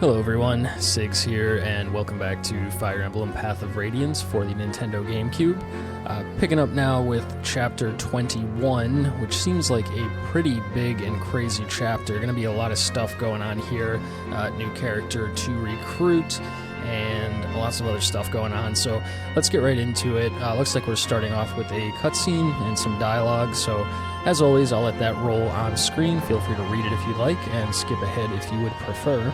Hello everyone, Sigs here, and welcome back to Fire Emblem Path of Radiance for the Nintendo Gamecube. Picking up now with Chapter 21, which seems like a pretty big and crazy chapter. Going to be a lot of stuff going on here, new character to recruit, and lots of other stuff going on. So let's get right into it. Looks like we're starting off with a cutscene and some dialogue, so as always, I'll let that roll on screen. Feel free to read it if you'd like, and skip ahead if you would prefer.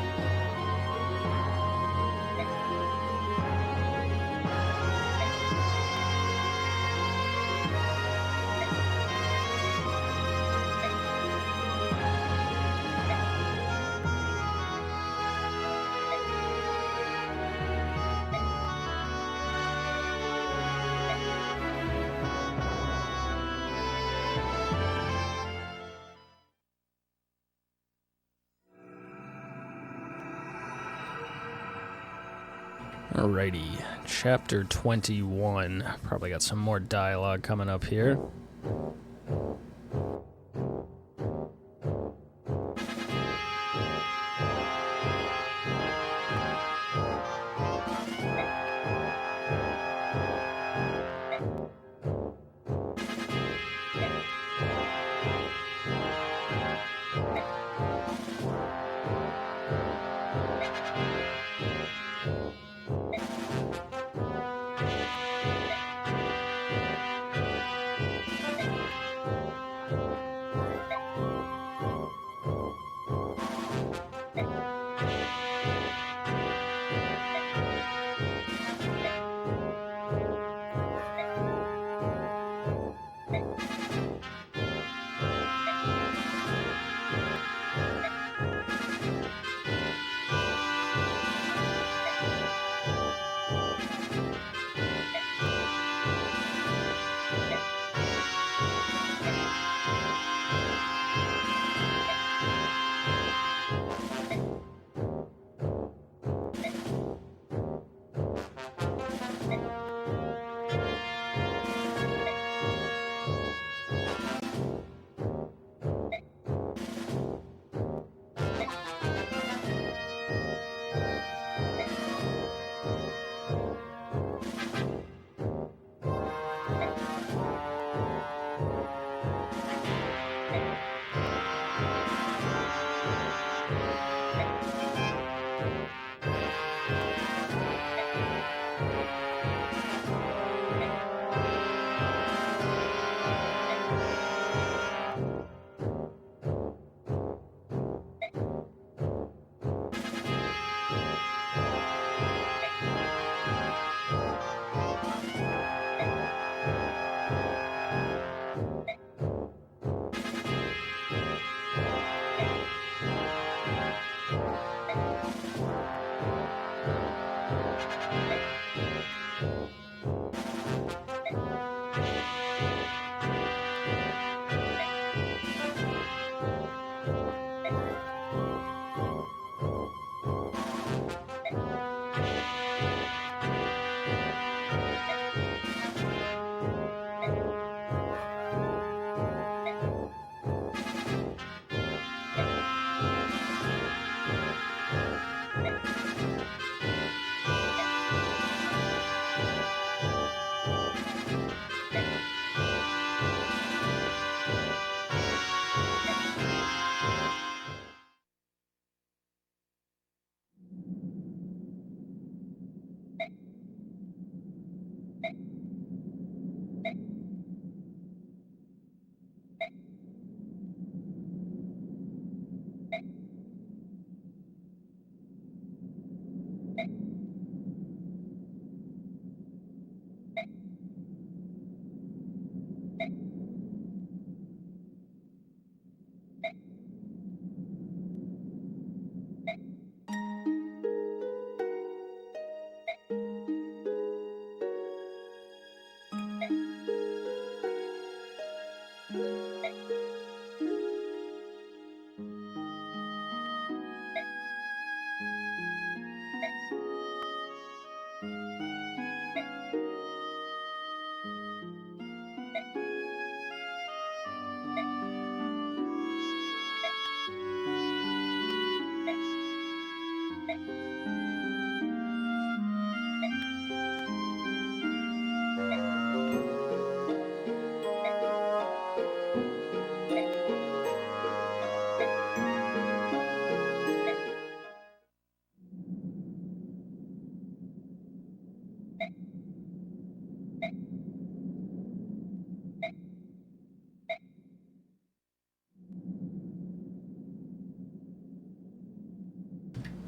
Alrighty, Chapter 21. Probably got some more dialogue coming up here.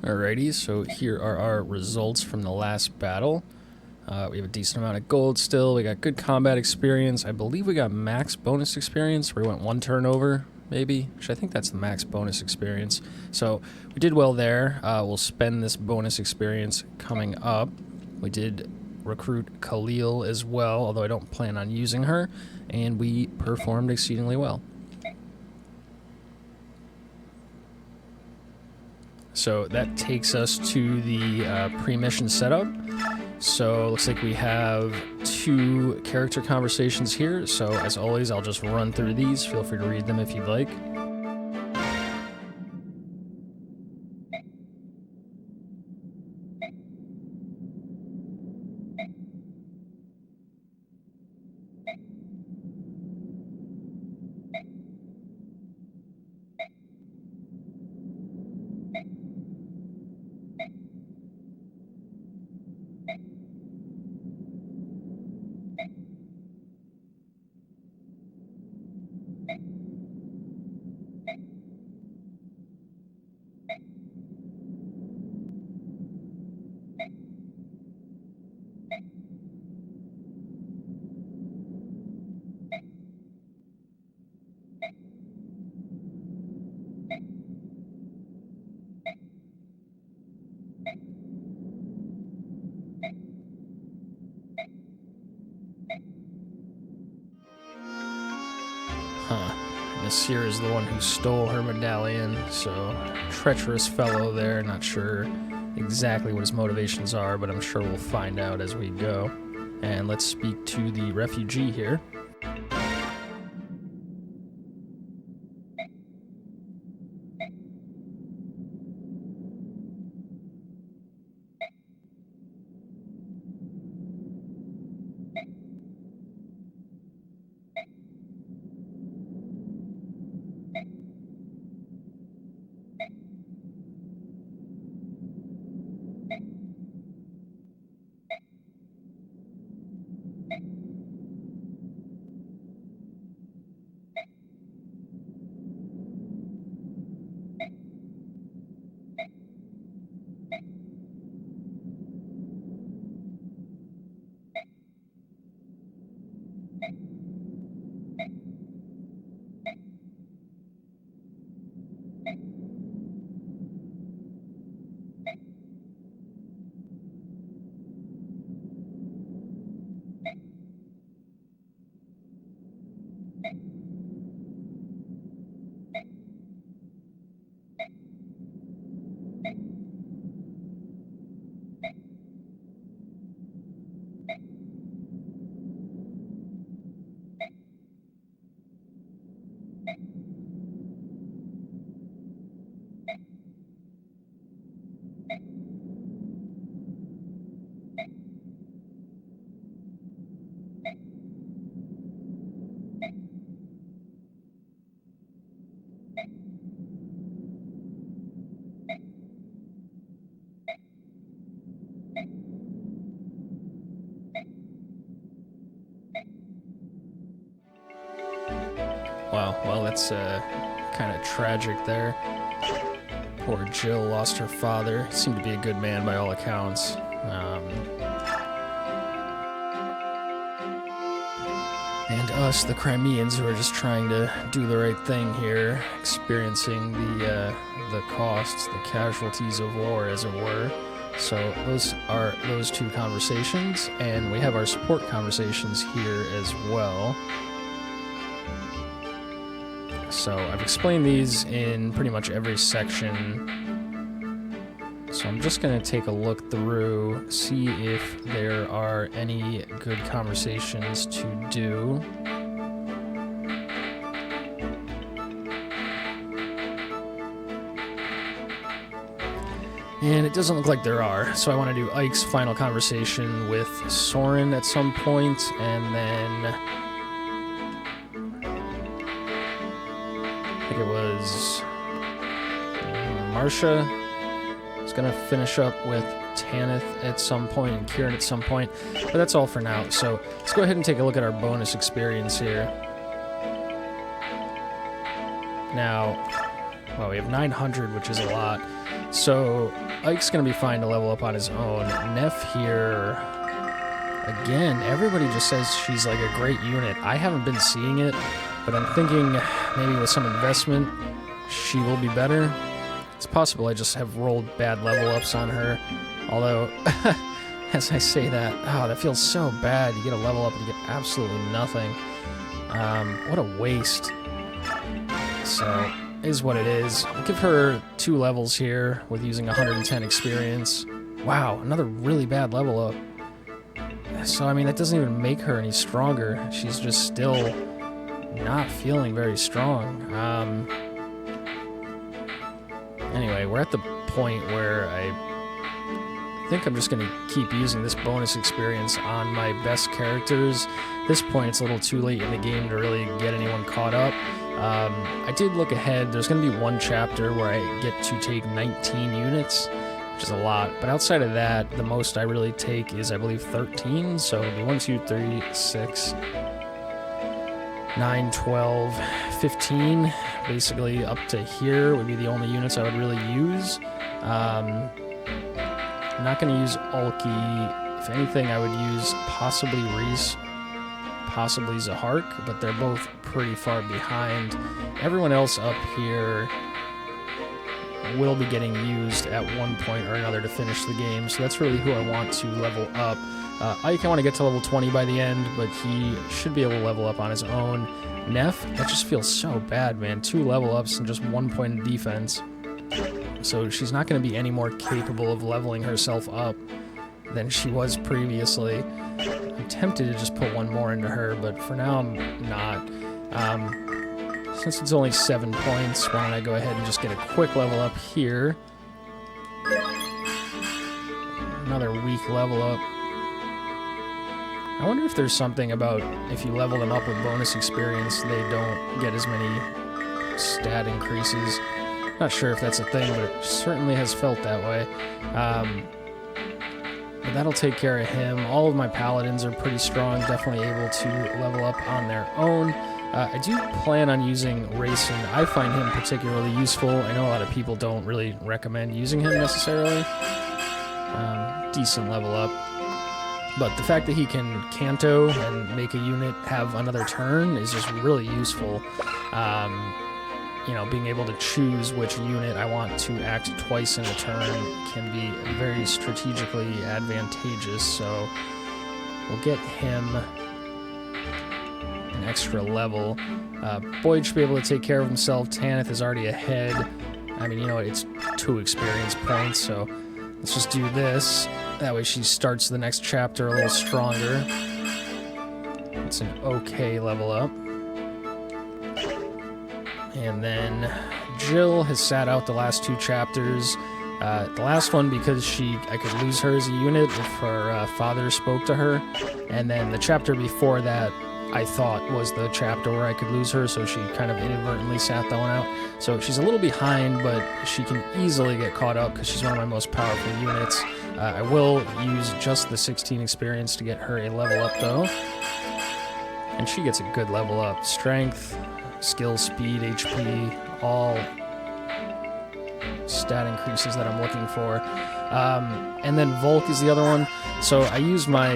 Alrighty, so here are our results from the last battle. We have a decent amount of gold still. We got good combat experience. I believe we got max bonus experience. We went 1 turn over, maybe. Which I think that's the max bonus experience. So we did well there. We'll spend this bonus experience coming up. We did recruit Khalil as well, although I don't plan on using her. And we performed exceedingly well. So that takes us to the pre-mission setup. So it looks like we have 2 character conversations here. So as always, I'll just run through these. Feel free to read them if you'd like. Nasir is the one who stole her medallion, so treacherous fellow there. Not sure exactly what his motivations are, but I'm sure we'll find out as we go. And let's speak to the refugee here. Wow, well, that's kind of tragic there. Poor Jill lost her father. He seemed to be a good man by all accounts. And us, the Crimeans, who are just trying to do the right thing here, experiencing the costs, the casualties of war, as it were. So those are those 2 conversations, and we have our support conversations here as well. So I've explained these in pretty much every section. So I'm just going to take a look through, see if there are any good conversations to do. And it doesn't look like there are. So I want to do Ike's final conversation with Soren at some point, and then I think it was Marcia is going to finish up with Tanith at some point and Kieran at some point, but that's all for now. So let's go ahead and take a look at our bonus experience here. Now, Well, we have 900, which is a lot. So Ike's going to be fine to level up on his own. Neff here, again, everybody just says she's like a great unit. I haven't been seeing it, but I'm thinking maybe with some investment, she will be better. It's possible I just have rolled bad level ups on her. Although, as I say that, oh, that feels so bad. You get a level up and you get absolutely nothing. What a waste. So, is what it is. I'll give her 2 levels here with using 110 experience. Wow, another really bad level up. So, I mean, that doesn't even make her any stronger. She's just still not feeling very strong. Anyway, we're at the point where I think I'm just going to keep using this bonus experience on my best characters. At this point, it's a little too late in the game to really get anyone caught up. I did look ahead. There's going to be one chapter where I get to take 19 units, which is a lot. But outside of that, the most I really take is, I believe, 13. So it'll be 1, 2, 3, 6, 9, 12, 15. Basically, up to here would be the only units I would really use. I'm not going to use Ulki. If anything, I would use possibly Reese, possibly Zahark, but they're both pretty far behind. Everyone else up here will be getting used at one point or another to finish the game, so that's really who I want to level up. Ike, I want to get to level 20 by the end, but he should be able to level up on his own. Neff, that just feels so bad, man. 2 level ups and just 1 point of defense. So she's not going to be any more capable of leveling herself up than she was previously. I'm tempted to just put 1 more into her, but for now I'm not. Since it's only 7 points, why don't I go ahead and just get a quick level up here. Another weak level up. I wonder if there's something about if you level them up with bonus experience, they don't get as many stat increases. Not sure if that's a thing, but it certainly has felt that way. But that'll take care of him. All of my paladins are pretty strong, definitely able to level up on their own. I do plan on using Rayson. I find him particularly useful. I know a lot of people don't really recommend using him necessarily. Decent level up. But the fact that he can Canto and make a unit have another turn is just really useful. You know, being able to choose which unit I want to act twice in a turn can be very strategically advantageous, so we'll get him an extra level. Boyd should be able to take care of himself. Tanith is already ahead. I mean, you know what, it's 2 experience points, so let's just do this. That way she starts the next chapter a little stronger. It's an okay level up. And then Jill has sat out the last 2 chapters. The last one because I could lose her as a unit if her father spoke to her. And then the chapter before that I thought was the chapter where I could lose her, so she kind of inadvertently sat that one out. So she's a little behind, but she can easily get caught up because she's one of my most powerful units. I will use just the 16 experience to get her a level up though. And she gets a good level up. Strength, skill, speed, HP, all stat increases that I'm looking for. And then Volk is the other one. So I used my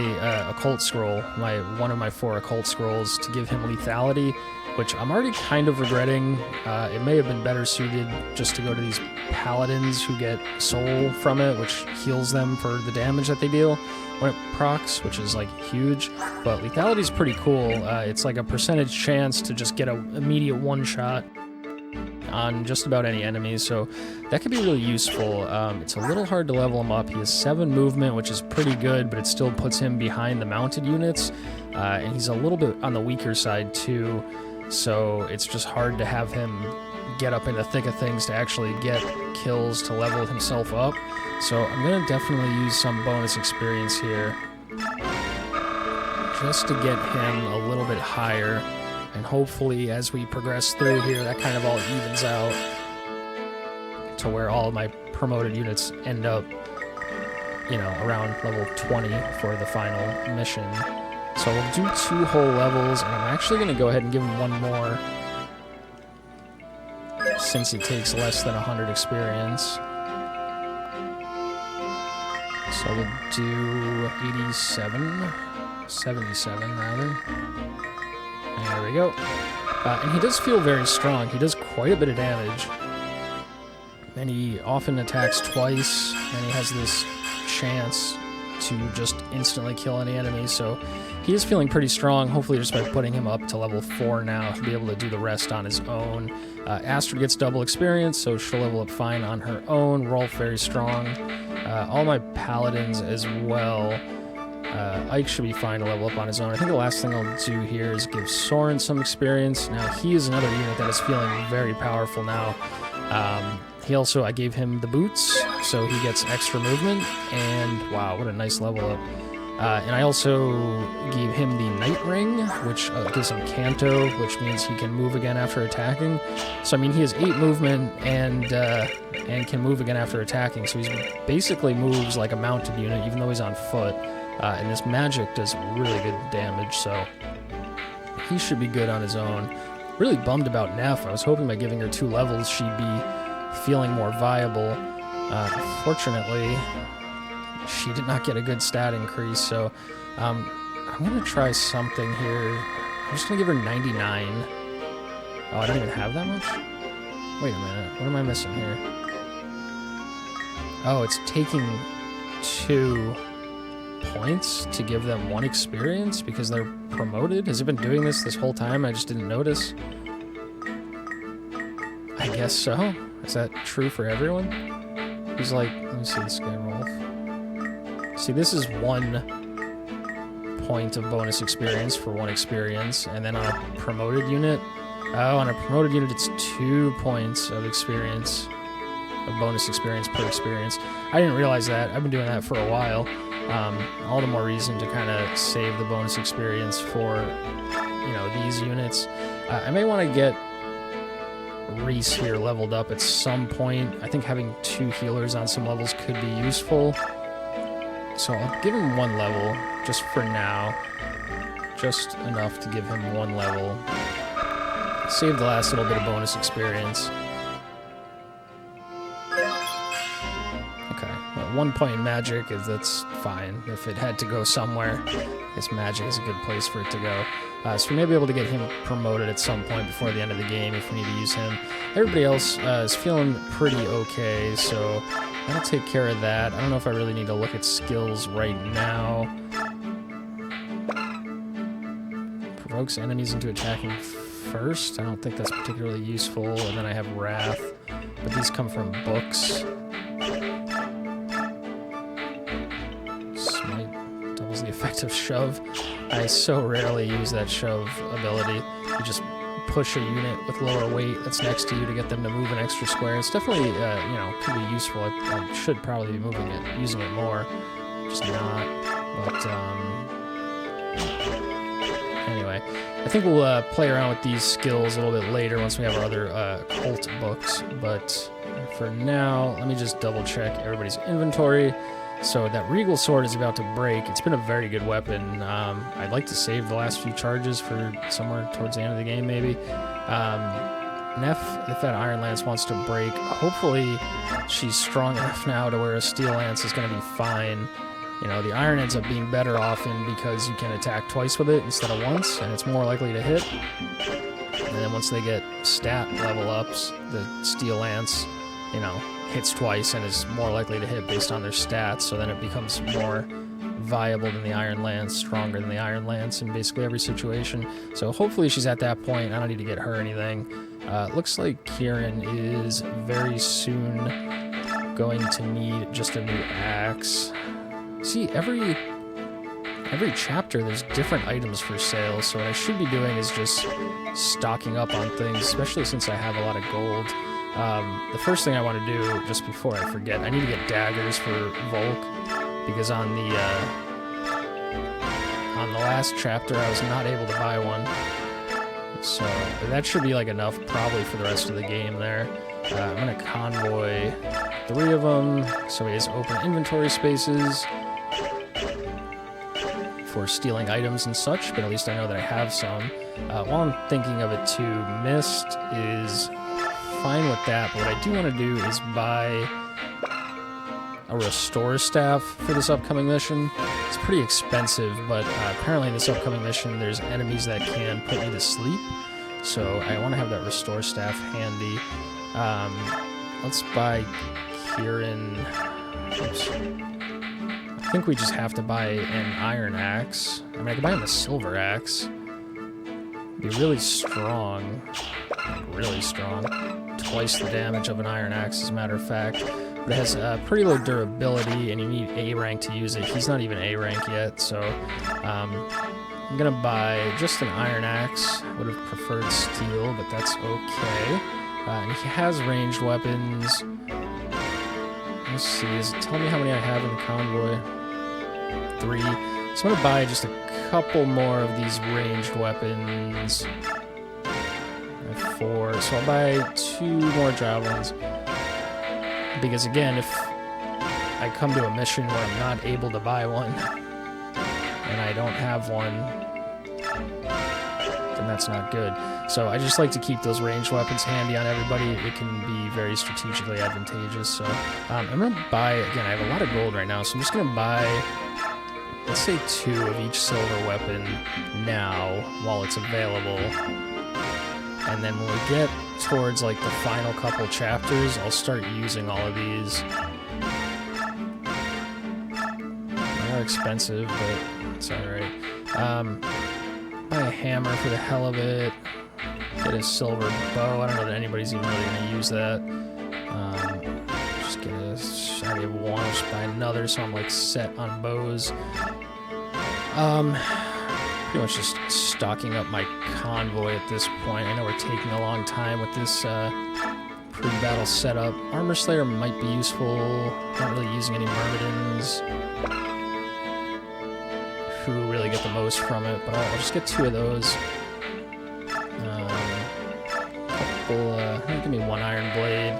Occult Scroll, one of my 4 Occult Scrolls, to give him lethality, which I'm already kind of regretting. It may have been better suited just to go to these paladins who get soul from it, which heals them for the damage that they deal when it procs, which is like huge. But lethality is pretty cool. It's like a percentage chance to just get an immediate one-shot on just about any enemy, so that could be really useful. It's a little hard to level him up. He has 7 movement, which is pretty good, but it still puts him behind the mounted units, and he's a little bit on the weaker side too, so it's just hard to have him get up in the thick of things to actually get kills to level himself up. So I'm going to definitely use some bonus experience here just to get him a little bit higher. And hopefully, as we progress through here, that kind of all evens out to where all of my promoted units end up, you know, around level 20 for the final mission. So we'll do 2 whole levels, and I'm actually going to go ahead and give him 1 more. since it takes less than 100 experience. So we'll do 87, 77 rather. And there we go. And he does feel very strong. He does quite a bit of damage. And he often attacks twice, and he has this chance to just instantly kill any enemy, so he is feeling pretty strong. Hopefully just by putting him up to level 4 now, he'll be able to do the rest on his own. Astrid gets double experience, so she'll level up fine on her own. Rolf very strong. All my paladins as well. Ike should be fine to level up on his own. I think the last thing I'll do here is give Soren some experience. Now, he is another unit that is feeling very powerful now. I gave him the boots, so he gets extra movement, and wow, what a nice level up. And I also gave him the Night Ring, which gives him Canto, which means he can move again after attacking. So, I mean, he has 8 movement and can move again after attacking, so he basically moves like a mounted unit, even though he's on foot. And this magic does really good damage, so he should be good on his own. Really bummed about Neff. I was hoping by giving her 2 levels she'd be feeling more viable. Fortunately, she did not get a good stat increase, so I'm going to try something here. I'm just going to give her 99. Oh, I don't even have that much? Wait a minute. What am I missing here? Oh, it's taking 2 points to give them 1 experience because they're promoted? Has it been doing this whole time? I just didn't notice. I guess so. Is that true for everyone? He's like, let me see this guy, Rolf. See, this is 1 point of bonus experience for 1 experience, and then on a promoted unit, on a promoted unit it's 2 points of experience, of bonus experience per experience. I didn't realize that. I've been doing that for a while. All the more reason to kind of save the bonus experience for, these units. I may want to get Reese here leveled up at some point. I think having 2 healers on some levels could be useful. So I'll give him 1 level, just for now. Just enough to give him 1 level. Save the last little bit of bonus experience. Okay, well, 1 point in magic, that's fine. If it had to go somewhere, I guess magic is a good place for it to go. So we may be able to get him promoted at some point before the end of the game if we need to use him. Everybody else is feeling pretty okay, so I'll take care of that. I don't know if I really need to look at skills right now. Provokes enemies into attacking first. I don't think that's particularly useful. And then I have Wrath, but these come from books. Smite doubles the effect of Shove. I so rarely use that Shove ability. You just push a unit with lower weight that's next to you to get them to move an extra square. It's definitely, could be useful. I should probably be using it more. Just not. But, anyway. I think we'll play around with these skills a little bit later once we have our other occult books. But for now, let me just double check everybody's inventory. So that Regal Sword is about to break. It's been a very good weapon. I'd like to save the last few charges for somewhere towards the end of the game, maybe. Neff, if that Iron Lance wants to break, hopefully she's strong enough now to where a Steel Lance is going to be fine. The Iron ends up being better often because you can attack twice with it instead of once, and it's more likely to hit. And then once they get stat level ups, the Steel Lance, hits twice and is more likely to hit based on their stats, so then it becomes more viable than the Iron Lance, stronger than the Iron Lance in basically every situation. So hopefully she's at that point. I don't need to get her anything. Looks like Kieran is very soon going to need just a new axe. See, every chapter there's different items for sale, so what I should be doing is just stocking up on things, especially since I have a lot of gold. The first thing I want to do, just before I forget, I need to get daggers for Volk, because on the last chapter I was not able to buy one. So that should be enough probably for the rest of the game there. I'm going to convoy 3 of them, so he has open inventory spaces for stealing items and such, but at least I know that I have some. While I'm thinking of it too, Mist is fine with that, but what I do want to do is buy a restore staff for this upcoming mission. It's pretty expensive, but apparently in this upcoming mission there's enemies that can put me to sleep, so I want to have that restore staff handy. Let's buy Kieran. Oops. I think we just have to buy an iron axe. I mean, I could buy him a silver axe. Be really strong. Really strong. Twice the damage of an iron axe, as a matter of fact. But it has pretty low durability, and you need A rank to use it. He's not even A rank yet, so I'm gonna buy just an iron axe. Would have preferred steel, but that's okay. And he has ranged weapons. Let's see, tell me how many I have in the convoy. 3. So I'm gonna buy just a couple more of these ranged weapons. I have 4, so I'll buy 2 more javelins. Because again, if I come to a mission where I'm not able to buy one, and I don't have one, then that's not good. So I just like to keep those ranged weapons handy on everybody. It can be very strategically advantageous. So I'm going to buy, again, I have a lot of gold right now, so I'm just going to buy, let's say 2 of each silver weapon now while it's available. And then when we get towards like the final couple chapters, I'll start using all of these. They are expensive, but it's alright. Buy a hammer for the hell of it. Get a silver bow. I don't know that anybody's even really going to use that. Just get a... I already have one. I'll just buy another, so I'm like set on bows. Pretty much just stocking up my convoy at this point. I know we're taking a long time with this pre-battle setup. Armor Slayer might be useful. Not really using any Myrmidons who really get the most from it, but I'll just get 2 of those. Give me 1 iron blade.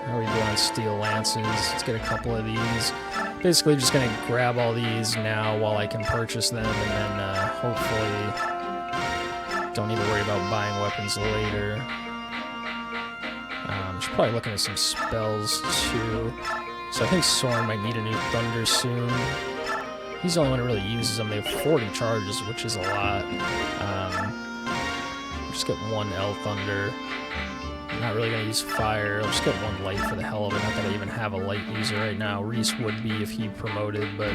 How are we doing on steel lances? Let's get a couple of these. Basically just gonna grab all these now while I can purchase them, and then hopefully don't need to worry about buying weapons later. Should probably look into some spells too. So I think Soren might need a new Thunder soon. He's the only one who really uses them. They have 40 charges, which is a lot. Just get 1 L Thunder. I'm not really going to use fire. I'll just get 1 light for the hell of it. Not that I even have a light user right now. Reese would be if he promoted, but...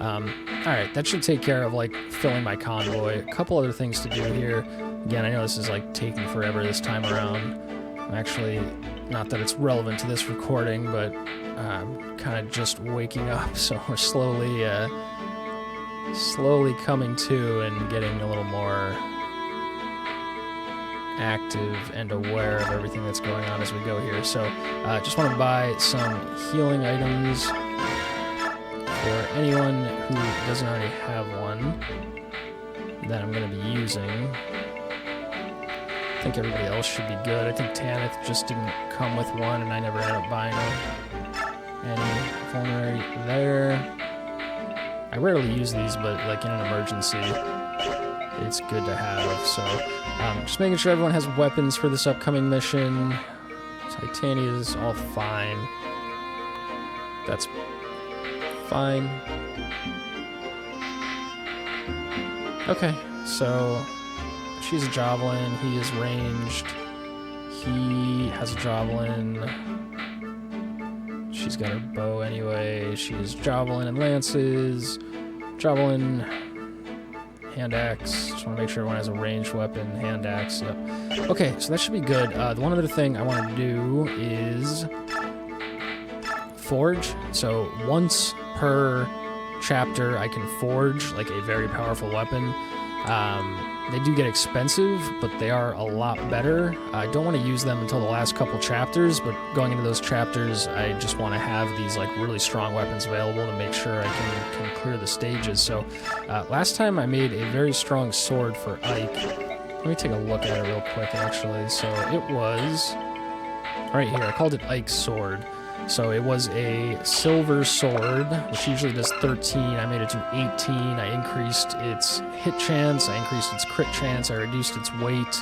Alright, that should take care of, like, filling my convoy. A couple other things to do here. Again, I know this is, like, taking forever this time around. I'm actually... Not that it's relevant to this recording, but I'm kind of just waking up, so we're slowly coming to and getting a little more active and aware of everything that's going on as we go here. So just want to buy some healing items for anyone who doesn't already have one that I'm going to be using. I think everybody else should be good. I think Tanith just didn't come with one, and I never ended up buying her. Any vulnerary there. I rarely use these, but like in an emergency, it's good to have. So just making sure everyone has weapons for this upcoming mission. Titania is all fine. That's fine. Okay, so she's a javelin. He is ranged. He has a javelin. She's got her bow anyway. She is javelin and lances. Javelin, hand axe. Just want to make sure everyone has a ranged weapon. Hand axe. Yep. Okay, so that should be good. The one other thing I want to do is forge. So once per chapter, I can forge like a very powerful weapon. They do get expensive, but they are a lot better. I don't want to use them until the last couple chapters, but going into those chapters, I just want to have these like really strong weapons available to make sure I can clear the stages. So last time I made a very strong sword for Ike. Let me take a look at it real quick, actually. So it was right here. I called it Ike's sword. So it was a silver sword, which usually does 13. I made it to 18. I increased its hit chance. I increased its crit chance. I reduced its weight.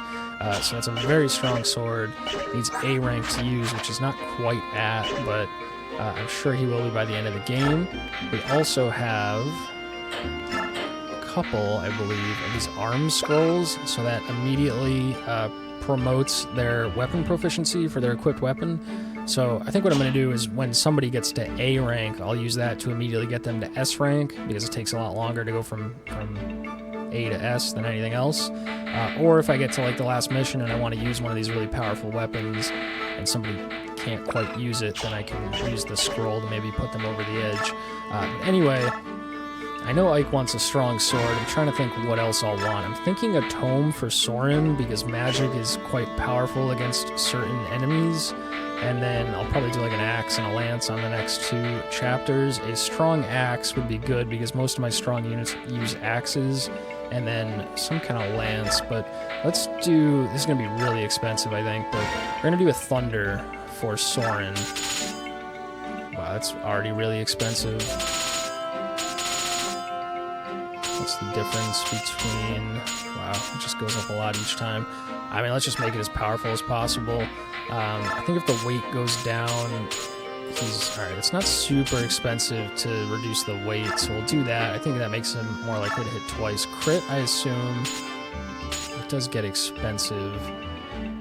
So that's a very strong sword. Needs A rank to use, which is not quite at, but I'm sure he will be by the end of the game. We also have a couple, I believe, of these arm scrolls, so that immediately promotes their weapon proficiency for their equipped weapon. So I think what I'm going to do is when somebody gets to A rank, I'll use that to immediately get them to S rank, because it takes a lot longer to go from A to S than anything else. Or if I get to like the last mission and I want to use one of these really powerful weapons and somebody can't quite use it, then I can use the scroll to maybe put them over the edge. Anyway, I know Ike wants a strong sword. I'm trying to think what else I'll want. I'm thinking a tome for Soren, because magic is quite powerful against certain enemies. And then I'll probably do like an axe and a lance on the next 2 chapters. A strong axe would be good, because most of my strong units use axes, and then some kind of lance. But let's do, this is going to be really expensive, I think, but we're going to do a thunder for Soren. Wow, that's already really expensive. What's the difference between... Wow, it just goes up a lot each time. I mean, let's just make it as powerful as possible. I think if the weight goes down, he's... Alright, it's not super expensive to reduce the weight, so we'll do that. I think that makes him more likely to hit twice. Crit, I assume... It does get expensive.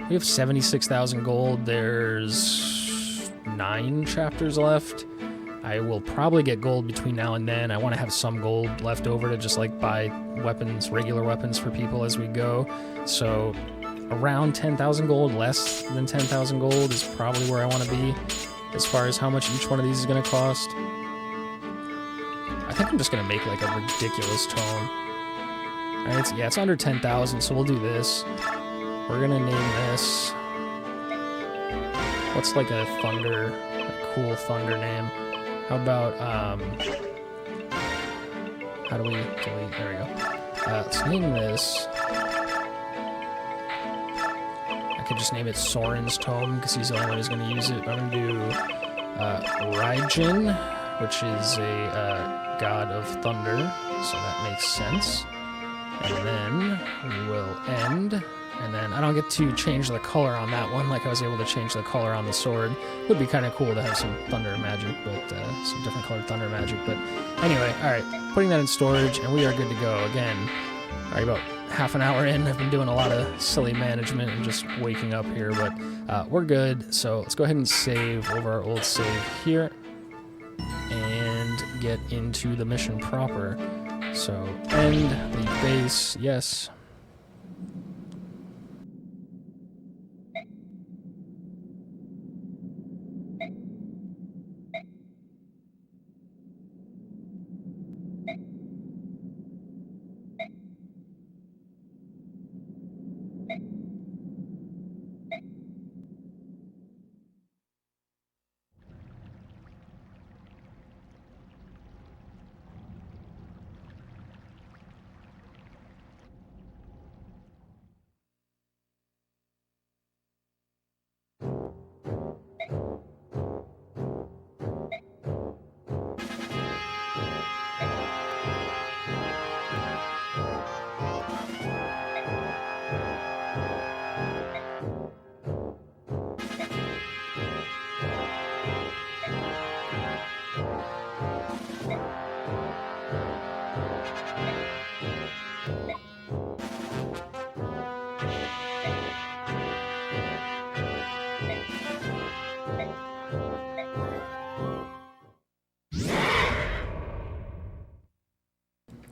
We have 76,000 gold. There's 9 chapters left. I will probably get gold between now and then. I want to have some gold left over to just like buy weapons, regular weapons for people as we go. So around 10,000 gold, less than 10,000 gold is probably where I want to be as far as how much each one of these is going to cost. I think I'm just going to make like a ridiculous tome. Right, it's under 10,000, so we'll do this. We're going to name this... What's like a thunder, a cool thunder name? How about, how do we delete? There we go. Let's name this. I could just name it Soren's Tome, because he's the only one who's going to use it. I'm going to do Raijin, which is a god of thunder, so that makes sense. And then we will end. And then I don't get to change the color on that one like I was able to change the color on the sword. Would be kind of cool to have some thunder magic, but some different colored thunder magic. But anyway, all right, putting that in storage, and we are good to go. Again, all right, about half an hour in. I've been doing a lot of silly management and just waking up here, but we're good. So let's go ahead and save over our old save here and get into the mission proper. So end the base, yes.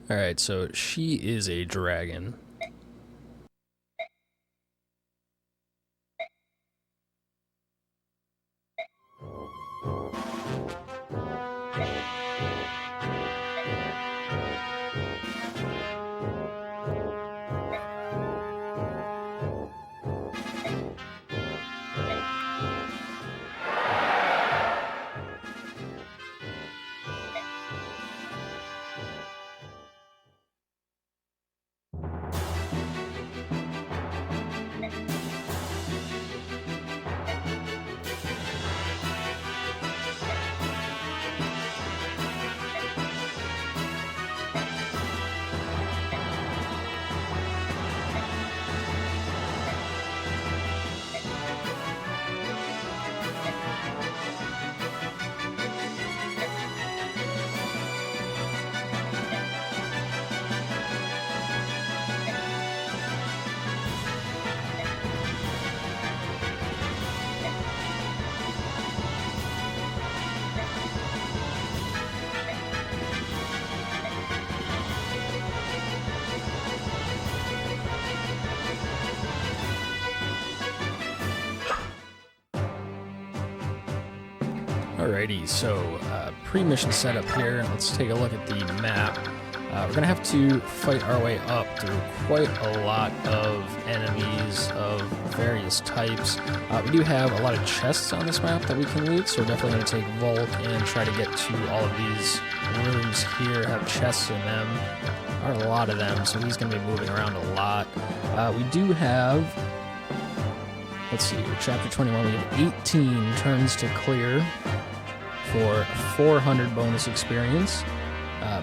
Alright, so she is a dragon. Alrighty, so pre-mission setup here. Let's take a look at the map. We're going to have to fight our way up through quite a lot of enemies of various types. We do have a lot of chests on this map that we can loot, so we're definitely going to take Volk and try to get to all of these rooms here, have chests in them. There are a lot of them, so he's going to be moving around a lot. We do have, let's see, chapter 21, we have 18 turns to clear for 400 bonus experience.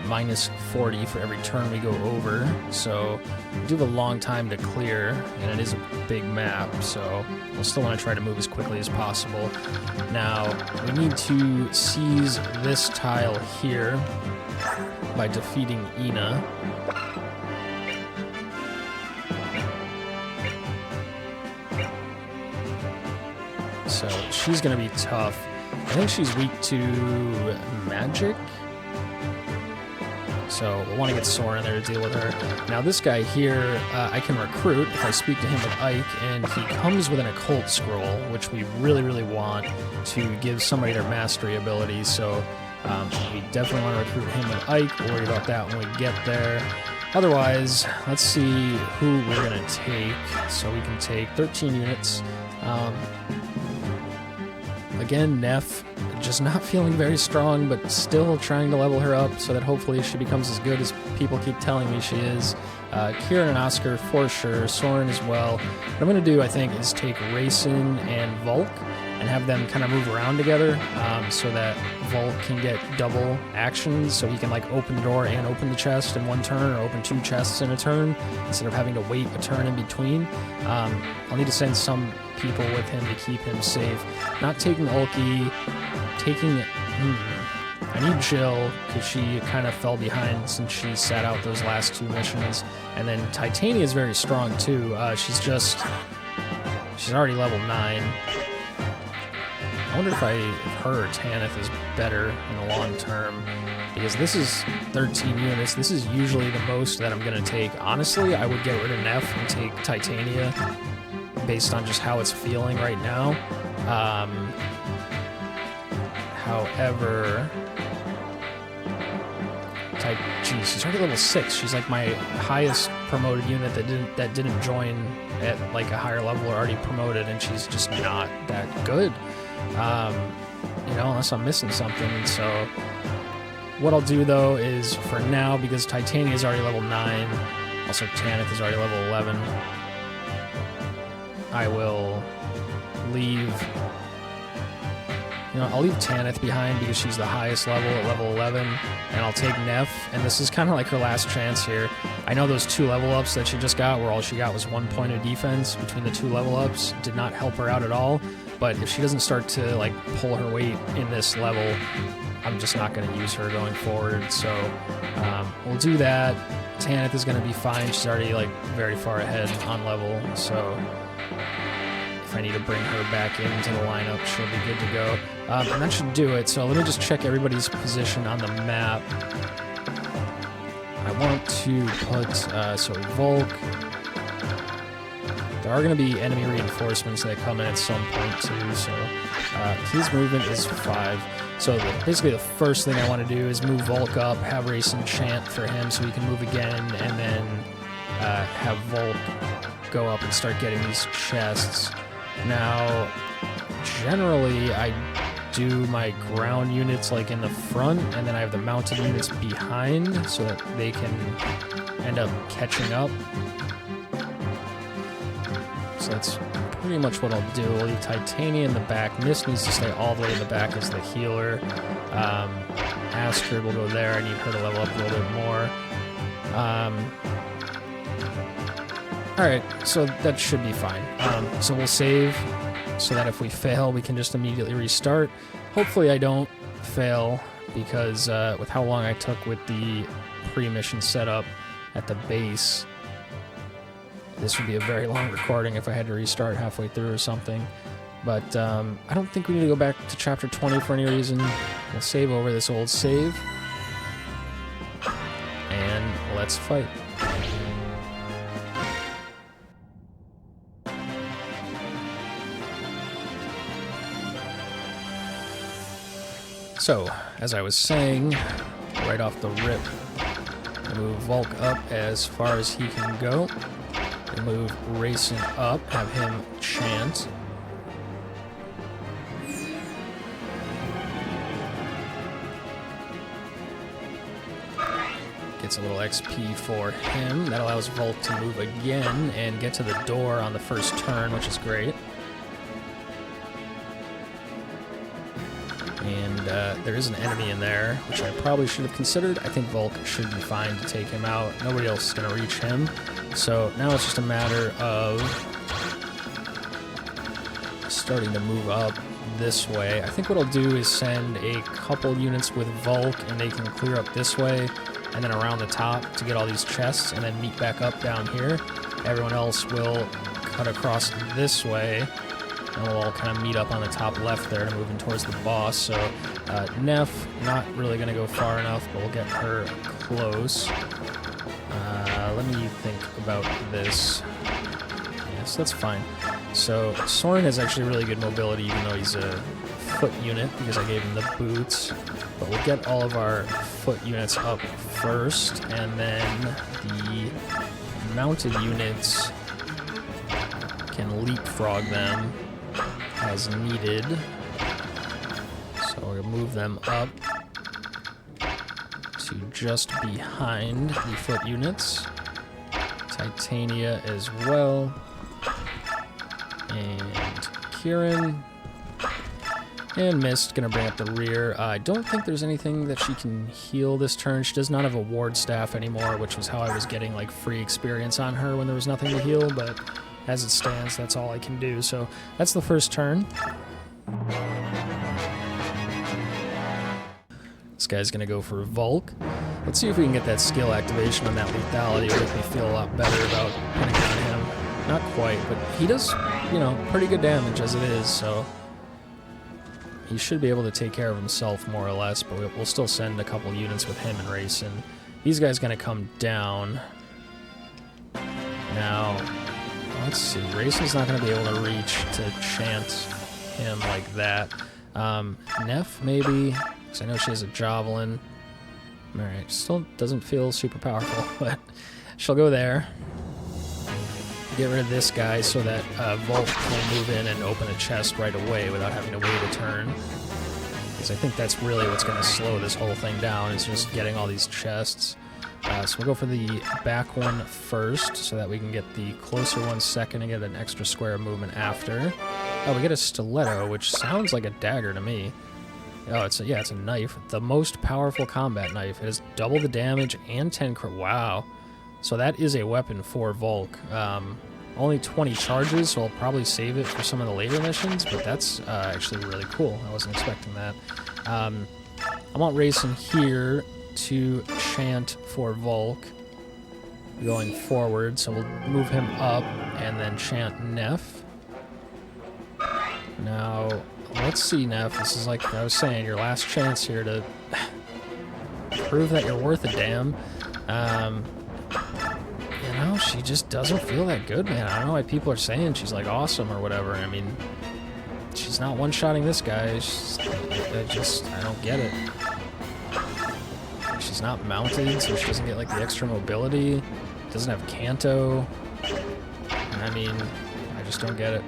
Minus 40 for every turn we go over, so we do have a long time to clear, and it is a big map, so we'll still want to try to move as quickly as possible. Now, we need to seize this tile here by defeating Ina. So she's going to be tough. I think she's weak to magic. So we'll want to get Sora in there to deal with her. Now this guy here, I can recruit if I speak to him with Ike, and he comes with an Occult Scroll, which we really want to give somebody their mastery abilities. So we definitely want to recruit him with Ike. We'll worry about that when we get there. Otherwise, let's see who we're going to take. So we can take 13 units. Again, Neff, just not feeling very strong, but still trying to level her up so that hopefully she becomes as good as people keep telling me she is. Kieran and Oscar for sure, Soren as well. What I'm going to do, I think, is take Rayson and Volk and have them kind of move around together so that Volk can get double actions, so he can like open the door and open the chest in one turn, or open two chests in a turn, instead of having to wait a turn in between. I'll need to send some people with him to keep him safe. Not taking Ulki, taking... I need Jill, because she kind of fell behind since she sat out those last two missions. And then Titania is very strong too. She's already level 9. I wonder if her or Tanith is better in the long term, because this is 13 units. This is usually the most that I'm going to take. Honestly, I would get rid of Neff and take Titania based on just how it's feeling right now. However, geez, she's already level 6. She's like my highest promoted unit that didn't join at like a higher level or already promoted, and she's just not that good. You know, unless I'm missing something. So what I'll do though is, for now, because Titania is already level 9, also Tanith is already level 11, I will leave... You know, I'll leave Tanith behind because she's the highest level at level 11, and I'll take Neff, and this is kind of like her last chance here. I know those 2 level ups that she just got, where all she got was 1 point of defense between the 2 level ups, did not help her out at all, but if she doesn't start to like pull her weight in this level, I'm just not going to use her going forward. So we'll do that. Tanith is going to be fine. She's already like very far ahead on level, so if I need to bring her back into the lineup, she'll be good to go. And that should do it. So let me just check everybody's position on the map. I want to put, so Volk. There are going to be enemy reinforcements that come in at some point too, so his movement is 5. So basically the first thing I want to do is move Volk up, have Rayson chant for him so he can move again, and then have Volk go up and start getting these chests. Now, generally, I do my ground units like in the front, and then I have the mounted units behind so that they can end up catching up. So that's pretty much what I'll do. I'll leave Titania in the back. Mist needs to stay all the way in the back as the healer. Astrid will go there. I need her to level up a little bit more. Alright, so that should be fine. So we'll save so that if we fail, we can just immediately restart. Hopefully I don't fail, because with how long I took with the pre-mission setup at the base, this would be a very long recording if I had to restart halfway through or something. But I don't think we need to go back to chapter 20 for any reason. We'll save over this old save. And let's fight. So, as I was saying, right off the rip, I move Volk up as far as he can go. I move Racing up, have him chant. Gets a little XP for him. That allows Volk to move again and get to the door on the first turn, which is great. And there is an enemy in there, which I probably should have considered. I think Volk should be fine to take him out. Nobody else is going to reach him. So now it's just a matter of starting to move up this way. I think what I'll do is send a couple units with Volk, and they can clear up this way, and then around the top to get all these chests, and then meet back up down here. Everyone else will cut across this way, and we'll all kind of meet up on the top left there to moving towards the boss. So Neff, not really going to go far enough, but we'll get her close. Let me think about this. Yes, that's fine. So Soren has actually really good mobility, even though he's a foot unit, because I gave him the boots. But we'll get all of our foot units up first, and then the mounted units can leapfrog them as needed. So we're going to move them up to just behind the foot units. Titania as well. And Kieran. And Mist, gonna bring up the rear. I don't think there's anything that she can heal this turn. She does not have a ward staff anymore, which was how I was getting like free experience on her when there was nothing to heal, but as it stands, that's all I can do. So that's the first turn. This guy's gonna go for Volk. Let's see if we can get that skill activation on that lethality. It'll make me feel a lot better about putting on him. Not quite, but he does, you know, pretty good damage as it is, so he should be able to take care of himself more or less, but we'll still send a couple units with him and Racing. These guys gonna come down. Now, let's see. Racing's not gonna be able to reach to chant him like that. Neff, maybe, because I know she has a javelin. Alright, still doesn't feel super powerful, but she'll go there. Get rid of this guy so that Volk will move in and open a chest right away without having to wait a turn. Because I think that's really what's going to slow this whole thing down, is just getting all these chests. So we'll go for the back one first so that we can get the closer one second and get an extra square of movement after. Oh, we get a stiletto, which sounds like a dagger to me. Oh, it's a knife. The most powerful combat knife. It has double the damage and 10 crit. Wow. So that is a weapon for Volk. Only 20 charges, so I'll probably save it for some of the later missions, but that's actually really cool. I wasn't expecting that. I want Racing here to chant for Volk going forward, so we'll move him up and then chant Neff. Now, let's see, Neff. This is like I was saying, your last chance here to prove that you're worth a damn. You know, she just doesn't feel that good, man. I don't know why people are saying she's like awesome or whatever. I mean, she's not one-shotting this guy. I don't get it. She's not mounted, so she doesn't get like the extra mobility. Doesn't have Canto. I mean, I just don't get it.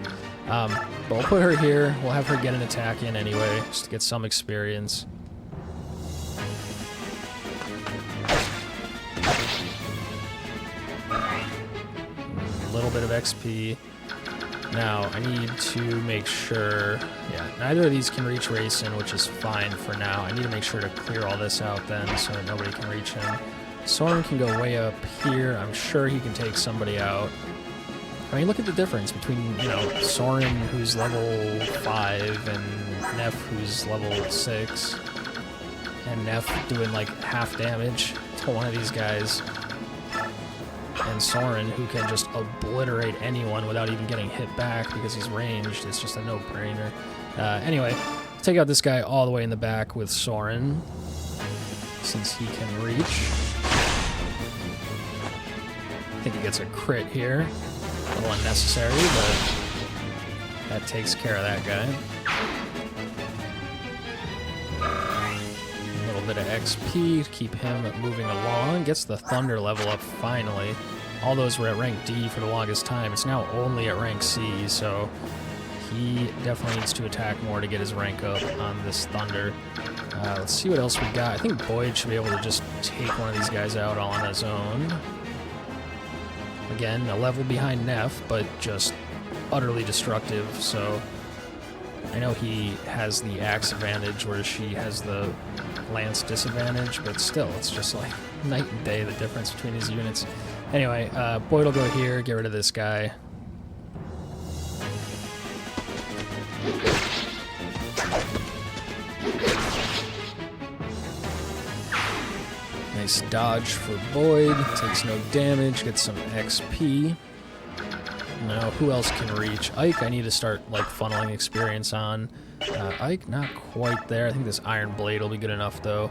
But we'll put her here. We'll have her get an attack in anyway, just to get some experience. A little bit of XP. Now, I need to make sure... Yeah, neither of these can reach Racing, which is fine for now. I need to make sure to clear all this out then, so that nobody can reach him. Soren can go way up here. I'm sure he can take somebody out. I mean, look at the difference between, you know, Soren, who's level 5, and Neff, who's level 6. And Neff doing, like, half damage to one of these guys. And Soren, who can just obliterate anyone without even getting hit back because he's ranged. It's just a no-brainer. Anyway, take out this guy all the way in the back with Soren, since he can reach. I think he gets a crit here. A little unnecessary, but that takes care of that guy. little bit of XP to keep him moving along. Gets the Thunder level up finally. All those were at rank D for the longest time. It's now only at rank C, so he definitely needs to attack more to get his rank up on this Thunder. Let's see what else we got. I think Boyd should be able to just take one of these guys out all on his own. Again, a level behind Neff, but just utterly destructive, so I know he has the axe advantage, whereas she has the lance disadvantage, but still, it's just like night and day, the difference between these units. Anyway, Boyd will go here, get rid of this guy. Nice dodge for Boyd, takes no damage, gets some XP. Now, who else can reach? Ike, I need to start, like, funneling experience on. Ike, not quite there. I think this Iron Blade will be good enough, though.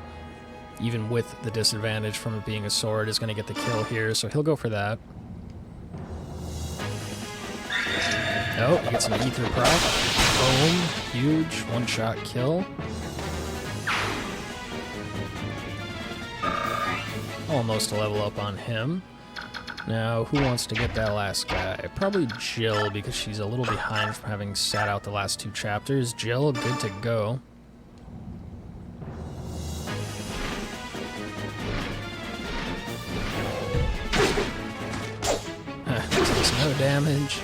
Even with the disadvantage from it being a sword, is going to get the kill here, so he'll go for that. Oh, he gets an Ether proc. Boom. Huge. One-shot kill. Almost a level up on him. Now, who wants to get that last guy? Probably Jill, because she's a little behind from having sat out the last 2 chapters. Jill, good to go. Takes no damage.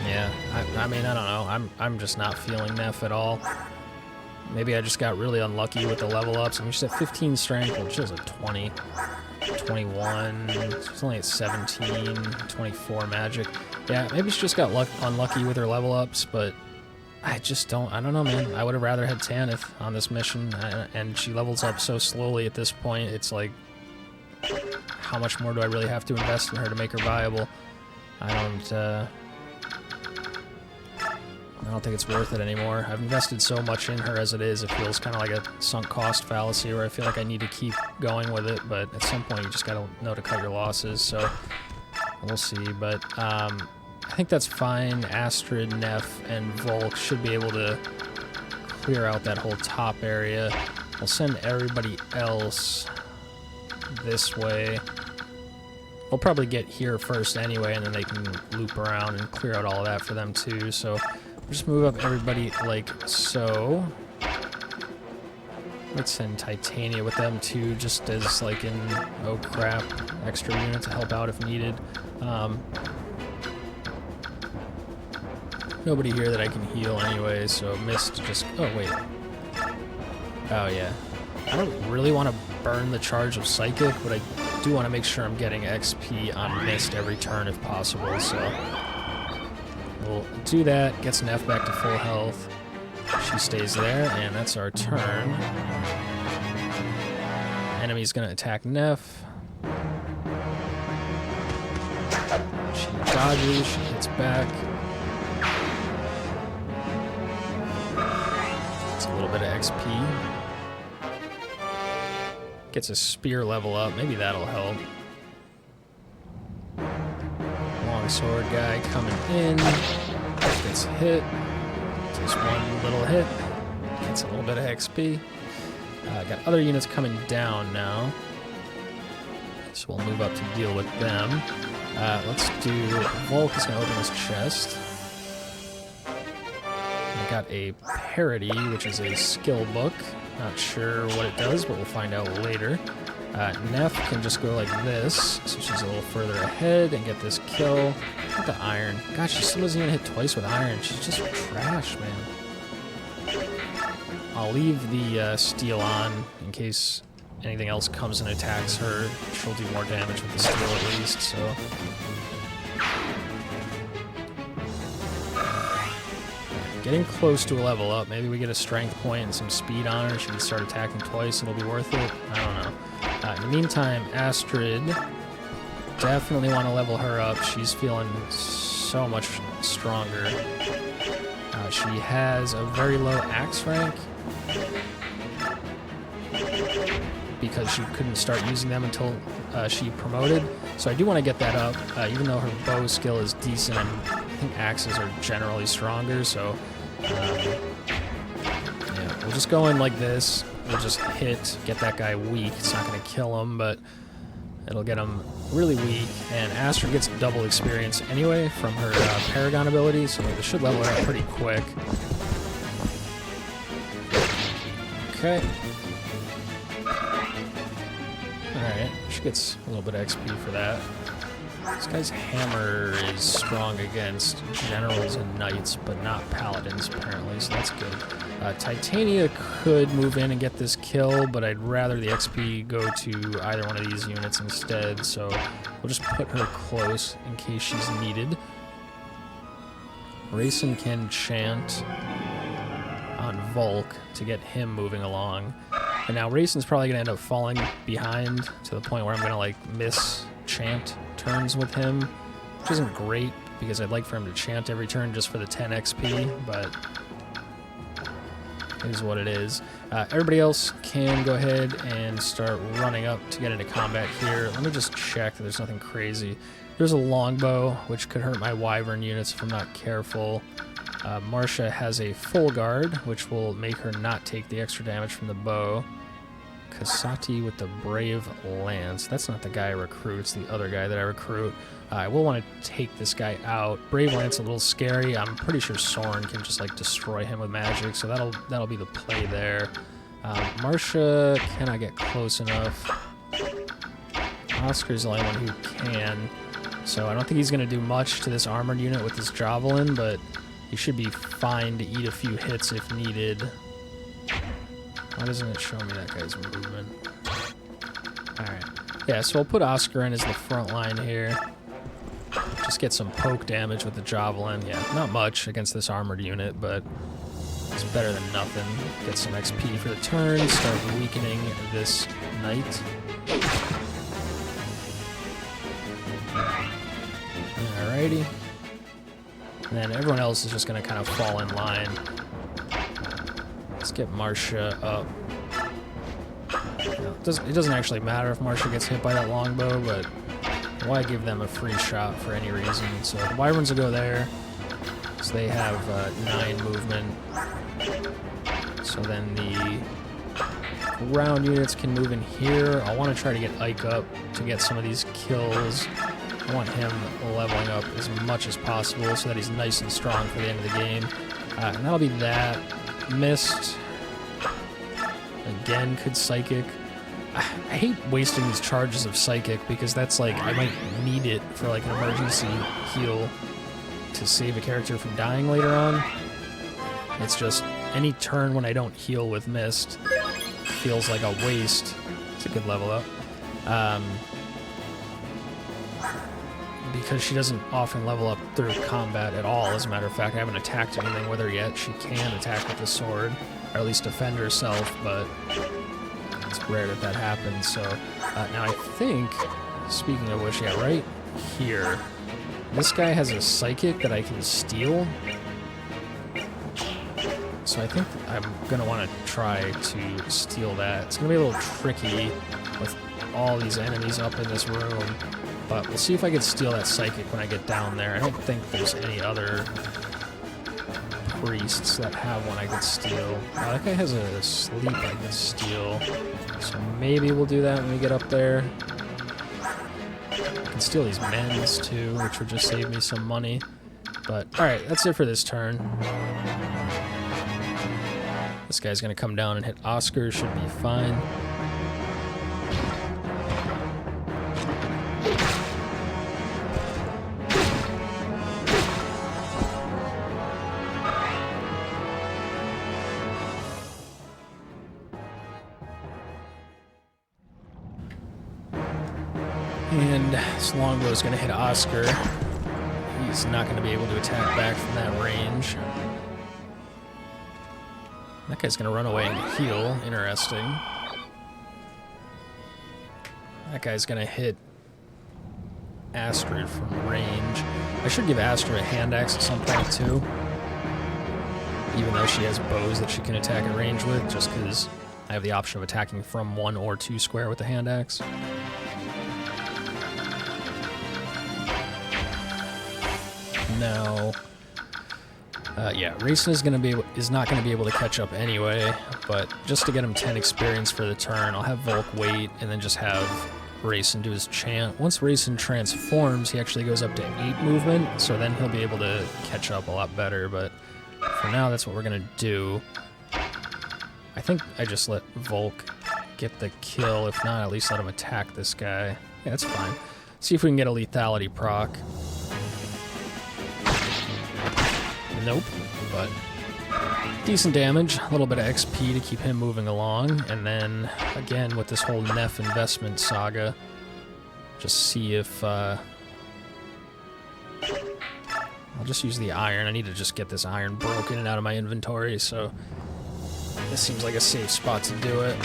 Yeah, I mean, I don't know. I'm just not feeling Neff at all. Maybe I just got really unlucky with the level ups. I mean, she's at 15 strength, and she has a 20, 21, she's only at 17, 24 magic. Yeah, maybe she just got unlucky with her level ups, but I don't know, man. I would have rather had Tanith on this mission, and she levels up so slowly at this point. It's like, how much more do I really have to invest in her to make her viable? I don't think it's worth it anymore. I've invested so much in her as it is. It feels kind of like a sunk cost fallacy where I feel like I need to keep going with it, but at some point you just gotta know to cut your losses, so we'll see. But I think that's fine. Astrid, Neff, and Volk should be able to clear out that whole top area. We'll send everybody else this way. We'll probably get here first anyway, and then they can loop around and clear out all of that for them too, so just move up everybody like so. Let's send Titania with them too, just as like an oh crap extra unit to help out if needed. Nobody here that I can heal anyway, so Mist just... oh wait. Oh yeah. I don't really want to burn the charge of Psychic, but I do want to make sure I'm getting XP on Mist every turn if possible, so we'll do that. Gets Neff back to full health. She stays there, and that's our turn. Enemy's gonna attack Neff. She dodges, she hits back. Gets a little bit of XP. Gets a spear level up, maybe that'll help. Longsword guy coming in. Gets hit. Just one little hit. Gets a little bit of XP. Got other units coming down now. So we'll move up to deal with them. Let's do... Volk is going to open his chest. I got a Parody, which is a skill book. Not sure what it does, but we'll find out later. Neff can just go like this, so she's a little further ahead and get this kill. Get the iron. Gosh, she still doesn't even hit twice with iron. She's just trash, man. I'll leave the steel on in case anything else comes and attacks her. She'll do more damage with the steel at least, so... Getting close to a level up. Maybe we get a strength point and some speed on her. She can start attacking twice and it'll be worth it. I don't know. In the meantime, Astrid, definitely want to level her up. She's feeling so much stronger. She has a very low axe rank because she couldn't start using them until she promoted. So I do want to get that up, even though her bow skill is decent. I think axes are generally stronger, so Yeah, we'll just go in like this. We'll just hit, get that guy weak. It's not going to kill him, but it'll get him really weak. And Astra gets double experience anyway from her Paragon ability, so it should level her up pretty quick. Okay. Alright, she gets a little bit of XP for that. This guy's hammer is strong against generals and knights, but not paladins, apparently, so that's good. Titania could move in and get this kill, but I'd rather the XP go to either one of these units instead, so we'll just put her close in case she's needed. Rayson can chant on Volk to get him moving along. And now Rayson's probably going to end up falling behind to the point where I'm going to, like, miss chant turns with him, which isn't great because I'd like for him to chant every turn just for the 10 XP, but it is what it is. Everybody else can go ahead and start running up to get into combat here. Let me just check that there's nothing crazy. There's a longbow, which could hurt my wyvern units if I'm not careful. Marcia has a full guard, which will make her not take the extra damage from the bow. Kasati with the Brave Lance. That's not the guy I recruit, it's the other guy that I recruit. I will want to take this guy out. Brave Lance a little scary. I'm pretty sure Soren can just like destroy him with magic, so that'll be the play there. Marcia cannot get close enough. Oscar's the only one who can, so I don't think he's going to do much to this armored unit with this javelin, but he should be fine to eat a few hits if needed. Why doesn't it show me that guy's movement? Alright. Yeah, so I'll put Oscar in as the front line here. Just get some poke damage with the javelin. Yeah, not much against this armored unit, but it's better than nothing. Get some XP for the turn, start weakening this knight. Alrighty. And then everyone else is just going to kind of fall in line. Let's get Marcia up. It doesn't actually matter if Marcia gets hit by that longbow, but why give them a free shot for any reason? So the wyverns will go there. So they have 9 movement. So then the ground units can move in here. I want to try to get Ike up to get some of these kills. I want him leveling up as much as possible so that he's nice and strong for the end of the game. And that'll be that. Mist. Again, could Psychic. I hate wasting these charges of Psychic because that's like, I might need it for like an emergency heal to save a character from dying later on. It's just, any turn when I don't heal with Mist feels like a waste. It's a good level up. Because she doesn't often level up through combat at all. As a matter of fact, I haven't attacked anything with her yet. She can attack with the sword, or at least defend herself, but it's rare that that happens. So now I think, speaking of which, yeah, right here, this guy has a psychic that I can steal. So I think I'm going to want to try to steal that. It's going to be a little tricky with all these enemies up in this room. But we'll see if I can steal that psychic when I get down there. I don't think there's any other priests that have one I could steal. That guy has a sleep I can steal. So maybe we'll do that when we get up there. I can steal these men's too, which would just save me some money. But alright, that's it for this turn. This guy's going to come down and hit Oscar, should be fine. And this longbow is going to hit Oscar. He's not going to be able to attack back from that range. That guy's going to run away and heal. Interesting. That guy's going to hit Astrid from range. I should give Astrid a hand axe at some point too. Even though she has bows that she can attack at range with, just because I have the option of attacking from 1 or 2 square with the hand axe. Now, Yeah, Racing is not gonna be able to catch up anyway, but just to get him 10 experience for the turn, I'll have Volk wait and then just have Racing do his chant. Once Racing transforms, he actually goes up to 8 movement, so then he'll be able to catch up a lot better, but for now, that's what we're gonna do. I think I just let Volk get the kill. If not, at least let him attack this guy. Yeah, that's fine. See if we can get a lethality proc. Nope, but decent damage, a little bit of XP to keep him moving along, and then again with this whole Neff investment saga, just see if I'll just use the iron. I need to just get this iron broken and out of my inventory, so this seems like a safe spot to do it.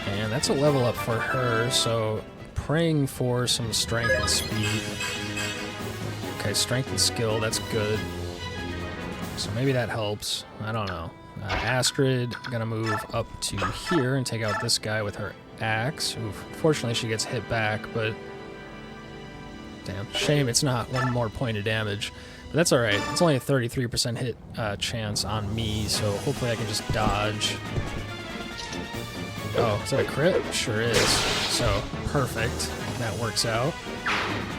And that's a level up for her, so praying for some strength and speed. Okay, strength and skill, that's good. So maybe that helps. I don't know. Astrid, gonna move up to here and take out this guy with her axe. Oof. Fortunately, she gets hit back, but damn, shame it's not one more point of damage. But that's alright. It's only a 33% hit chance on me, so hopefully I can just dodge. Oh, is that a crit? Sure is. So, perfect. That works out.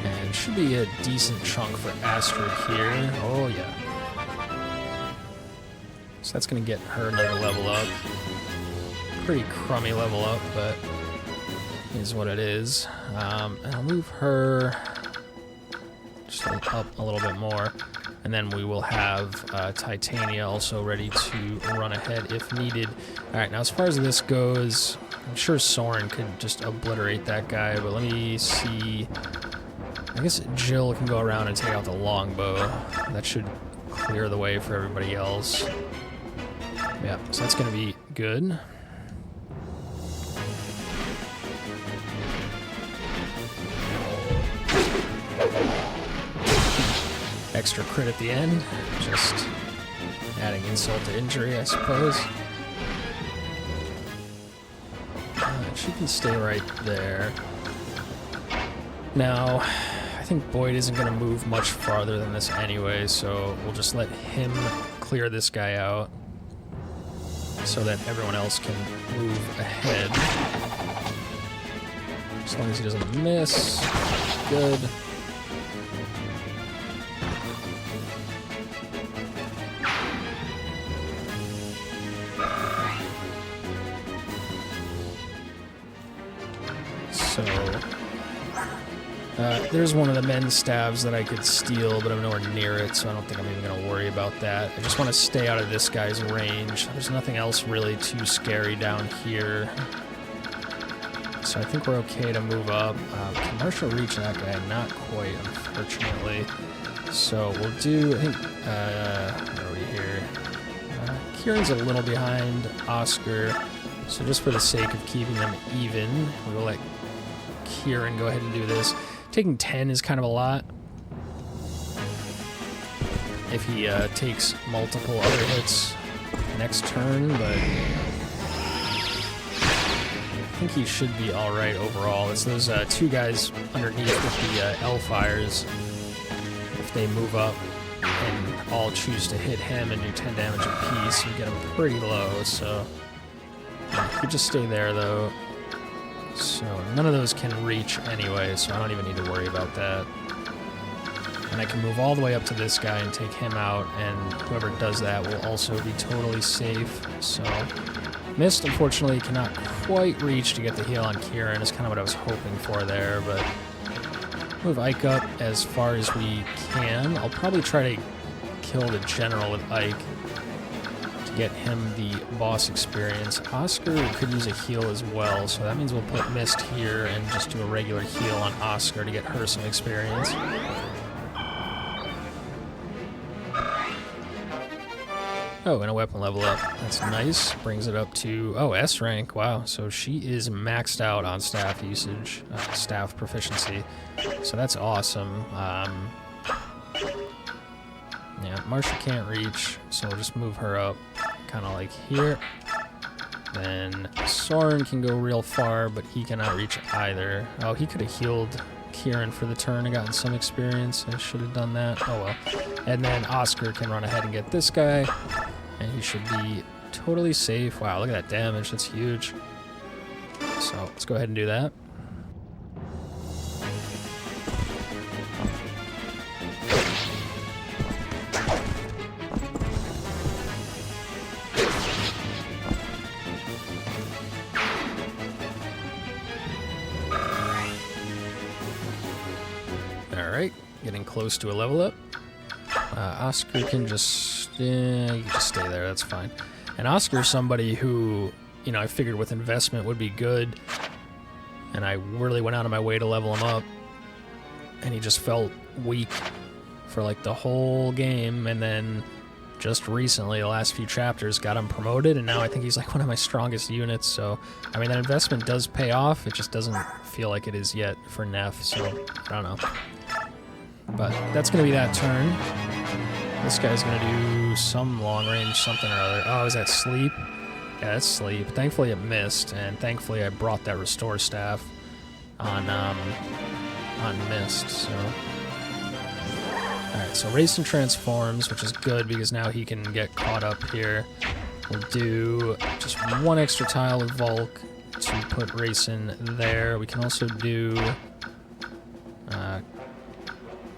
And should be a decent chunk for Astrid here. Oh, yeah. So that's going to get her another level up. Pretty crummy level up, but is what it is. And I'll move her just up a little bit more. And then we will have Titania also ready to run ahead if needed. Alright, now as far as this goes, I'm sure Soren could just obliterate that guy, but let me see. I guess Jill can go around and take out the longbow. That should clear the way for everybody else. Yeah, so that's going to be good. Extra crit at the end, just adding insult to injury, I suppose. She can stay right there. Now, I think Boyd isn't going to move much farther than this anyway, so we'll just let him clear this guy out so that everyone else can move ahead. As long as he doesn't miss. Good. So, there's one of the men's staves that I could steal, but I'm nowhere near it, so I don't think I'm even going to worry about that. I just want to stay out of this guy's range. There's nothing else really too scary down here. So I think we're okay to move up. Can Marshall reach that guy? Not quite, unfortunately. So we'll do, I think, where are we here? Kieran's a little behind Oscar, so just for the sake of keeping them even, we will let Kieran go ahead and do this. Taking 10 is kind of a lot if he takes multiple other hits next turn, but I think he should be alright overall. It's those two guys underneath with the L-Fires. If they move up and all choose to hit him and do 10 damage apiece, you get him pretty low, so you could just stay there though. So none of those can reach anyway, so I don't even need to worry about that. And I can move all the way up to this guy and take him out, and whoever does that will also be totally safe. So missed, unfortunately, cannot quite reach to get the heal on Kieran. Is kind of what I was hoping for there, but move Ike up as far as we can. I'll probably try to kill the general with Ike to get him the boss experience. Oscar could use a heal as well, so that means we'll put Mist here and just do a regular heal on Oscar to get her some experience. Oh, and a weapon level up. That's nice. Brings it up to, oh, S rank. Wow, so she is maxed out on staff usage, staff proficiency. So that's awesome. Yeah, Marsha can't reach, so we'll just move her up kind of like here. Then Soren can go real far, but he cannot reach either. Oh, he could have healed Kieran for the turn and gotten some experience. I should have done that. Oh well. And then Oscar can run ahead and get this guy, and he should be totally safe. Wow, look at that damage. That's huge. So let's go ahead and do that. Alright, getting close to a level up. Oscar can just, you can just stay there, that's fine. And Oscar's somebody who, you know, I figured with investment would be good, and I really went out of my way to level him up, and he just felt weak for like the whole game, and then just recently, the last few chapters, got him promoted, and now I think he's like one of my strongest units, so, I mean, that investment does pay off, it just doesn't feel like it is yet for Neff, so, I don't know. But that's going to be that turn. This guy's going to do some long range something or other. Oh, is that sleep? Yeah, that's sleep. Thankfully it missed, and thankfully I brought that restore staff on missed, so... Alright, so Racing transforms, which is good because now he can get caught up here. We'll do just one extra tile of Volk to put Racing there. We can also do...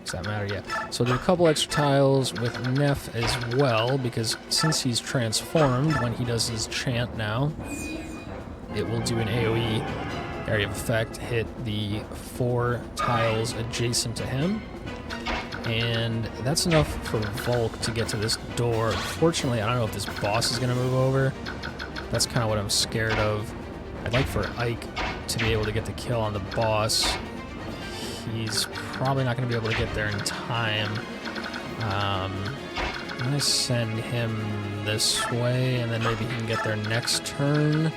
does that matter? Yeah. So we'll do a couple extra tiles with Neff as well, because since he's transformed, when he does his chant now, it will do an AoE area of effect, hit the 4 tiles adjacent to him. And that's enough for Volk to get to this door. Fortunately, I don't know if this boss is going to move over. That's kind of what I'm scared of. I'd like for Ike to be able to get the kill on the boss. He's probably not going to be able to get there in time. I'm going to send him this way, and then maybe he can get there next turn.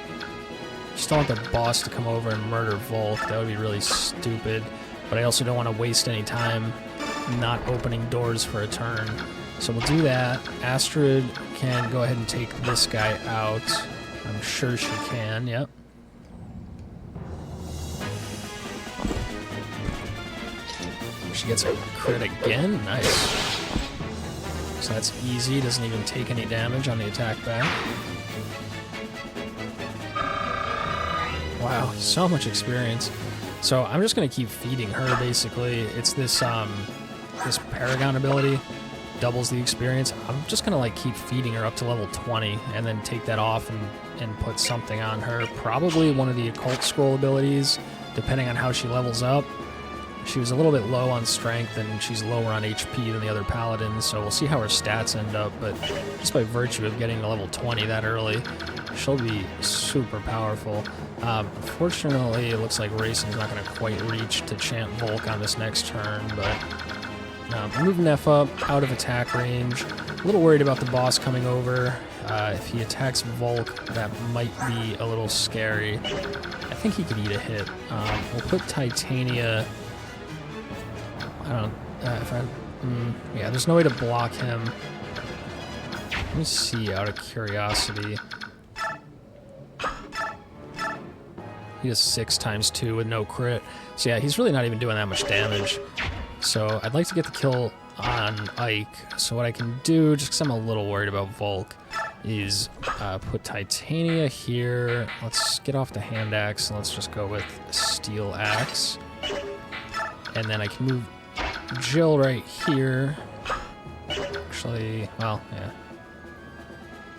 Just don't want the boss to come over and murder Volk. That would be really stupid. But I also don't want to waste any time not opening doors for a turn. So we'll do that. Astrid can go ahead and take this guy out. I'm sure she can, yep. She gets a crit again, nice. So that's easy, doesn't even take any damage on the attack back. Wow, so much experience. So I'm just gonna keep feeding her basically. It's this this Paragon ability, doubles the experience. I'm just gonna like keep feeding her up to level 20 and then take that off and put something on her. Probably one of the Occult Scroll abilities, depending on how she levels up. She was a little bit low on strength, and she's lower on HP than the other paladins, so we'll see how her stats end up, but just by virtue of getting to level 20 that early, she'll be super powerful. Unfortunately, it looks like Racing's not going to quite reach to chant Volk on this next turn, but move Neff up, out of attack range. A little worried about the boss coming over. If he attacks Volk, that might be a little scary. I think he could eat a hit. We'll put Titania... I don't yeah, there's no way to block him. Let me see, out of curiosity. He has 6 times 2 with no crit. So yeah, he's really not even doing that much damage. So I'd like to get the kill on Ike. So what I can do, just because I'm a little worried about Volk, is put Titania here. Let's get off the hand axe and let's just go with steel axe. And then I can move Jill right here. Actually, well, yeah.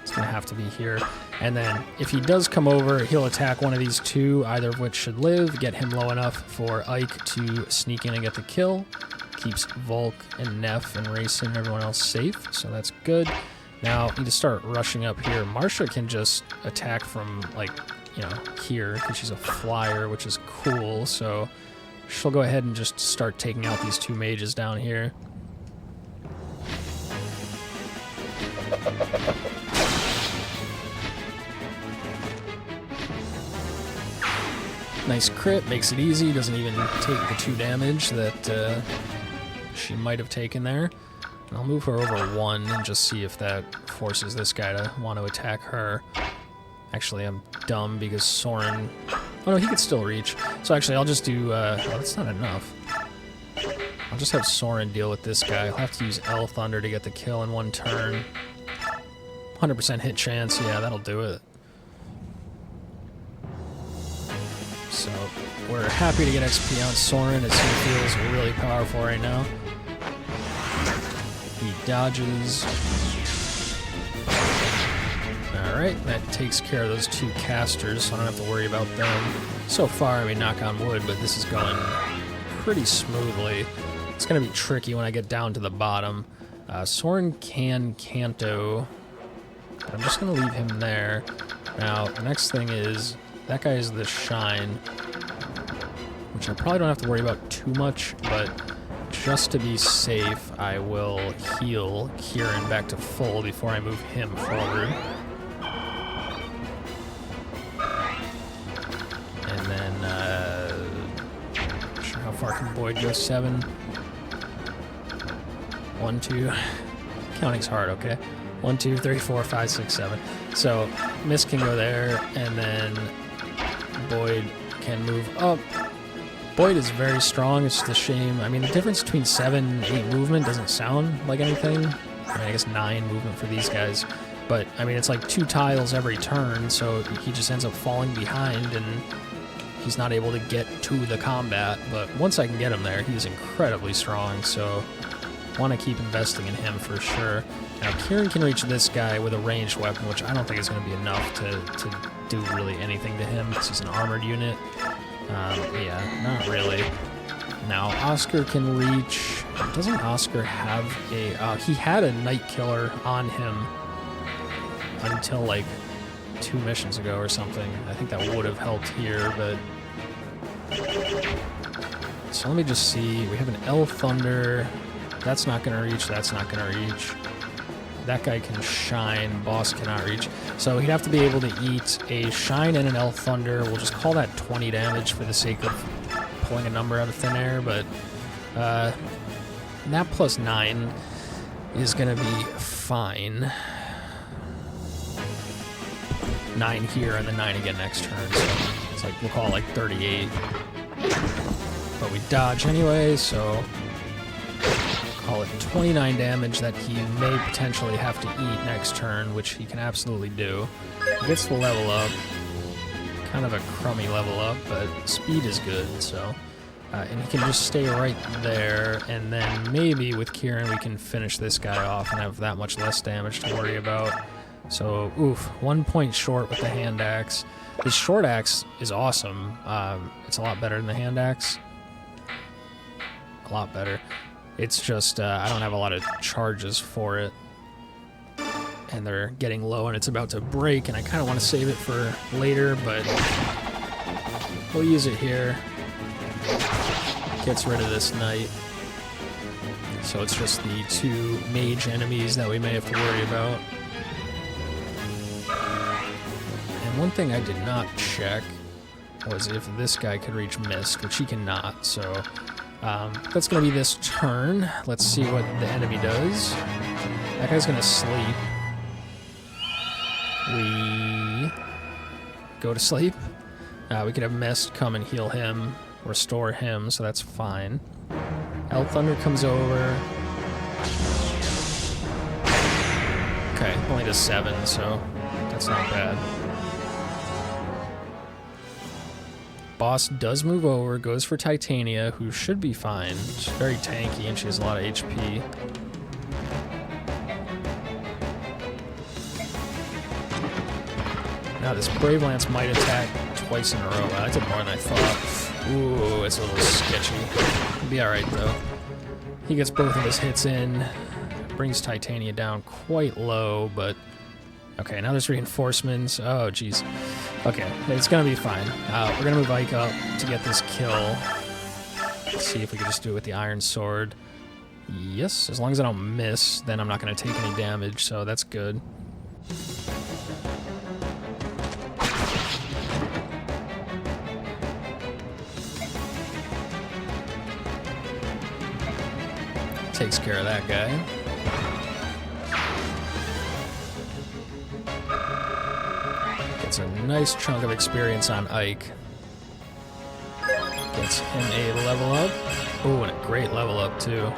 It's gonna have to be here. And then if he does come over, he'll attack one of these 2, either of which should live, get him low enough for Ike to sneak in and get the kill. Keeps Volk and Neff and Racing and everyone else safe, so that's good. Now, we need to start rushing up here. Marsha can just attack from, like, you know, here, because she's a flyer, which is cool, so... she'll go ahead and just start taking out these 2 mages down here. Nice crit, makes it easy, doesn't even take the 2 damage that she might have taken there. And I'll move her over 1 and just see if that forces this guy to want to attack her. Actually, I'm dumb because Soren... Oh no, he could still reach. So actually, I'll just do... well, that's not enough. I'll just have Soren deal with this guy. I'll have to use L Thunder to get the kill in one turn. 100% hit chance. Yeah, that'll do it. So, we're happy to get XP on Soren as he feels really powerful right now. He dodges. Alright, that takes care of those two casters, so I don't have to worry about them. So far, I mean, knock on wood, but this is going pretty smoothly. It's going to be tricky when I get down to the bottom. Soren can Canto, but I'm just going to leave him there. Now, the next thing is, that guy is the Shine, which I probably don't have to worry about too much, but just to be safe, I will heal Kieran back to full before I move him forward. And then, not sure how far can Boyd go? 7. 1, 2. Counting's hard, okay? 1, 2, 3, 4, 5, 6, 7. So, Mist can go there, and then Boyd can move up. Boyd is very strong, it's just a shame. I mean, the difference between 7 and 8 movement doesn't sound like anything. I mean, I guess 9 movement for these guys. But, I mean, it's like 2 tiles every turn, so he just ends up falling behind, and he's not able to get to the combat. But once I can get him there, he's incredibly strong, so I want to keep investing in him for sure. Now, Kieran can reach this guy with a ranged weapon, which I don't think is going to be enough to do really anything to him, because he's an armored unit. Yeah, not really. Now, Oscar can reach... Doesn't Oscar have a... he had a Night Killer on him until, like, 2 missions ago or something. I think that would have helped here, but... So let me just see. We have an L Thunder. That's not going to reach. That's not going to reach. That guy can Shine. Boss cannot reach. So he'd have to be able to eat a Shine and an L Thunder. We'll just call that 20 damage for the sake of pulling a number out of thin air, but that plus 9 is going to be fine. 9 here and then 9 again next turn. So it's like, we'll call it like 38. But we dodge anyway, so call it 29 damage that he may potentially have to eat next turn, which he can absolutely do. He gets the level up. Kind of a crummy level up, but speed is good, so... and he can just stay right there, and then maybe with Kieran we can finish this guy off and have that much less damage to worry about. So, oof, 1 point short with the hand axe. This short axe is awesome. It's a lot better than the hand axe. A lot better. It's just, I don't have a lot of charges for it. And they're getting low and it's about to break, and I kind of want to save it for later, but we'll use it here. Gets rid of this knight. So it's just the 2 mage enemies that we may have to worry about. And one thing I did not check was if this guy could reach Mist, which he cannot, so that's going to be this turn. Let's see what the enemy does. That guy's going to sleep. We go to sleep. We could have Mist come and heal him, restore him, so that's fine. L Thunder comes over. Okay, only does 7, so that's not bad. Boss does move over, goes for Titania, who should be fine. She's very tanky and she has a lot of HP. Now this Brave Lance might attack twice in a row. Wow, that did more than I thought. Ooh, it's a little sketchy. It'll be alright though. He gets both of his hits in, brings Titania down quite low, but... Okay, now there's reinforcements. Oh, jeez. Okay, it's gonna be fine. We're gonna move Ike up to get this kill. Let's see if we can just do it with the Iron Sword. Yes, as long as I don't miss, then I'm not gonna take any damage, so that's good. Takes care of that guy. Gets a nice chunk of experience on Ike. Gets him a level up. Oh, and a great level up, too.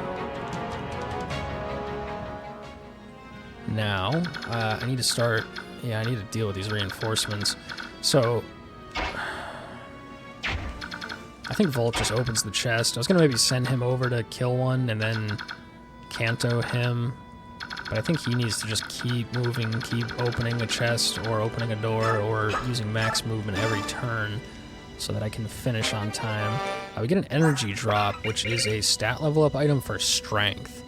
Now, I need to start... Yeah, I need to deal with these reinforcements. So, I think Volt just opens the chest. I was going to maybe send him over to kill one and then Canto him. But I think he needs to just keep moving, keep opening a chest or opening a door or using max movement every turn so that I can finish on time. We get an energy drop, which is a stat level up item for strength.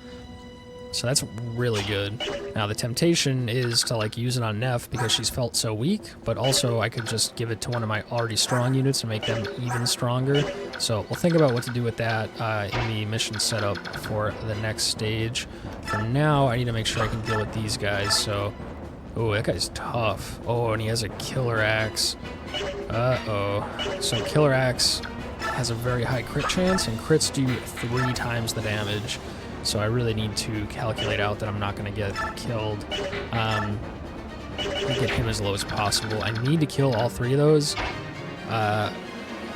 So that's really good. Now the temptation is to like use it on Neff because she's felt so weak, but also I could just give it to one of my already strong units and make them even stronger. So we'll think about what to do with that in the mission setup for the next stage. For now, I need to make sure I can deal with these guys. So, oh, that guy's tough. Oh, and he has a killer axe. Uh-oh. So killer axe has a very high crit chance, and crits do 3 times the damage. So I really need to calculate out that I'm not going to get killed. Get him as low as possible. I need to kill all 3 of those,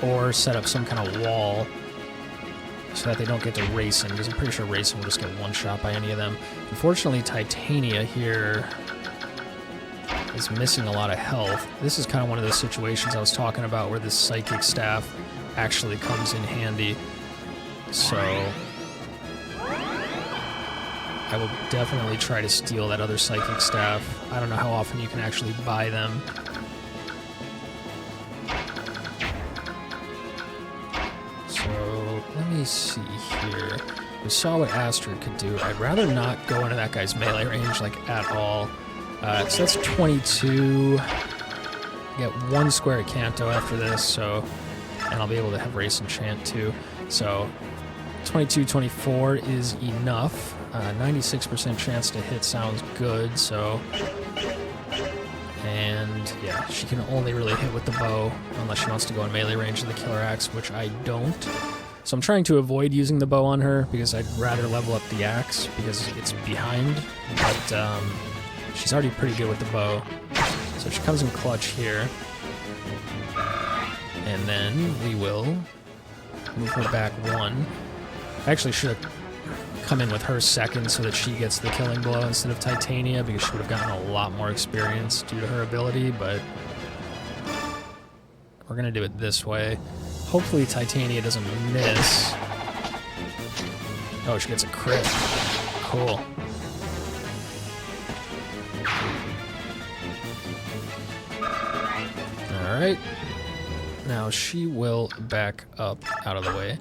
or set up some kind of wall so that they don't get to racing, because I'm pretty sure racing will just get one shot by any of them. Unfortunately, Titania here is missing a lot of health. This is kind of one of those situations I was talking about where this psychic staff actually comes in handy. So I will definitely try to steal that other psychic staff. I don't know how often you can actually buy them. So let me see here. We saw what Astrid could do. I'd rather not go into that guy's melee range like at all. So that's 22. Get 1 square at Canto after this, so, and I'll be able to have Race Enchant too. So 22, 24 is enough. 96% chance to hit sounds good, so... And, yeah, she can only really hit with the bow, unless she wants to go in melee range of the killer axe, which I don't. So I'm trying to avoid using the bow on her, because I'd rather level up the axe, because it's behind, but she's already pretty good with the bow. So she comes in clutch here. And then we will move her back 1. I actually should have come in with her second so that she gets the killing blow instead of Titania, because she would have gotten a lot more experience due to her ability, but we're going to do it this way. Hopefully Titania doesn't miss. Oh, she gets a crit. Cool. Alright. Now she will back up out of the way.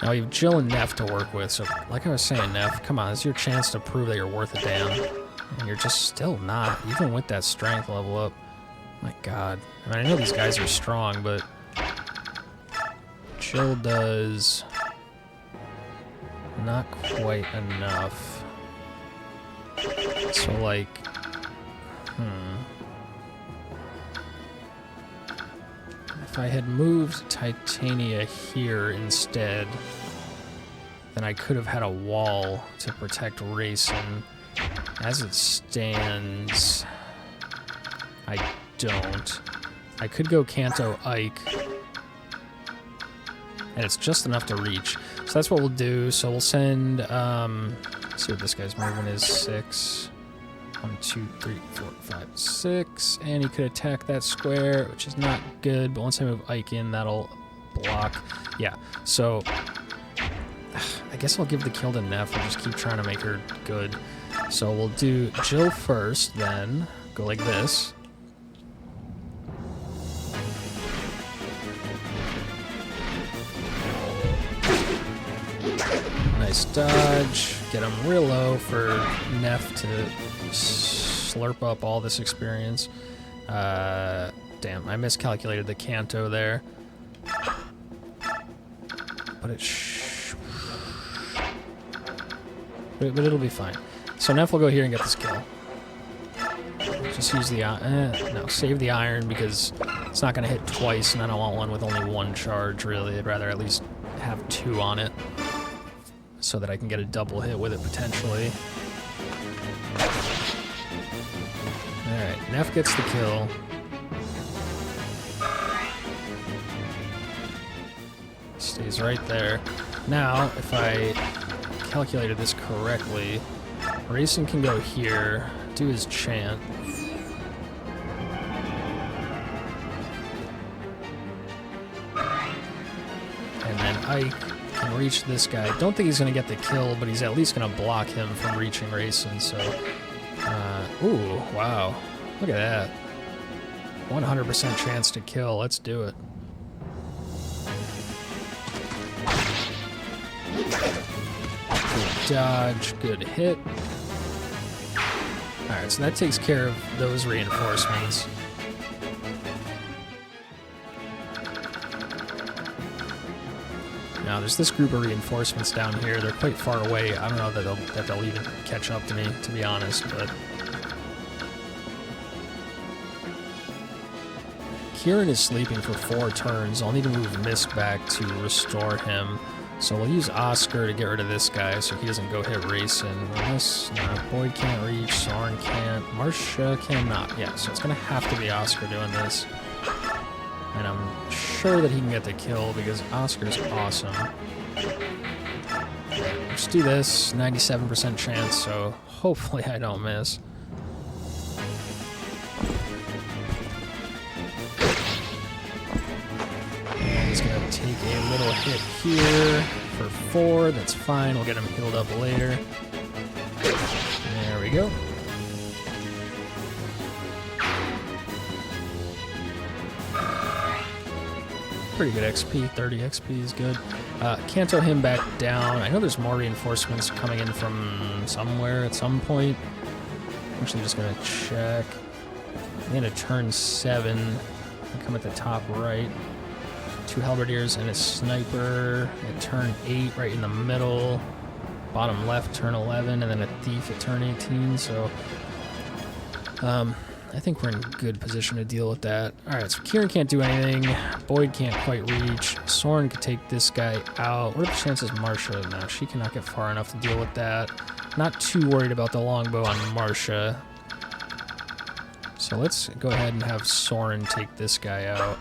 Now you have Jill and Neff to work with, so like I was saying, Neff, come on, this is your chance to prove that you're worth a damn. And you're just still not, even with that strength level up. My god. I mean, I know these guys are strong, but Jill does not quite enough. So like, if I had moved Titania here instead, then I could have had a wall to protect Racing. As it stands, I don't. I could go Canto Ike, and it's just enough to reach. So that's what we'll do. So we'll send, let's see what this guy's movement is, 6. 1, 2, 3, 4, 5, 6, and he could attack that square, which is not good, but once I move Ike in, that'll block. Yeah, so I guess I'll give the kill to Neff and just keep trying to make her good. So we'll do Jill first, then go like this. Nice dodge. Get him real low for Neff to slurp up all this experience. Damn, I miscalculated the Canto there. But but it'll be fine. So Neff will go here and get this kill. Just use the no, save the iron because it's not gonna hit twice, and I don't want one with only 1 charge. Really, I'd rather at least have 2 on it, so that I can get a double hit with it potentially. Alright, Neff gets the kill. Stays right there. Now, if I calculated this correctly, Rayson can go here, do his chant. And then Ike can reach this guy. Don't think he's going to get the kill, but he's at least going to block him from reaching Rayson, so... ooh, wow. Look at that. 100% chance to kill. Let's do it. Good dodge, good hit. Alright, so that takes care of those reinforcements. Now, there's this group of reinforcements down here. They're quite far away. I don't know that they'll even catch up to me, to be honest, but... Kieran is sleeping for 4 turns. I'll need to move Mist back to restore him. So we'll use Oscar to get rid of this guy so he doesn't go hit Rayson. Unless, no, Boyd can't reach, Soren can't, Marcia cannot. Yeah, so it's going to have to be Oscar doing this. And I'm sure that he can get the kill because Oscar's awesome. Let's do this. 97% chance, so hopefully I don't miss. And he's going to take a little hit here for 4. That's fine. We'll get him healed up later. There we go. Pretty good XP, 30 XP is good. Canto him back down. I know there's more reinforcements coming in from somewhere at some point. I'm actually just gonna check. I'm gonna turn 7. I come at the top right. 2 halberdiers and a sniper at turn 8 right in the middle. Bottom left, turn 11, and then a thief at turn 18, so... I think we're in good position to deal with that. Alright, so Kieran can't do anything. Boyd can't quite reach. Soren could take this guy out. What are the chances Marcia? No, she cannot get far enough to deal with that. Not too worried about the longbow on Marcia. So let's go ahead and have Soren take this guy out.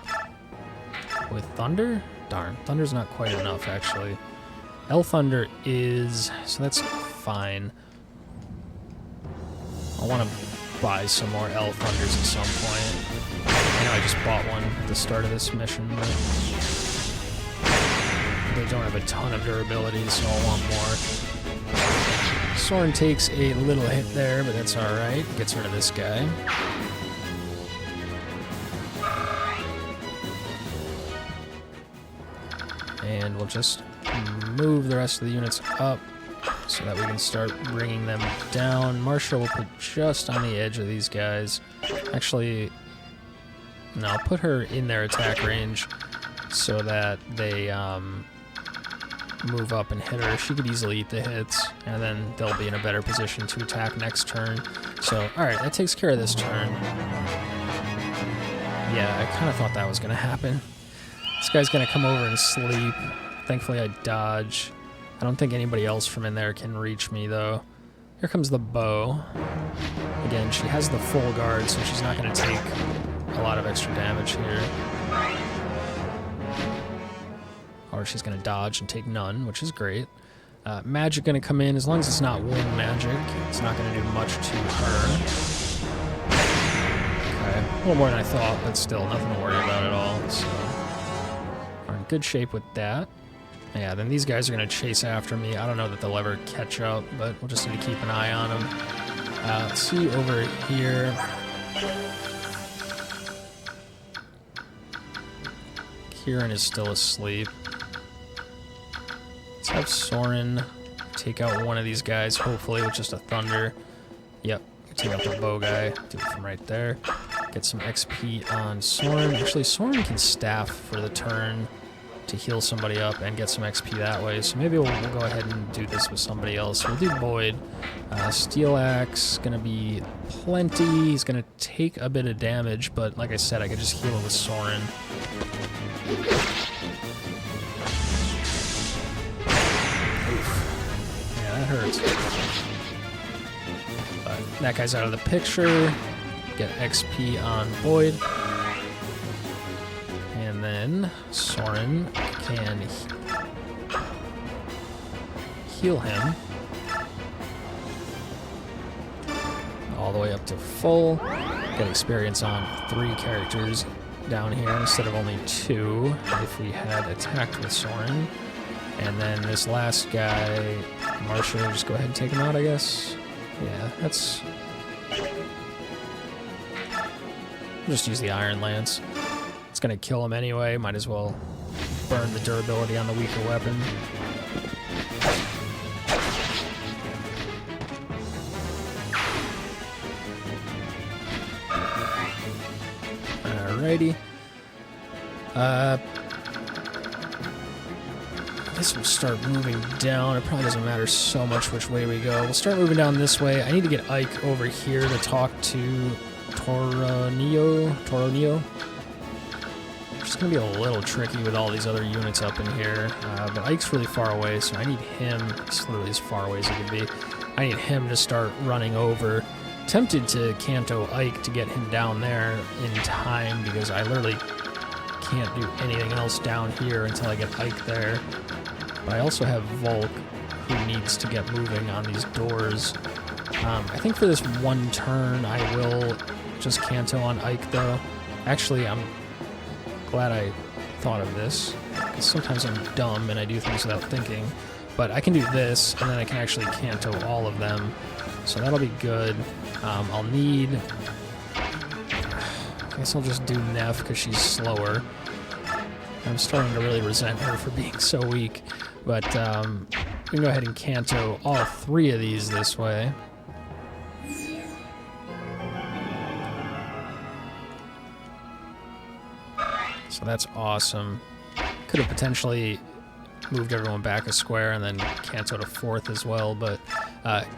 With Thunder? Darn, Thunder's not quite enough, actually. Thunder is... so that's fine. I want to buy some more Thunders at some point. I know I just bought one at the start of this mission, but they don't have a ton of durability, so I'll want more. Soren takes a little hit there, but that's alright. Gets rid of this guy. And we'll just move the rest of the units up so that we can start bringing them down. Marcia will put just on the edge of these guys. Actually, no, I'll put her in their attack range so that they move up and hit her. She could easily eat the hits, and then they'll be in a better position to attack next turn. So, alright, that takes care of this turn. Yeah, I kind of thought that was going to happen. This guy's going to come over and sleep. Thankfully, I dodge. I don't think anybody else from in there can reach me, though. Here comes the bow. Again, she has the full guard, so she's not going to take a lot of extra damage here. Or she's going to dodge and take none, which is great. Magic going to come in. As long as it's not wind magic, it's not going to do much to her. Okay, a little more than I thought, but still nothing to worry about at all. So, we're in good shape with that. Yeah, then these guys are going to chase after me. I don't know that they'll ever catch up, but we'll just need to keep an eye on them. Let's see over here. Kieran is still asleep. Let's have Soren take out one of these guys, hopefully, with just a Thunder. Yep, take out the bow guy. Do it from right there. Get some XP on Soren. Actually, Soren can staff for the turn to heal somebody up and get some XP that way. So maybe we'll go ahead and do this with somebody else. We'll do Boyd. Steel Axe, gonna be plenty. He's gonna take a bit of damage, but like I said, I could just heal it with Soren. Oof. Yeah, that hurts. But that guy's out of the picture. Get XP on Boyd. And then Soren can heal him. All the way up to full. Get experience on 3 characters down here instead of only 2 if we had attacked with Soren. And then this last guy, Marcia, just go ahead and take him out, I guess. Yeah, that's... just use the Iron Lance. It's gonna kill him anyway, might as well burn the durability on the weaker weapon. Alrighty. I guess we'll start moving down. It probably doesn't matter so much which way we go. We'll start moving down this way. I need to get Ike over here to talk to Tauroneo. It's going to be a little tricky with all these other units up in here. But Ike's really far away, so I need him. He's literally as far away as he can be. I need him to start running over. Tempted to Canto Ike to get him down there in time because I literally can't do anything else down here until I get Ike there. But I also have Volk, who needs to get moving on these doors. I think for this one turn, I will just Canto on Ike, though. Actually, I'm glad I thought of this, because sometimes I'm dumb and I do things without thinking. But I can do this, and then I can actually Canto all of them. So that'll be good. I'll need... I guess I'll just do Neff, because she's slower. I'm starting to really resent her for being so weak. But we can go ahead and Canto all 3 of these this way. So that's awesome. Could have potentially moved everyone back a square and then Cantoed a 4th as well, but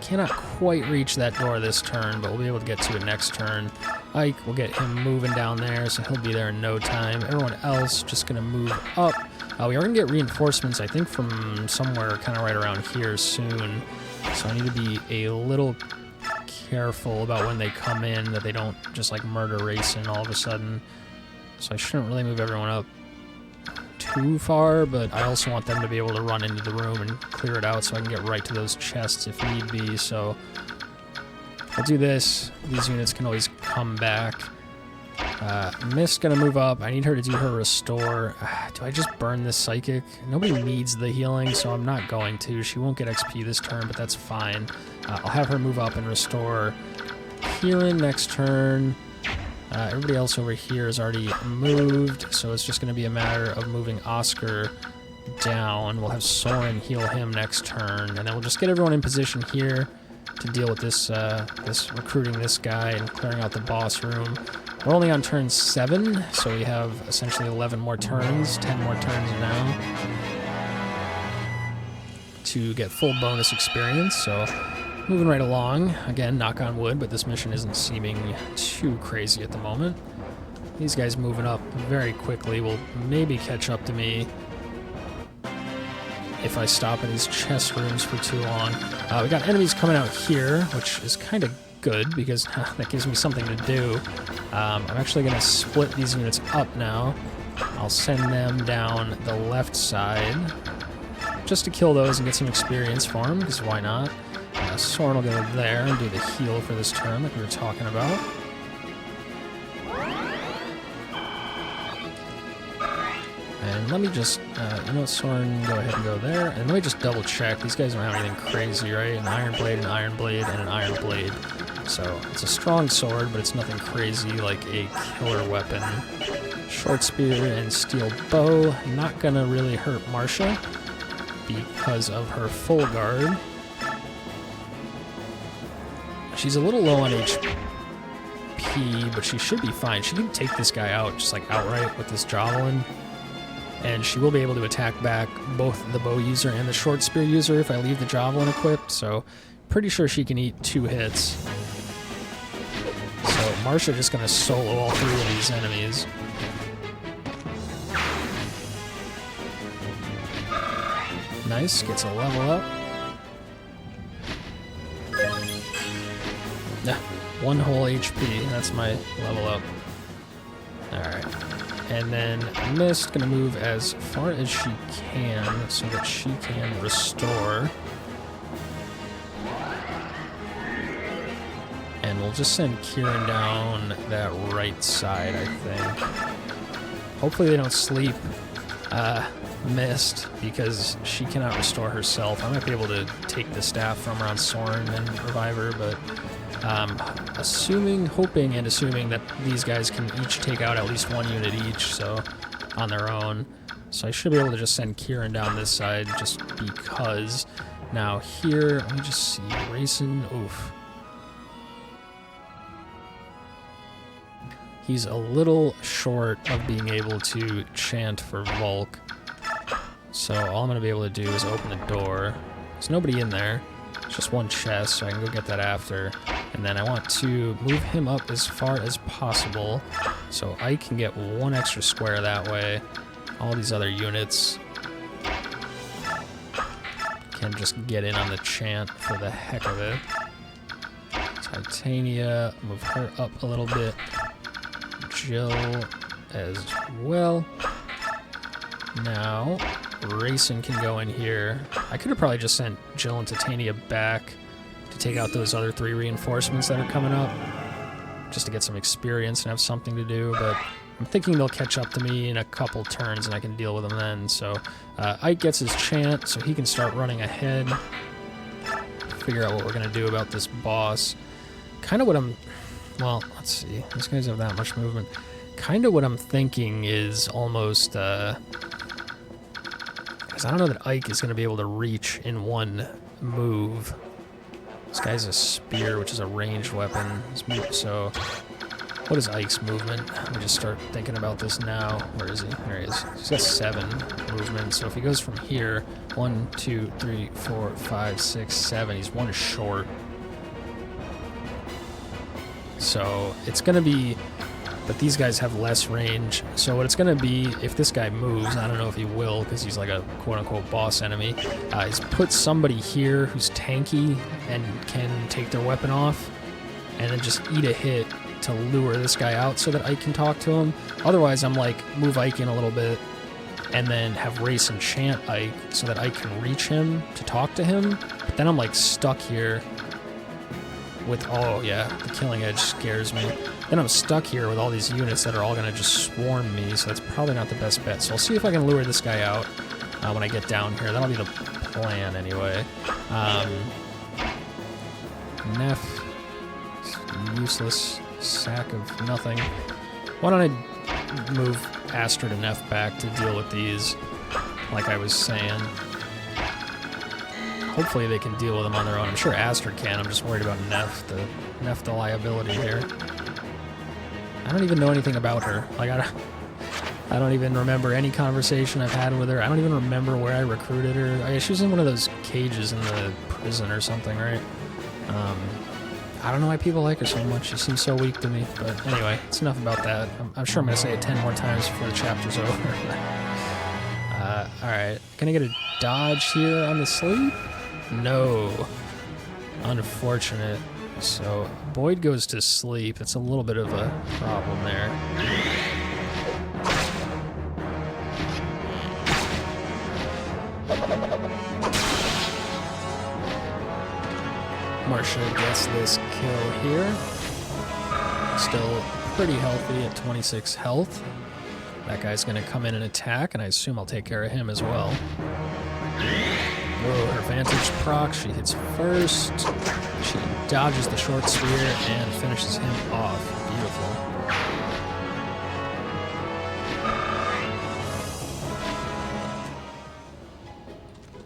cannot quite reach that door this turn, but we'll be able to get to it next turn. Ike, we'll get him moving down there, so he'll be there in no time. Everyone else just going to move up. We are going to get reinforcements, I think, from somewhere kind of right around here soon, so I need to be a little careful about when they come in, that they don't just like murder racing all of a sudden. So I shouldn't really move everyone up too far, but I also want them to be able to run into the room and clear it out so I can get right to those chests if need be. So I'll do this. These units can always come back. Mist's gonna move up. I need her to do her restore. Do I just burn this psychic? Nobody needs the healing, so I'm not going to. She won't get XP this turn, but that's fine. I'll have her move up and restore Kieran next turn. Everybody else over here is already moved, so it's just going to be a matter of moving Oscar down. We'll have Soren heal him next turn, and then we'll just get everyone in position here to deal with this, recruiting this guy and clearing out the boss room. We're only on turn 7, so we have essentially 11 more turns, 10 more turns now to get full bonus experience, so moving right along. Again, knock on wood, but this mission isn't seeming too crazy at the moment. These guys moving up very quickly will maybe catch up to me if I stop in these chest rooms for too long. We got enemies coming out here, which is kind of good because that gives me something to do. I'm actually going to split these units up now. I'll send them down the left side just to kill those and get some experience for them, because why not? Soren will go there and do the heal for this turn that we were talking about. And let me just, you know what, Soren, go ahead and go there. And let me just double check. These guys don't have anything crazy, right? An Iron Blade, an Iron Blade, and an Iron Blade. So it's a strong sword, but it's nothing crazy like a killer weapon. Short Spear and Steel Bow. Not gonna really hurt Marcia because of her full guard. She's a little low on HP, but she should be fine. She can take this guy out just like outright with this javelin. And she will be able to attack back both the bow user and the short spear user if I leave the javelin equipped. So pretty sure she can eat 2 hits. So Marcia just going to solo all 3 of these enemies. Nice, gets a level up. Yeah, 1 whole HP, that's my level up. Alright. And then Mist gonna move as far as she can so that she can restore. we'll just send Kieran down that right side, I think. Hopefully they don't sleep Mist, because she cannot restore herself. I might be able to take the staff from her on Soren and revive her, but hoping and assuming that these guys can each take out at least one unit each, so on their own. So I should be able to just send Kieran down this side just because. Now here, let me just see, Rayson, oof. He's a little short of being able to chant for Volk. So all I'm going to be able to do is open the door. There's nobody in there. It's just one chest, so I can go get that after. And then I want to move him up as far as possible so I can get one extra square that way. All these other units can just get in on the chant for the heck of it. Titania, move her up a little bit. Jill as well. Now, Rayson can go in here. I could have probably just sent Jill and Titania back to take out those other 3 reinforcements that are coming up, just to get some experience and have something to do, but I'm thinking they'll catch up to me in a couple turns and I can deal with them then. So Ike gets his chant so he can start running ahead, figure out what we're going to do about this boss. Kind of what I'm... Well, let's see. These guys have that much movement. Kind of what I'm thinking is almost... because I don't know that Ike is going to be able to reach in one move. This guy's a spear, which is a ranged weapon. So... What is Ike's movement? Let me just start thinking about this now. Where is he? There he is. He's got 7 movement. So if he goes from here, 1, 2, 3, 4, 5, 6, 7, he's 1 short. So it's going to be... But these guys have less range. So what it's going to be, if this guy moves, I don't know if he will because he's like a quote-unquote boss enemy, is put somebody here who's tanky and can take their weapon off and then just eat a hit to lure this guy out so that Ike can talk to him. Otherwise, I'm like, move Ike in a little bit and then have Rayson chant Ike so that Ike can reach him to talk to him. But then I'm like stuck here with, oh yeah, the Killing Edge scares me. Then I'm stuck here with all these units that are all going to just swarm me, so that's probably not the best bet. So I'll see if I can lure this guy out when I get down here. That'll be the plan anyway. Neff, useless sack of nothing. Why don't I move Astrid and Neff back to deal with these, like I was saying. Hopefully they can deal with them on their own. I'm sure Astrid can. I'm just worried about Neff, the liability here. I don't even know anything about her. Like, I don't even remember any conversation I've had with her. I don't even remember where I recruited her. She was in one of those cages in the prison or something, right? I don't know why people like her so much. She seems so weak to me. But anyway, it's enough about that. I'm sure I'm going to say it 10 more times before the chapter's over. Alright. Can I get a dodge here on the sleep? No. Unfortunate. So, Boyd goes to sleep. It's a little bit of a problem there. Marcia gets this kill here. Still pretty healthy at 26 health. That guy's going to come in and attack, and I assume I'll take care of him as well. Whoa, her Vantage proc. She hits first. She dodges the short spear and finishes him off. Beautiful.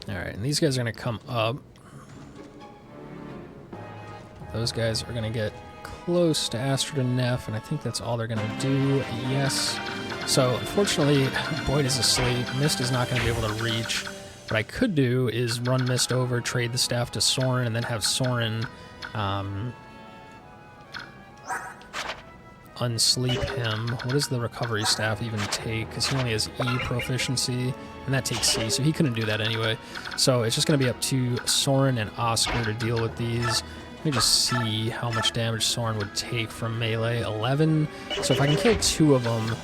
Alright, and these guys are going to come up. Those guys are going to get close to Astrid and Neff, and I think that's all they're going to do. Yes. So, unfortunately, Boyd is asleep. Mist is not going to be able to reach. What I could do is run Mist over, trade the staff to Soren, and then have Soren unsleep him. What does the recovery staff even take? Because he only has E proficiency, and that takes C, so he couldn't do that anyway. So it's just going to be up to Soren and Oscar to deal with these. Let me just see how much damage Soren would take from melee. 11. So if I can kill 2 of them,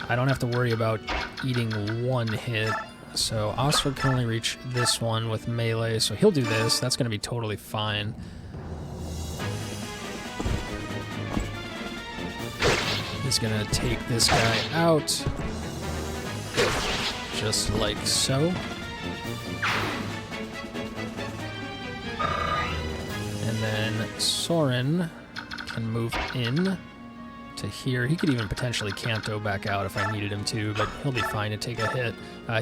I don't have to worry about eating 1 hit. So Oscar can only reach this one with melee, so he'll do this. That's going to be totally fine. He's gonna take this guy out, just like so. And then Soren can move in to here. He could even potentially Canto back out if I needed him to, but he'll be fine to take a hit.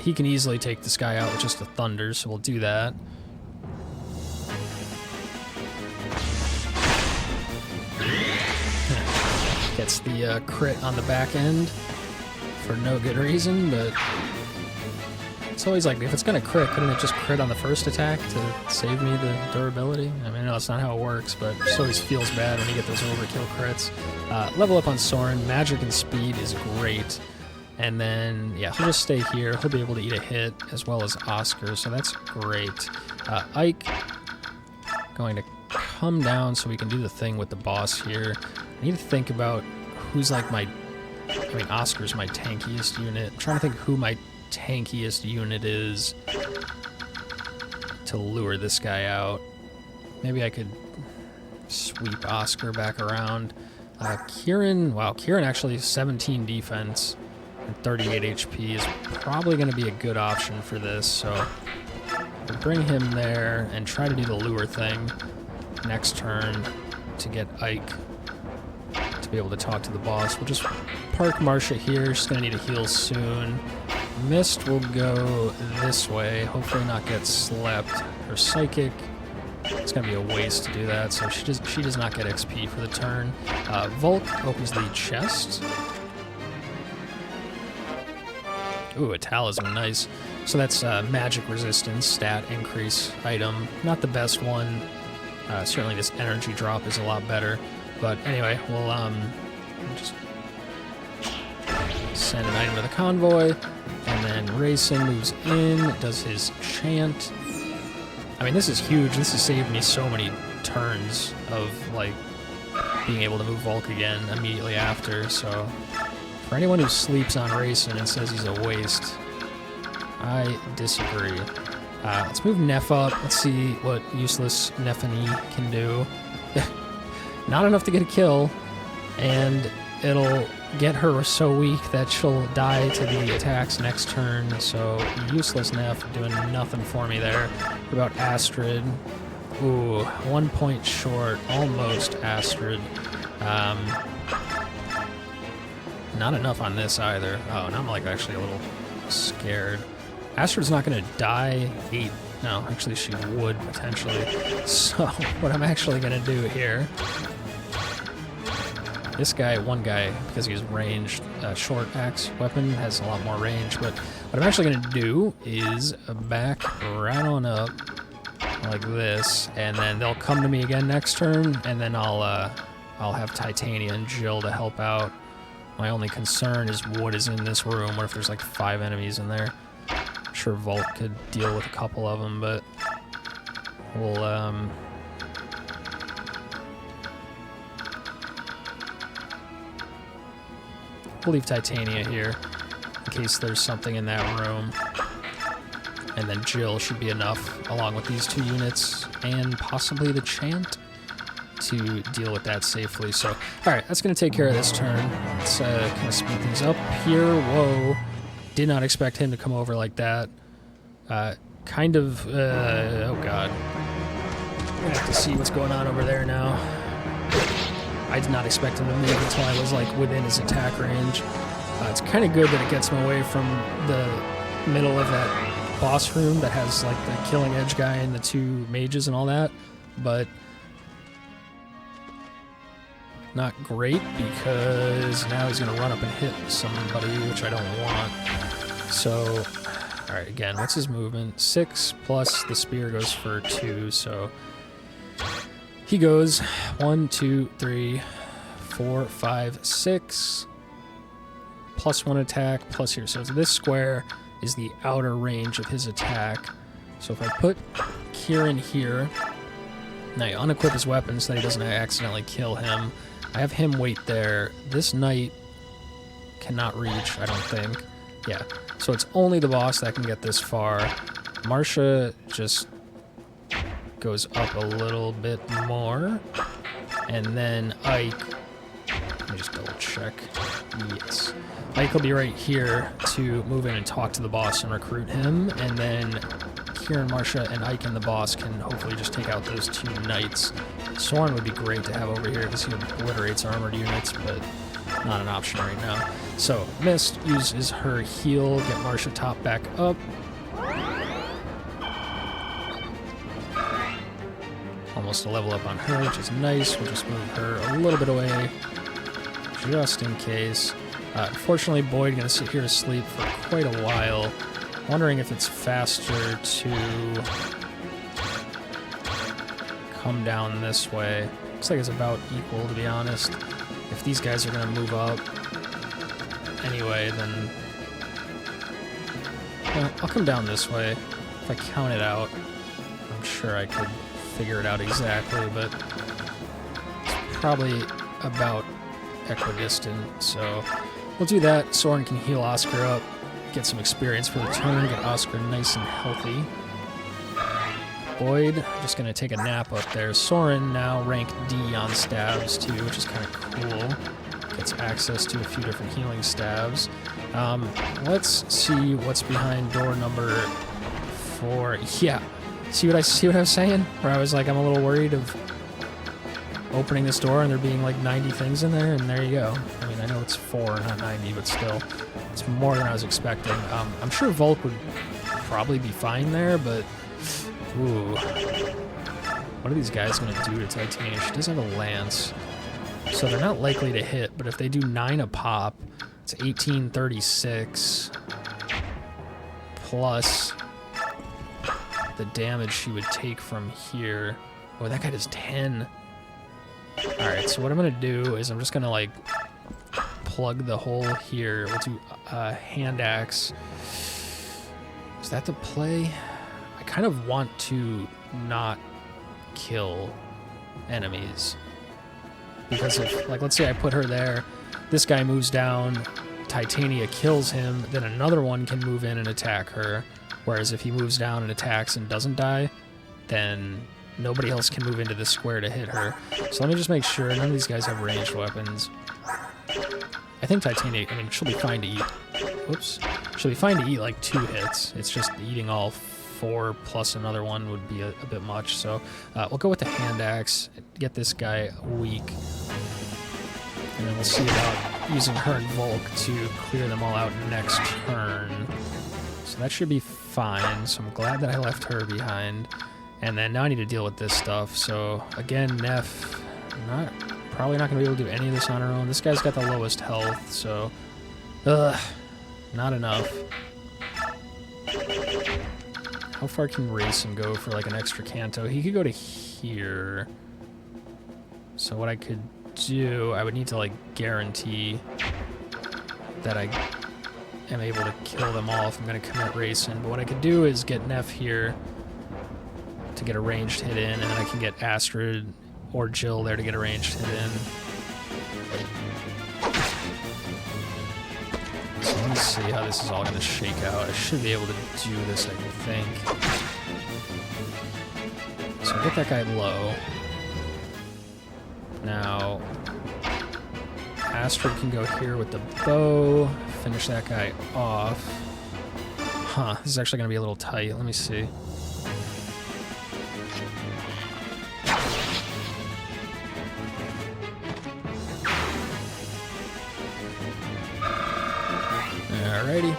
He can easily take this guy out with just a Thunder, so we'll do that. Gets the crit on the back end for no good reason, but it's always like, if it's gonna crit, couldn't it just crit on the first attack to save me the durability? I mean, I know that's not how it works, but it just always feels bad when you get those overkill crits. Level up on Soren. Magic and speed is great. And then, yeah, he'll just stay here. He'll be able to eat a hit, as well as Oscar, so that's great. Ike going to come down so we can do the thing with the boss here. I need to think about who's like I mean, Oscar's my tankiest unit. I'm trying to think who my tankiest unit is to lure this guy out. Maybe I could sweep Oscar back around. Kieran, wow, Kieran actually 17 defense and 38 HP is probably going to be a good option for this, so we'll bring him there and try to do the lure thing next turn to get Ike to be able to talk to the boss. We'll just park Marcia here. She's going to need a heal soon. Mist will go this way, hopefully not get slept. Her Psychic, it's going to be a waste to do that, so she does not get XP for the turn. Volk opens the chest. Ooh, a Talisman, nice. So that's magic resistance, stat increase item. Not the best one. Certainly this energy drop is a lot better. But anyway, we'll just send an item to the convoy. And then Racing moves in, does his chant. I mean, this is huge. This has saved me so many turns of, like, being able to move Volk again immediately after. So for anyone who sleeps on Racing and says he's a waste, I disagree. Let's move Neff up. Let's see what useless Neffany can do. Not enough to get a kill, and it'll get her so weak that she'll die to the attacks next turn, so useless Neff doing nothing for me there. What about Astrid? Ooh, 1 point short, almost Astrid. Not enough on this either. Oh, now I'm like actually a little scared. Astrid's not going to die. No, actually she would potentially. So what I'm actually going to do here, this guy, one guy, because he's ranged, short axe weapon, has a lot more range, but what I'm actually going to do is back right on up like this, and then they'll come to me again next turn, and then I'll have Titania and Jill to help out. My only concern is what is in this room. What if there's like 5 enemies in there? I'm sure Volk could deal with a couple of them, but we'll leave Titania here in case there's something in that room. And then Jill should be enough, along with these 2 units, and possibly the chant, to deal with that safely. So, alright, that's going to take care of this turn. Let's kind of speed things up here. Whoa. Did not expect him to come over like that. Oh god. I'm going to have to see what's going on over there now. I did not expect him to move until I was like within his attack range. It's kind of good that it gets him away from the middle of that boss room that has like the killing edge guy and the 2 mages and all that, but not great because now he's going to run up and hit somebody, which I don't want. So, alright, again, what's his movement? 6 plus the spear goes for 2, so he goes 1, 2, 3, 4, 5, 6, plus 1 attack, plus here. So this square is the outer range of his attack. So if I put Kieran here, now you unequip his weapon so that he doesn't accidentally kill him. I have him wait there. This knight cannot reach, I don't think. Yeah, so it's only the boss that can get this far. Marcia just goes up a little bit more, and then Ike Let me just double check. Yes. Ike will be right here to move in and talk to the boss and recruit him, and then Kieran, Marcia, and Ike and the boss can hopefully just take out those 2 knights. Soren would be great to have over here because he obliterates armored units, but not an option right now. So, Mist uses her heal, get Marcia top back up. Almost a level up on her, which is nice. We'll just move her a little bit away, just in case. Unfortunately, Boyd gonna sit here asleep for quite a while. Wondering if it's faster to come down this way. Looks like it's about equal, to be honest. If these guys are gonna move up anyway, then I'll come down this way. If I count it out, I'm sure I could figure it out exactly, but it's probably about equidistant, so we'll do that. Soren can heal Oscar up, get some experience for the turn, get Oscar nice and healthy. Boyd, just going to take a nap up there. Soren now rank D on stabs too, which is kind of cool. Gets access to a few different healing stabs. Let's see what's behind door number 4. Yeah, see what I was saying? Where I was like, I'm a little worried of opening this door and there being like 90 things in there, and there you go. I mean, I know it's 4, not 90, but still, it's more than I was expecting. I'm sure Volk would probably be fine there, but ooh. What are these guys going to do to Titania? She does have a lance, so they're not likely to hit, but if they do 9 a pop, it's 1836 plus the damage she would take from here. Oh, that guy does 10. Alright, so what I'm going to do is I'm just going to, like, plug the hole here. We'll do a hand axe. Is that the play? I kind of want to not kill enemies. Because if, like, let's say I put her there, this guy moves down, Titania kills him, then another one can move in and attack her. Whereas if he moves down and attacks and doesn't die, then nobody else can move into this square to hit her. So let me just make sure none of these guys have ranged weapons. I think Titania, I mean, she'll be fine to eat. Whoops. She'll be fine to eat like 2 hits. It's just eating all 4 plus another one would be a bit much. So we'll go with the hand axe, get this guy weak. And then we'll see about using her and Volk to clear them all out next turn. So that should be fine. So I'm glad that I left her behind. And then now I need to deal with this stuff. So again, Neff, probably not going to be able to do any of this on her own. This guy's got the lowest health, so not enough. How far can Rayson go for like an extra canto? He could go to here. So what I could do, I would need to like guarantee that I am able to kill them all if I'm going to commit Rayson. But what I could do is get Neff here to get a ranged hit in, and then I can get Astrid or Jill there to get a ranged hit in. So let me see how this is all going to shake out. I should be able to do this, I think. So get that guy low. Now, Astrid can go here with the bow, finish that guy off. Huh, this is actually going to be a little tight. Let me see. Alrighty.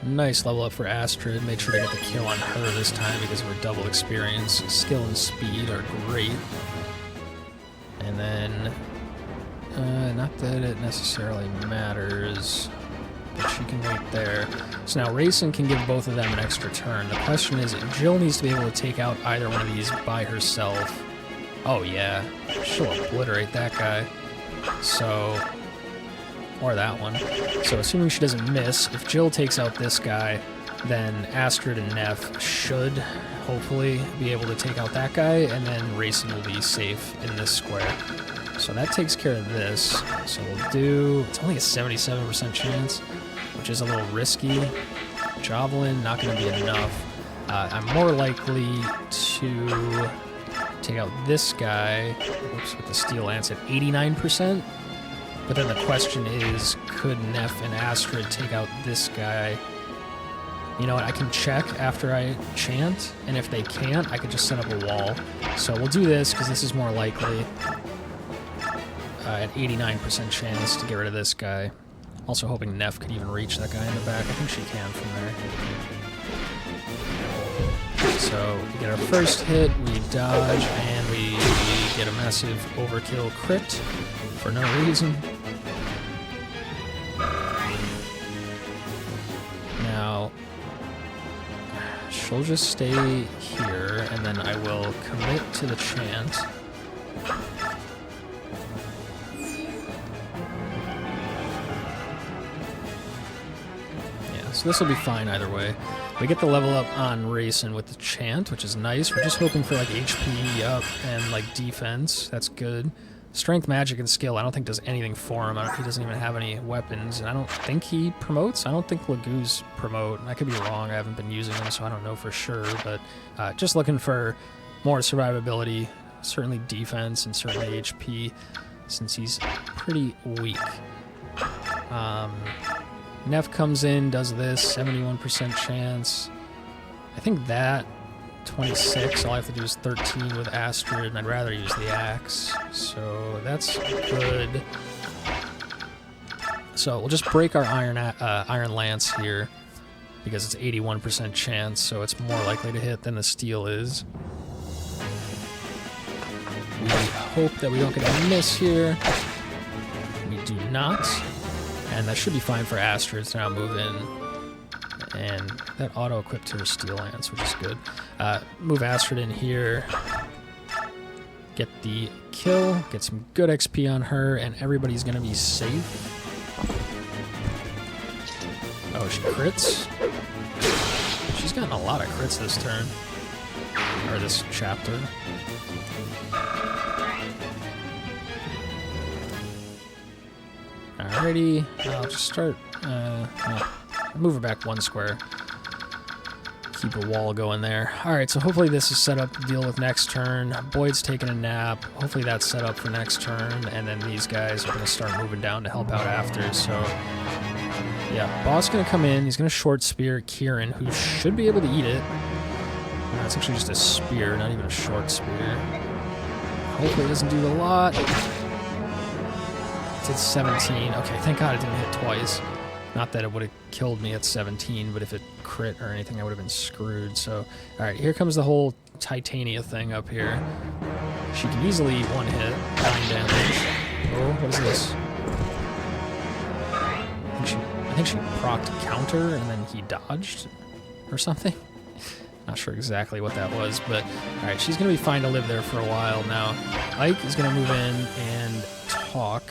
Nice level up for Astrid. Make sure to get the kill on her this time because of her double experience. Skill and speed are great. And then, not that it necessarily matters, but she can wait there. So now Rayson can give both of them an extra turn. The question is, Jill needs to be able to take out either one of these by herself. Oh yeah, she'll obliterate that guy. So, or that one. So assuming she doesn't miss, if Jill takes out this guy, then Astrid and Neff should hopefully be able to take out that guy, and then Rayson will be safe in this square. So that takes care of this. So we'll do, it's only a 77% chance, which is a little risky. Javelin, not going to be enough. I'm more likely to take out this guy, whoops, with the steel lance at 89%. But then the question is, could Neff and Astrid take out this guy? You know what, I can check after I chant, and if they can't, I could just set up a wall. So we'll do this, because this is more likely. At 89% chance to get rid of this guy. Also hoping Neff could even reach that guy in the back. I think she can from there. So we get our first hit, we dodge, and we get a massive overkill crit for no reason. Now, she'll just stay here, and then I will commit to the chant. So this will be fine either way. We get the level up on Rayson with the chant, which is nice. We're just hoping for like HP up and like defense. That's good. Strength, magic, and skill I don't think does anything for him. He doesn't even have any weapons, and I don't think he promotes. I don't think Lagoos promote. I could be wrong. I haven't been using them, so I don't know for sure. But just looking for more survivability, certainly defense, and certainly HP, since he's pretty weak. Neff comes in, does this, 71% chance. I think that, 26, all I have to do is 13 with Astrid, and I'd rather use the axe. So that's good. So we'll just break our Iron Lance here, because it's 81% chance, so it's more likely to hit than the steel is. We hope that we don't get a miss here. We do not. And that should be fine for Astrid to now move in. And that auto-equipped to her Steel Lance, which is good. Move Astrid in here. Get the kill. Get some good XP on her, and everybody's going to be safe. Oh, she crits? She's gotten a lot of crits this turn. Or this chapter. Alrighty, I'll just start, move her back one square. Keep a wall going there. Alright, so hopefully this is set up to deal with next turn. Boyd's taking a nap. Hopefully that's set up for next turn, and then these guys are going to start moving down to help out after, so... Yeah, boss going to come in. He's going to short spear Kieran, who should be able to eat it. It's actually just a spear, not even a short spear. Hopefully it doesn't do a lot. It's 17. Okay, thank God it didn't hit twice. Not that it would have killed me at 17, but if it crit or anything, I would have been screwed. So, alright, here comes the whole Titania thing up here. She can easily one-hit, 9 damage. Oh, what is this? I think she procced counter, and then he dodged or something. Not sure exactly what that was, but alright, she's going to be fine to live there for a while now. Ike is going to move in and talk.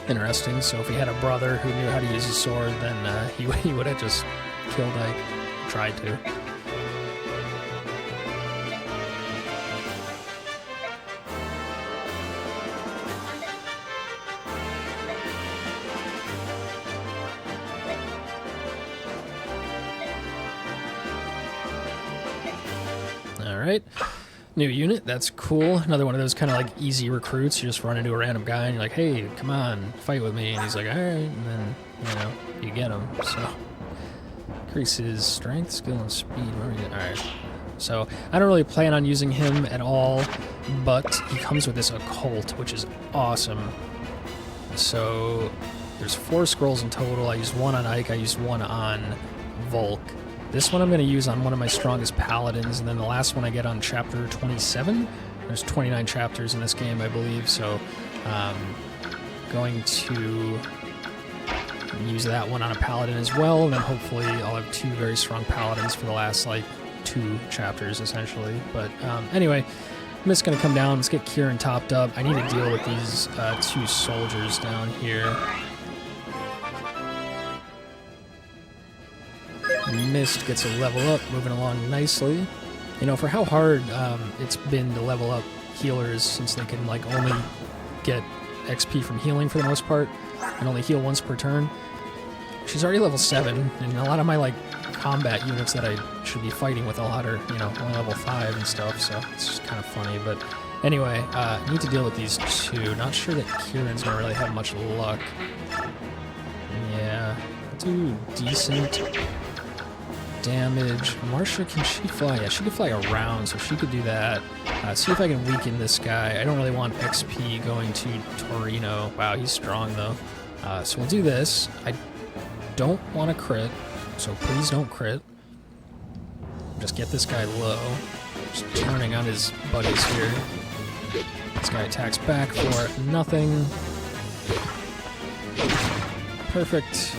Interesting. So if he had a brother who knew how to use a sword, then he would have just killed Ike. Tried to. All right. New unit, that's cool. Another one of those kind of like easy recruits. You just run into a random guy and you're like, hey, come on, fight with me. And he's like, all right. And then, you know, you get him. So, increases strength, skill, and speed. All right. So, I don't really plan on using him at all, but he comes with this Occult, which is awesome. So, there's 4 scrolls in total. I used 1 on Ike, I used 1 on Volk. This one I'm going to use on one of my strongest paladins, and then the last one I get on chapter 27. There's 29 chapters in this game, I believe, so going to Use that one on a paladin as well, and then hopefully I'll have 2 very strong paladins for the last, like, 2 chapters, essentially. But anyway, I'm just going to come down. Let's get Kieran topped up. I need to deal with these 2 soldiers down here. Mist gets a level up, moving along nicely. You know, for how hard it's been to level up healers, since they can, like, only get XP from healing for the most part, and only heal once per turn. She's already level 7, and a lot of my, like, combat units that I should be fighting with a lot are, you know, only level 5 and stuff, so it's just kind of funny. But anyway, need to deal with these 2. Not sure that Kieran's gonna really have much luck. Yeah, do decent damage. Marcia, can she fly? Yeah, she can fly around, so she could do that. See if I can weaken this guy. I don't really want XP going to Tauroneo. Wow, he's strong, though. So we'll do this. I don't want to crit, so please don't crit. Just get this guy low. Just turning on his buddies here. This guy attacks back for nothing. Perfect.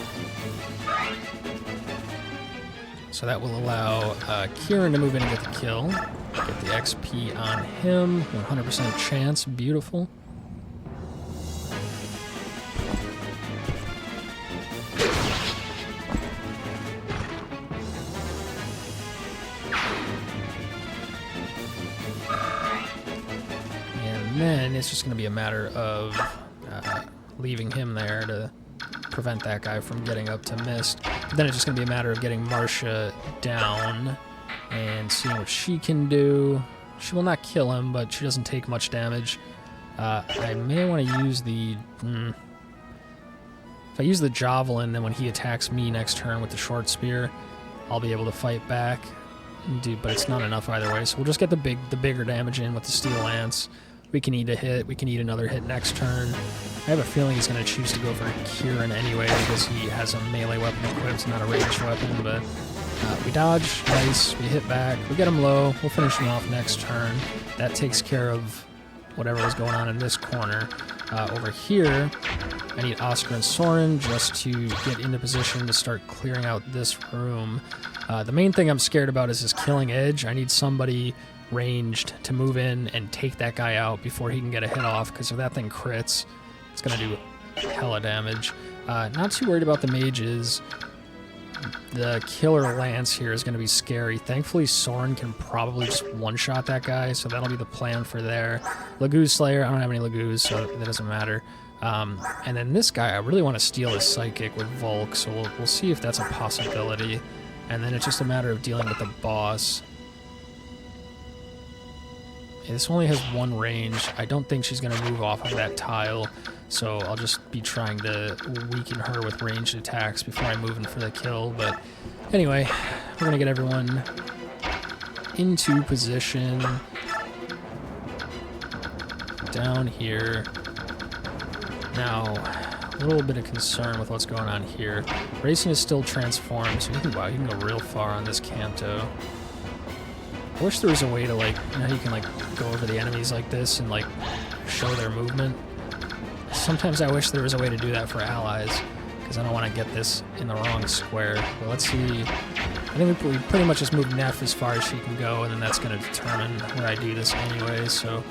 So that will allow Kieran to move in and get the kill. Get the XP on him. 100% chance. Beautiful. And then it's just going to be a matter of leaving him there to prevent that guy from getting up to Mist. But then it's just going to be a matter of getting Marcia down and seeing what she can do. She will not kill him, but she doesn't take much damage. I may want to use the... If I use the Javelin, then when he attacks me next turn with the short spear, I'll be able to fight back. But it's not enough either way, so we'll just get the bigger damage in with the Steel Lance. We can eat a hit. We can eat another hit next turn. I have a feeling he's going to choose to go for Kieran anyway because he has a melee weapon equipped, not a ranged weapon. But we dodge, nice. We hit back. We get him low. We'll finish him off next turn. That takes care of whatever was going on in this corner. Over here, I need Oscar and Soren just to get into position to start clearing out this room. The main thing I'm scared about is his killing edge. I need somebody ranged to move in and take that guy out before he can get a hit off, because if that thing crits, it's going to do hella damage. Not too worried about the mages. The killer lance here is going to be scary. Thankfully, Soren can probably just one-shot that guy, so that'll be the plan for there. Laguz Slayer, I don't have any Laguz, so that doesn't matter. And then this guy, I really want to steal his Psychic with Volk, so we'll see if that's a possibility. And then it's just a matter of dealing with the boss. This only has 1 range. I don't think she's going to move off of that tile, so I'll just be trying to weaken her with ranged attacks before I move in for the kill. But anyway, we're going to get everyone into position down here. Now, a little bit of concern with what's going on here. Racing is still transformed, so wow, you can go real far on this Canto. I wish there was a way to, like, you know how you can, like, go over the enemies like this and, like, show their movement? Sometimes I wish there was a way to do that for allies, because I don't want to get this in the wrong square. But let's see. I think we pretty much just move Neff as far as she can go, and then that's going to determine where I do this anyway. So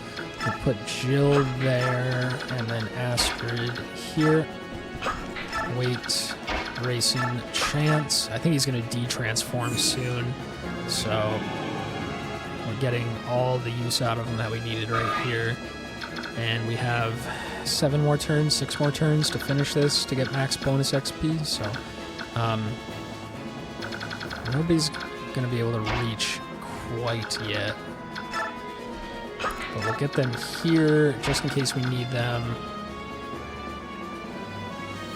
we'll put Jill there, and then Astrid here. Wait. Racing Chance. I think he's going to de-transform soon, so... We're getting all the use out of them that we needed right here. And we have 6 more turns to finish this to get max bonus XP. So nobody's going to be able to reach quite yet. But we'll get them here just in case we need them.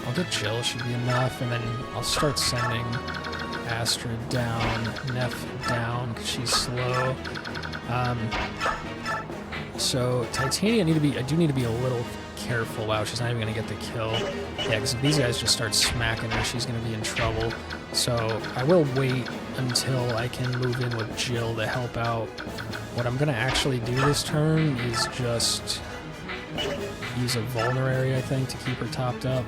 I'll get Jill, should be enough. And then I'll start sending Astrid down, Neff down, because she's slow. So Titania, I do need to be a little careful. Wow, she's not even going to get the kill. Yeah, because if these guys just start smacking her, she's going to be in trouble. So I will wait until I can move in with Jill to help out. What I'm going to actually do this turn is just use a vulnerary, I think, to keep her topped up.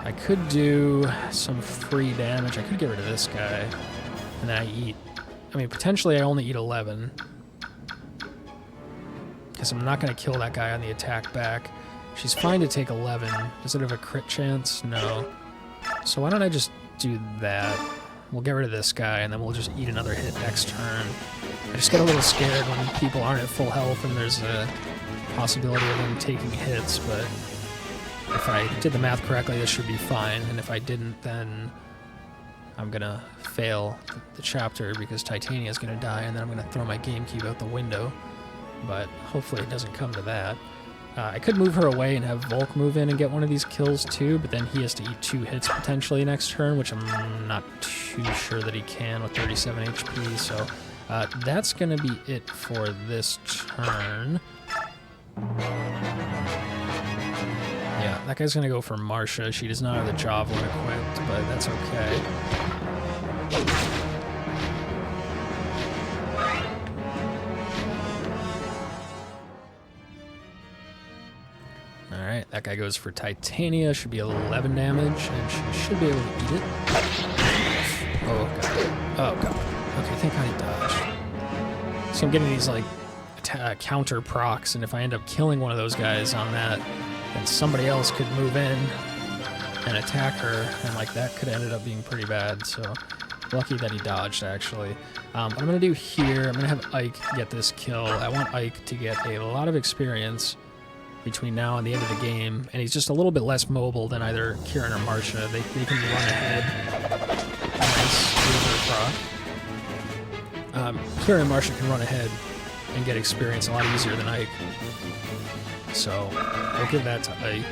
I could do some free damage. I could get rid of this guy. And then I eat... I mean, potentially I only eat 11. Because I'm not going to kill that guy on the attack back. She's fine to take 11. Does it have a crit chance? No. So why don't I just do that? We'll get rid of this guy, and then we'll just eat another hit next turn. I just get a little scared when people aren't at full health and there's a possibility of them taking hits, but if I did the math correctly, this should be fine, and if I didn't, then I'm gonna fail the chapter because Titania's gonna die, and then I'm gonna throw my GameCube out the window, but hopefully it doesn't come to that. I could move her away and have Volk move in and get one of these kills too, but then he has to eat 2 hits potentially next turn, which I'm not too sure that he can with 37 HP, so that's going to be it for this turn. Yeah, that guy's going to go for Marcia. She does not have the Javelin equipped, but that's okay. Alright, that guy goes for Titania, should be 11 damage, and she should be able to eat it. Oh god. Oh god. Okay, thank god he dodged. So I'm getting these, like, counter procs, and if I end up killing one of those guys on that, then somebody else could move in and attack her, and, like, that could have ended up being pretty bad, so lucky that he dodged, actually. What I'm going to do here, I'm going to have Ike get this kill. I want Ike to get a lot of experience between now and the end of the game, and he's just a little bit less mobile than either Kieran or Marcia. They can run ahead. Nice. Kieran and Marcia can run ahead and get experience a lot easier than Ike. So, I'll give that to Ike.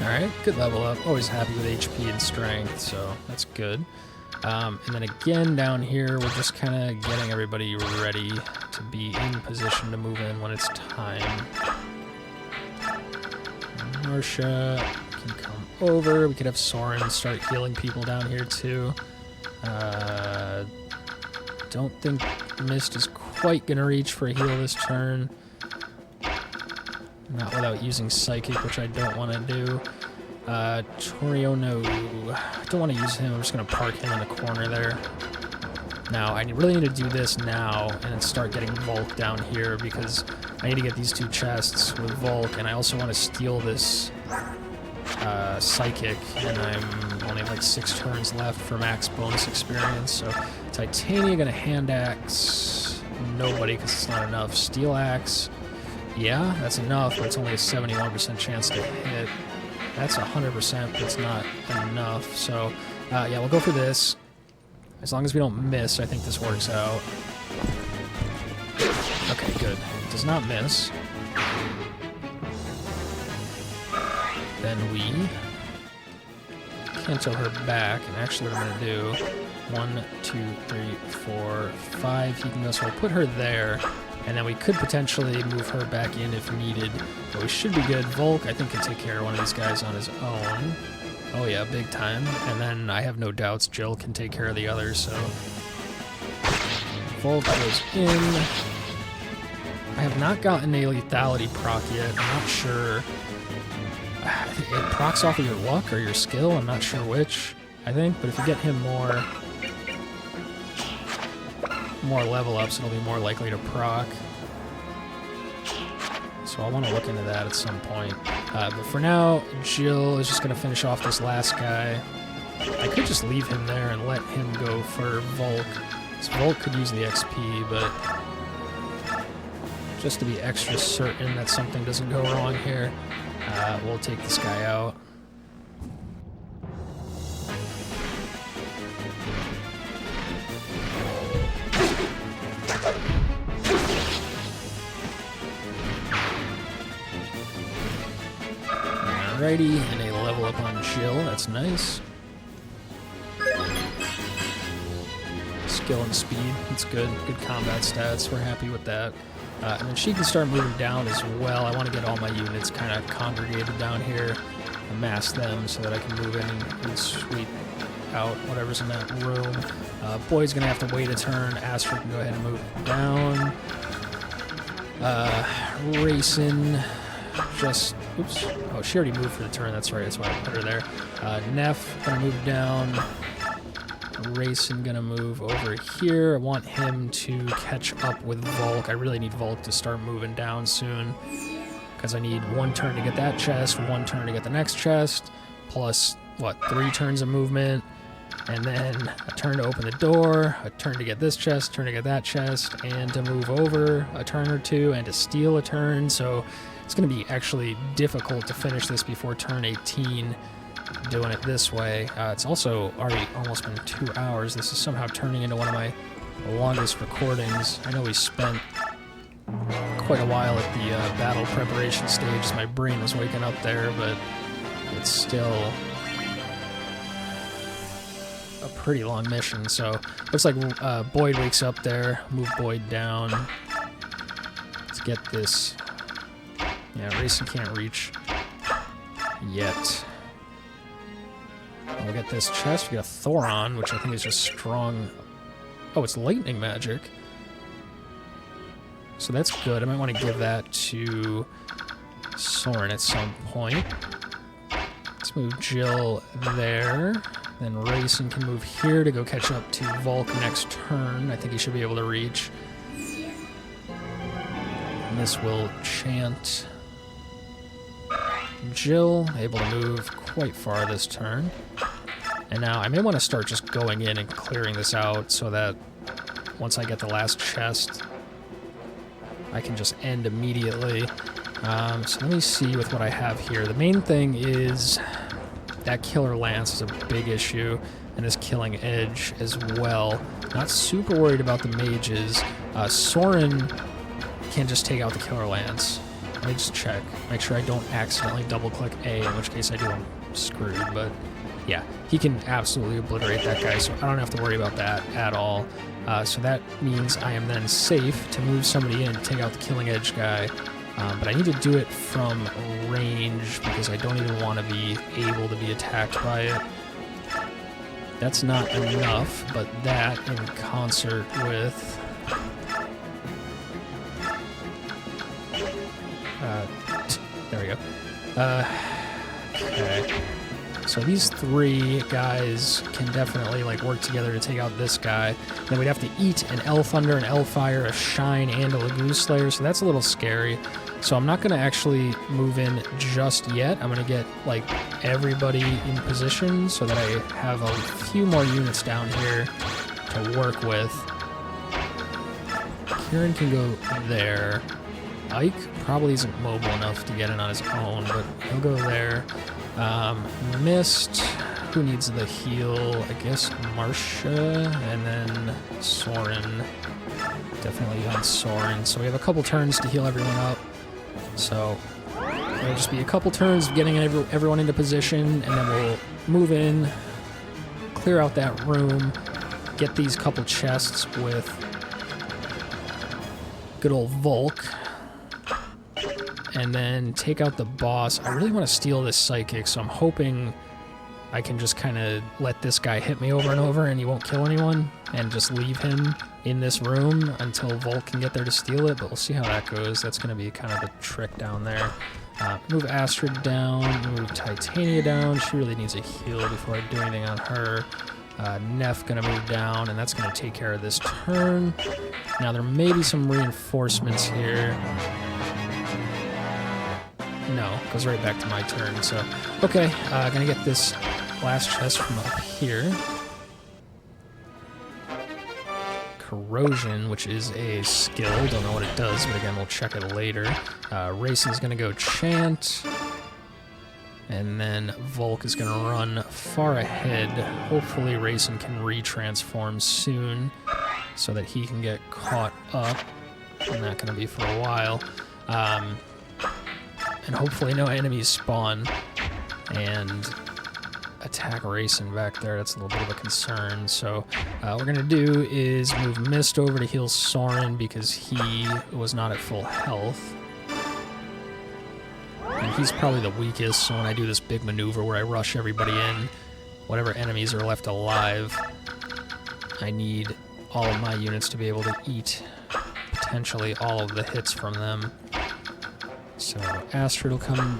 Alright, good level up. Always happy with HP and strength, so that's good. And then again down here, we're just kind of getting everybody ready to be in position to move in when it's time. Marcia can come over. We could have Soren start healing people down here too. Don't think Mist is quite going to reach for a heal this turn. Not without using Psychic, which I don't want to do. Tauroneo, I don't want to use him. I'm just going to park him in the corner there. Now, I really need to do this now and then start getting Volk down here because I need to get these 2 chests with Volk, and I also want to steal this Psychic, and I'm only like 6 turns left for max bonus experience. So Titania going to Hand Axe nobody because it's not enough. Steel Axe, yeah, that's enough, but it's only a 71% chance to hit. That's 100%, but it's not enough. So, yeah, we'll go for this. As long as we don't miss, I think this works out. Okay, good. It does not miss. Then we cancel her back, and actually what I'm going to do, 1, 2, 3, 4, 5, he can go, so we'll put her there. And then we could potentially move her back in if needed, but we should be good. Volk, I think, can take care of one of these guys on his own. Oh yeah, big time. And then I have no doubts Jill can take care of the others, so... Volk goes in. I have not gotten a lethality proc yet. I'm not sure. It procs off of your luck or your skill, I'm not sure which, I think, but if you get him more level ups, it'll be more likely to proc. So I want to look into that at some point. But for now, Jill is just going to finish off this last guy. I could just leave him there and let him go for Volk. So Volk could use the XP, but just to be extra certain that something doesn't go wrong here, we'll take this guy out. Alrighty, and a level up on Jill, that's nice. Skill and speed, that's good. Good combat stats, we're happy with that. And then she can start moving down as well. I want to get all my units kind of congregated down here, amass them so that I can move in and sweep out whatever's in that room. Boy's going to have to wait a turn. Astrid can go ahead and move down. Racing just, oops, oh, she already moved for the turn, that's right, that's why I put her there. Neff gonna move down. Racing gonna move over here. I want him to catch up with Volk. I really need Volk to start moving down soon, because I need 1 turn to get that chest, 1 turn to get the next chest, plus, what, 3 turns of movement, and then a turn to open the door, a turn to get this chest, turn to get that chest, and to move over a turn or 2, and to steal a turn, so it's going to be actually difficult to finish this before turn 18, doing it this way. It's also already almost been 2 hours. This is somehow turning into one of my longest recordings. I know we spent quite a while at the battle preparation stage as my brain was waking up there, but it's still a pretty long mission. So looks like Boyd wakes up there. Move Boyd down. Let's get this. Yeah, Racing can't reach yet. We'll get this chest. We got a Thoron, which I think is just strong. Oh, it's lightning magic. So that's good. I might want to give that to Soren at some point. Let's move Jill there. Then Racing can move here to go catch up to Volk next turn. I think he should be able to reach. And this will chant. Jill, able to move quite far this turn. And now I may want to start just going in and clearing this out so that once I get the last chest, I can just end immediately. So let me see with what I have here. The main thing is that Killer Lance is a big issue, and this Killing Edge as well. Not super worried about the mages. Soren can just take out the Killer Lance. Let me just check. Make sure I don't accidentally double-click A, in which case I do, I'm screwed. But yeah, he can absolutely obliterate that guy, so I don't have to worry about that at all. So that means I am then safe to move somebody in to take out the Killing Edge guy. But I need to do it from range because I don't even want to be able to be attacked by it. That's not enough, but that in concert with... there we go. Okay. So these 3 guys can definitely like work together to take out this guy. Then we'd have to eat an Thunder, an Elfire, a Shine, and a Lagoon Slayer, so that's a little scary. So I'm not going to actually move in just yet. I'm going to get like everybody in position so that I have a few more units down here to work with. Kieran can go there. Ike probably isn't mobile enough to get in on his own, but he'll go there. Mist, who needs the heal? I guess Marcia, and then Soren. Definitely on Soren. So we have a couple turns to heal everyone up. So it'll just be a couple turns of getting everyone into position, and then we'll move in, clear out that room, get these couple chests with good old Volk, and then take out the boss. I really want to steal this Psychic, so I'm hoping I can just kind of let this guy hit me over and over and he won't kill anyone, and just leave him in this room until Volk can get there to steal it, but we'll see how that goes. That's going to be kind of the trick down there. Move Astrid down, move Titania down. She really needs a heal before I do anything on her. Neff going to move down, and that's going to take care of this turn. Now there may be some reinforcements here. No, goes right back to my turn, so... Okay, gonna get this last chest from up here. Corrosion, which is a skill. Don't know what it does, but again, we'll check it later. Racing's gonna go Chant. And then Volk is gonna run far ahead. Hopefully Racing can retransform soon so that he can get caught up. Not gonna be for a while. And hopefully no enemies spawn and attack Racing back there. That's a little bit of a concern. So what we're going to do is move Mist over to heal Soren because he was not at full health. And he's probably the weakest, so when I do this big maneuver where I rush everybody in, whatever enemies are left alive, I need all of my units to be able to eat potentially all of the hits from them. So Astrid will come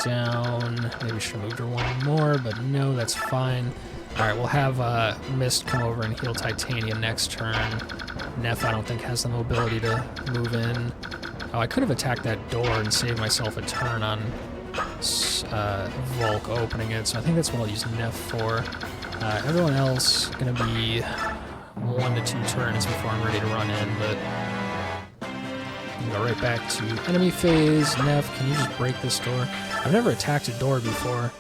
down. Maybe should have moved her one more, but no, that's fine. Alright, we'll have Mist come over and heal Titania next turn. Neff, I don't think, has the mobility to move in. Oh, I could have attacked that door and saved myself a turn on Volk opening it, so I think that's what I'll use Neff for. Everyone else gonna be 1 to 2 turns before I'm ready to run in, but I'm gonna go right back to enemy phase. Neff, can you just break this door? I've never attacked a door before.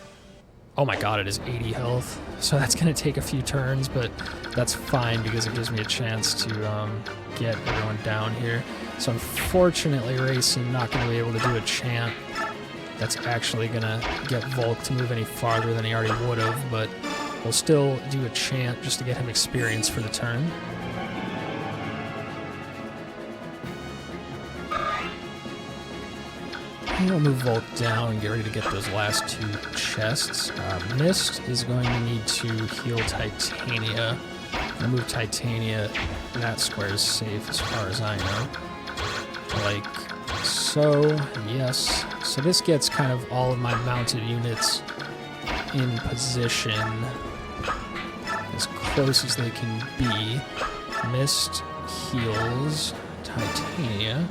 Oh my god, it is 80 health, so that's gonna take a few turns, but that's fine because it gives me a chance to get everyone down here. So unfortunately, Racing not gonna be able to do a chant that's actually gonna get Volk to move any farther than he already would have, but we'll still do a chant just to get him experience for the turn. And we'll move Volk down and get ready to get those last 2 chests. Mist is going to need to heal Titania. I'll move Titania. That square is safe as far as I know. Like so, yes. So this gets kind of all of my mounted units in position as close as they can be. Mist heals Titania.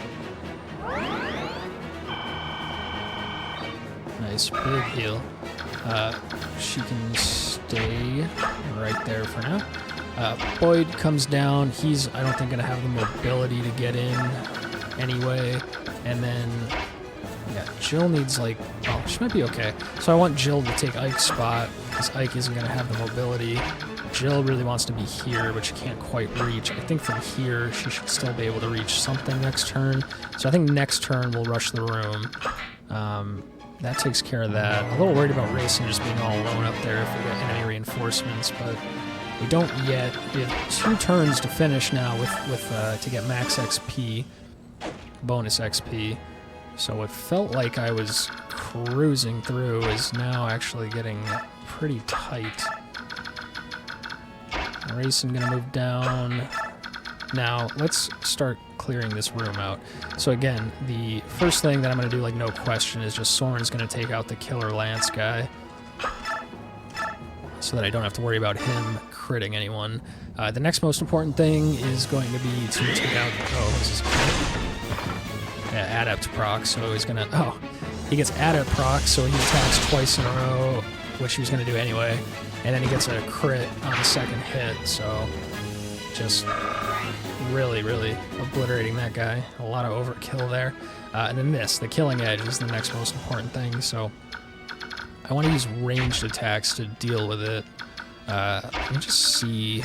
Nice big heal. She can stay right there for now. Boyd comes down. He's, I don't think, going to have the mobility to get in anyway. And then, yeah, Jill needs, like, oh, she might be okay. So I want Jill to take Ike's spot, because Ike isn't going to have the mobility. Jill really wants to be here, but she can't quite reach. I think from here, she should still be able to reach something next turn. So I think next turn we'll rush the room. That takes care of that. A little worried about Racing just being all alone up there if we get enemy reinforcements, but we don't yet. We have 2 turns to finish now with to get max XP, bonus XP. So what felt like I was cruising through is now actually getting pretty tight. Racing gonna move down. Now, let's start clearing this room out. So again, the first thing that I'm going to do, like no question, is just Soren's going to take out the Killer Lance guy so that I don't have to worry about him critting anyone. The next most important thing is going to be to take out... Oh, this is... Yeah, Adept proc, so he's going to... Oh, he gets Adept proc, so he attacks twice in a row, which he was going to do anyway. And then he gets a crit on the second hit, so just... really obliterating that guy. A lot of overkill there. And then this, the Killing Edge, is the next most important thing, so I want to use ranged attacks to deal with it. Let me just see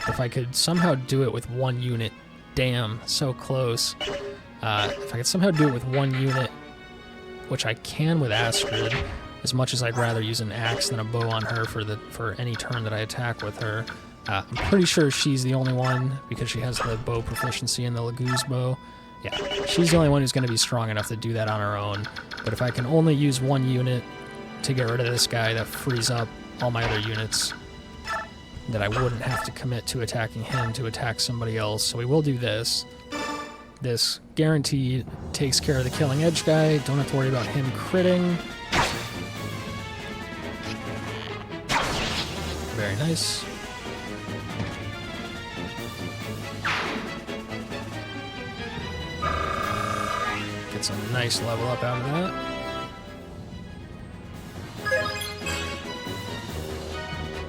if I could somehow do it with 1 unit. Damn, so close. If I could somehow do it with 1 unit, which I can with Astrid, as much as I'd rather use an axe than a bow on her for any turn that I attack with her. I'm pretty sure she's the only one, because she has the bow proficiency in the Laguz bow. Yeah, she's the only one who's going to be strong enough to do that on her own. But if I can only use 1 unit to get rid of this guy, that frees up all my other units that I wouldn't have to commit to attacking him to attack somebody else. So we will do this. This guaranteed takes care of the Killing Edge guy. Don't have to worry about him critting. Very nice. Gets a nice level up out of that.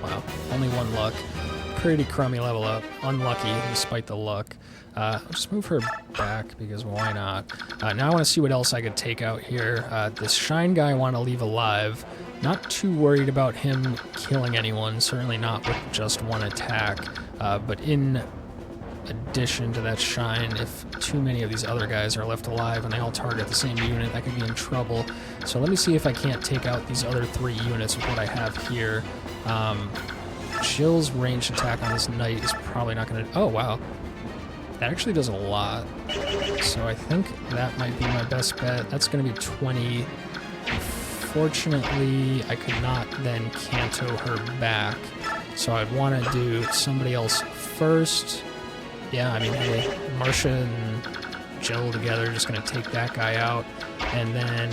Wow, only 1 luck. Pretty crummy level up. Unlucky, despite the luck. I'll just move her back, because why not? Now I want to see what else I could take out here. This Shine guy I want to leave alive. Not too worried about him killing anyone, certainly not with just 1 attack. But in addition to that Shine, if too many of these other guys are left alive and they all target the same unit, I could be in trouble. So let me see if I can't take out these other 3 units with what I have here. Jill's ranged attack on this Knight is probably not going to... Oh, wow. That actually does a lot. So I think that might be my best bet. That's going to be 20. Unfortunately, I could not then Canto her back. So I'd want to do somebody else first. yeah, I mean, hey, Marcia and Jill together just going to take that guy out. And then,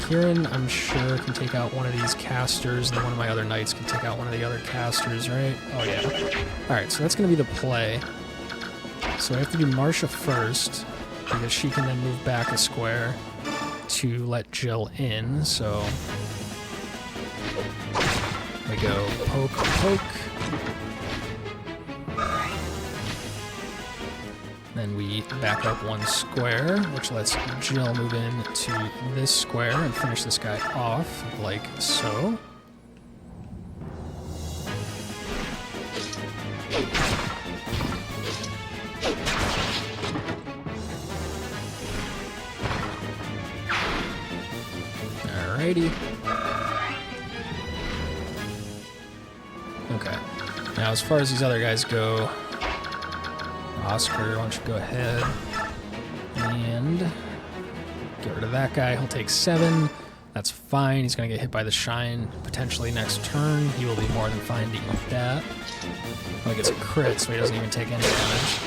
Kieran, I'm sure, can take out one of these casters, and then one of my other knights can take out one of the other casters, right? Oh, yeah. Alright, so that's going to be the play. So I have to do Marcia first, because she can then move back a square to let Jill in, so we go poke, poke. Then we back up one square, which lets Jill move in to this square and finish this guy off, like so. Alrighty. Okay. Now, as far as these other guys go, Oscar, why don't you go ahead and get rid of that guy. He'll take 7. That's fine. He's going to get hit by the shine potentially next turn. He will be more than fine to eat that. Well, he gets a crit, so he doesn't even take any damage.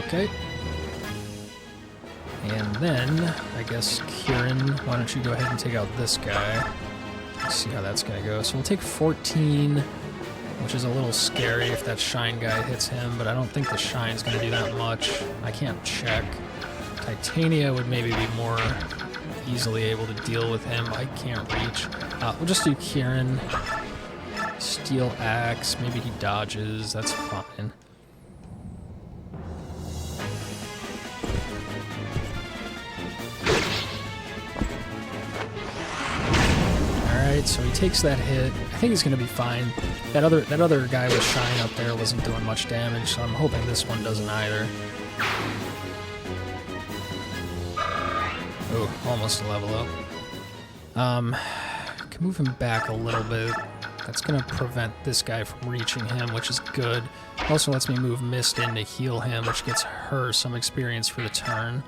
Okay. And then, I guess, Kieran, why don't you go ahead and take out this guy. Let's see how that's going to go. So we'll take 14, which is a little scary if that shine guy hits him, but I don't think the shine's going to do that much. I can't check. Titania would maybe be more easily able to deal with him. I can't reach. We'll just do Kieran. Steel Axe. Maybe he dodges. That's fine. Alright, so he takes that hit. I think he's going to be fine. That other guy with shine up there wasn't doing much damage, so I'm hoping this one doesn't either. Oh, almost a level up. Can move him back a little bit. That's going to prevent this guy from reaching him, which is good. Also lets me move Mist in to heal him, which gets her some experience for the turn.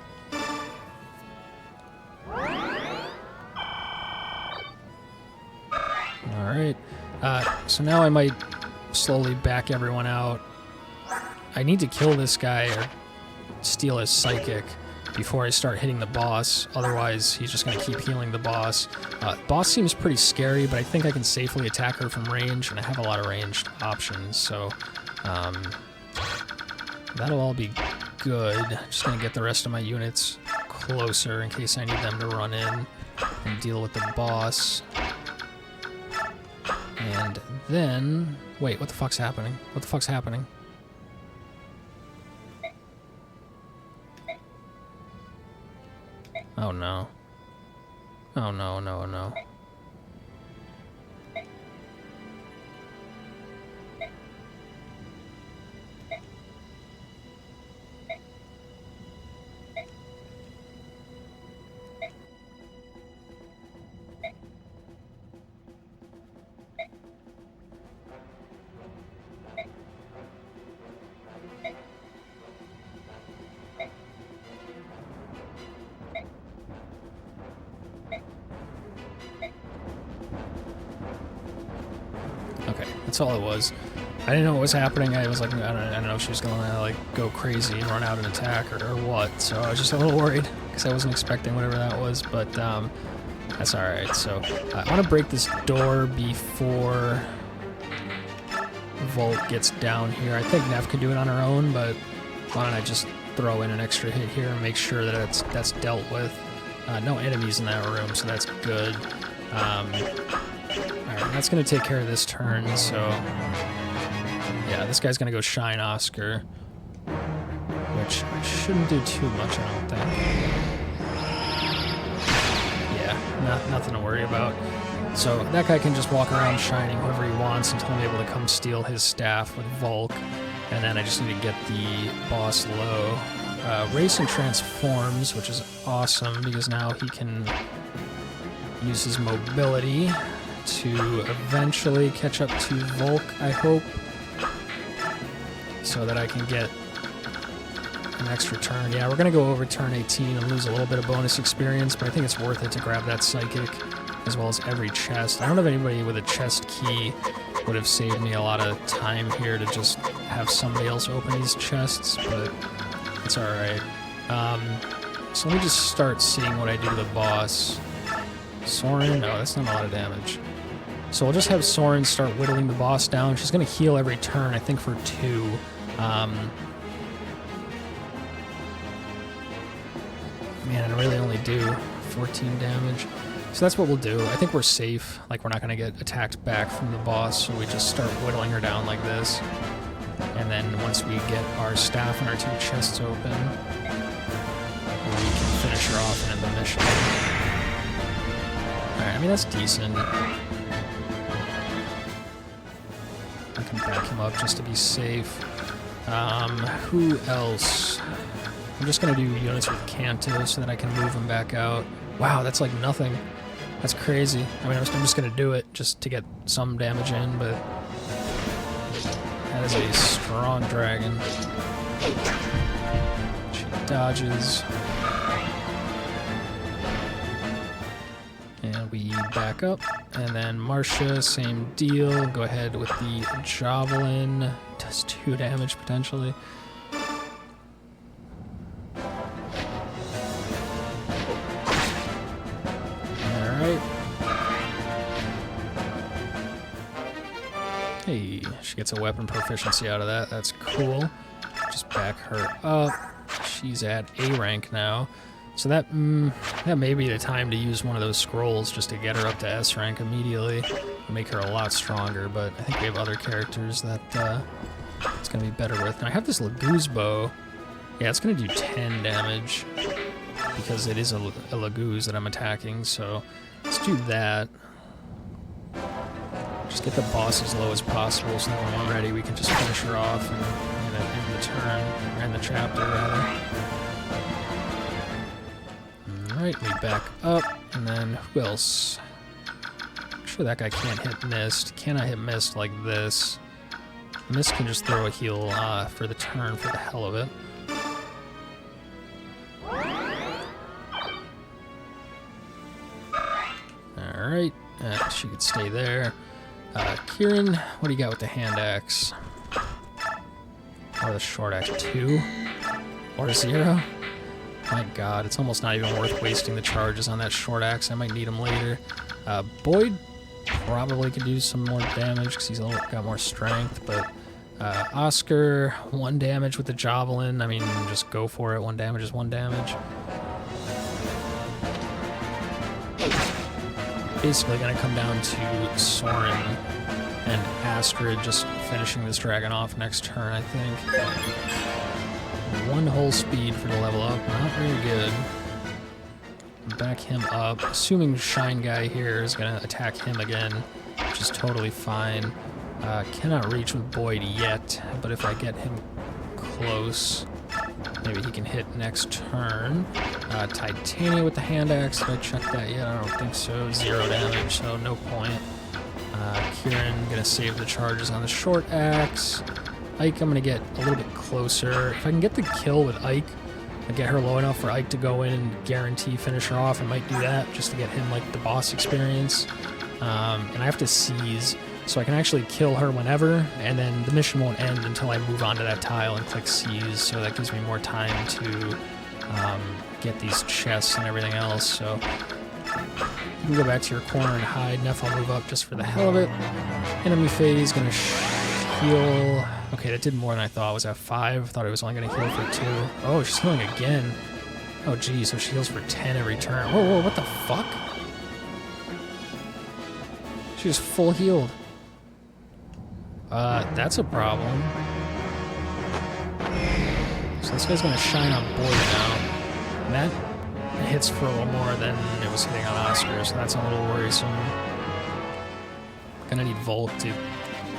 Alright, so now I might slowly back everyone out. I need to kill this guy or steal his psychic before I start hitting the boss, otherwise he's just going to keep healing the boss. Boss seems pretty scary, but I think I can safely attack her from range, and I have a lot of ranged options, so that'll all be good. Just going to get the rest of my units closer in case I need them to run in and deal with the boss. And then... Wait, what the fuck's happening? What the fuck's happening? Oh no. Oh no, no, no. Okay, that's all it was. I didn't know what was happening. I was like, I don't know if she was going to like go crazy and run out and attack or what. So I was just a little worried because I wasn't expecting whatever that was. But that's all right. So I want to break this door before Volt gets down here. I think Nev can do it on her own, but why don't I just throw in an extra hit here and make sure that that's dealt with. No enemies in that room, so that's good. Alright, that's going to take care of this turn, so... Yeah, this guy's going to go Shine Oscar, which shouldn't do too much, I don't think. Yeah, nothing to worry about. So that guy can just walk around shining whoever he wants until I'm able to come steal his staff with Volk, and then I just need to get the boss low. Racing transforms, which is awesome, because now he can use his mobility to eventually catch up to Volk, I hope, so that I can get an extra turn. Yeah, we're going to go over turn 18 and lose a little bit of bonus experience, but I think it's worth it to grab that Psychic. as well as every chest. I don't know if anybody with a chest key would have saved me a lot of time here to just have somebody else open these chests, but it's alright. So let me just start seeing what I do to the boss. Soren? No, that's not a lot of damage. So we'll just have Soren start whittling the boss down. She's going to heal every turn, I think for 2. Man, I really only do 14 damage. So that's what we'll do. I think we're safe. Like, we're not going to get attacked back from the boss, so we just start whittling her down like this. And then once we get our staff and our 2 chests open, we can finish her off and end the mission. Alright, I mean, that's decent. I can back him up just to be safe. Who else? I'm just going to do units with Kanto so that I can move him back out. Wow, that's like nothing. That's crazy. I mean, I'm just going to do it just to get some damage in, but that is a strong dragon. She dodges. And we back up. And then Marcia, same deal. Go ahead with the Javelin. Does 2 damage potentially. Hey, she gets a weapon proficiency out of that. That's cool. Just back her up. She's at A rank now. So that may be the time to use one of those scrolls just to get her up to S rank immediately. And make her a lot stronger, but I think we have other characters that it's going to be better with. And I have this Laguz bow. Yeah, it's going to do 10 damage because it is a Laguz that I'm attacking. So let's do that. Just get the boss as low as possible so that when we're ready we can just finish her off and end the turn, or end the chapter rather. Alright, we back up, and then who else? I'm sure that guy can't hit Mist. Cannot hit Mist like this. Mist can just throw a heal for the turn for the hell of it. Alright, she could stay there. Kieran, what do you got with the hand axe? Or the short axe? 2? Or 0? My god, it's almost not even worth wasting the charges on that short axe. I might need him later. Boyd probably could do some more damage because he's got more strength, but Oscar, 1 damage with the Javelin. I mean, just go for it. 1 damage is 1 damage. Basically going to come down to Soren and Astrid just finishing this dragon off next turn, I think. 1 whole speed for the level up, not very good. Back him up, assuming Shine Guy here is going to attack him again, which is totally fine. Cannot reach with Boyd yet, but if I get him close, maybe he can hit next turn. Titania with the hand axe. Did I check that yet? I don't think so. 0 damage, so no point. Kieran gonna save the charges on the short axe. Ike, I'm gonna get a little bit closer. If I can get the kill with Ike and get her low enough for Ike to go in and guarantee finish her off, I might do that just to get him like the boss experience. And I have to seize, so I can actually kill her whenever, and then the mission won't end until I move on to that tile and click seize, so that gives me more time to get these chests and everything else. So you can go back to your corner and hide. Neff, I'll move up just for the hell of it. Enemy phase, gonna heal. Okay, that did more than I thought. I was at 5. Thought it was only gonna heal for 2. Oh, she's healing again. Oh, geez, so she heals for 10 every turn. Whoa, whoa, what the fuck? She just full healed. That's a problem. So this guy's gonna shine on Boyd now. And that hits for a little more than it was hitting on Oscar, so that's a little worrisome. Gonna need Volk to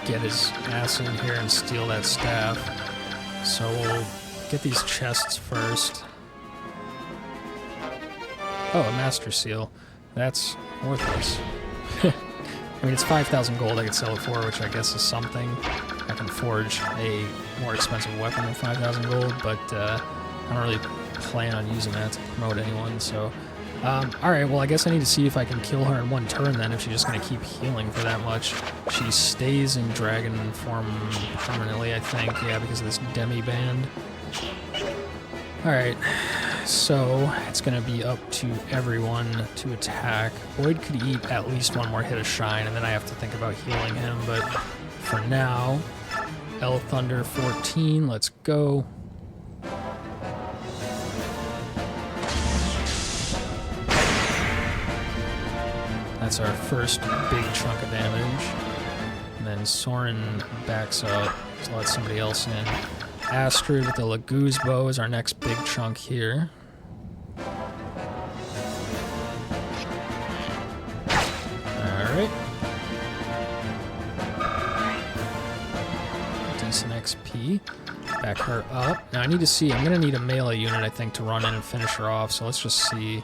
get his ass in here and steal that staff. So we'll get these chests first. Oh, a Master Seal. That's worthless. I mean, it's 5,000 gold I could sell it for, which I guess is something. I can forge a more expensive weapon than 5,000 gold, but I don't really plan on using that to promote anyone, so Alright, well I guess I need to see if I can kill her in one turn then, if she's just going to keep healing for that much. She stays in dragon form permanently, I think, yeah, because of this demi-band. Alright, so it's going to be up to everyone to attack. Boyd could eat at least one more hit of Shine, and then I have to think about healing him, but for now, El Thunder 14, let's go. That's our first big chunk of damage. And then Soren backs up to let somebody else in. Astrid with the Laguz bow is our next big chunk here. Alright. Decent XP. Back her up. Now I need to see, I'm going to need a melee unit, I think, to run in and finish her off, so let's just see.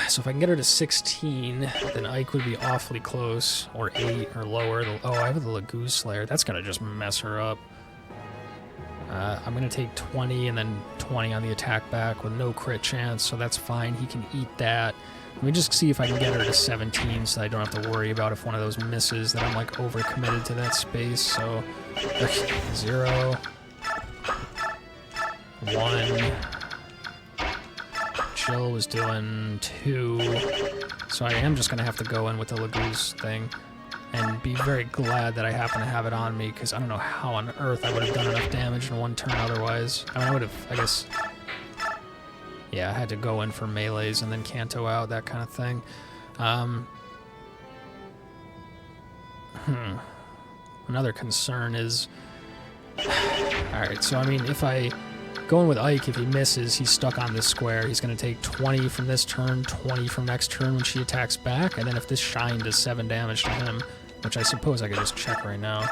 So if I can get her to 16, then Ike would be awfully close, or 8 or lower. Oh, I have the Laguz Slayer. That's going to just mess her up. I'm going to take 20 and then 20 on the attack back with no crit chance, so that's fine. He can eat that. Let me just see if I can get her to 17 so I don't have to worry about if one of those misses that I'm like overcommitted to that space. So 0, 1. Jill was doing 2, so I am just going to have to go in with the Laguz thing and be very glad that I happen to have it on me, because I don't know how on earth I would have done enough damage in one turn otherwise. I mean, I would have, I guess, yeah, I had to go in for melees and then Kanto out, that kind of thing. Another concern is, alright, so I mean, if I going with Ike, if he misses, he's stuck on this square. He's going to take 20 from this turn, 20 from next turn when she attacks back, and then if this Shine does 7 damage to him, which I suppose I could just check right now,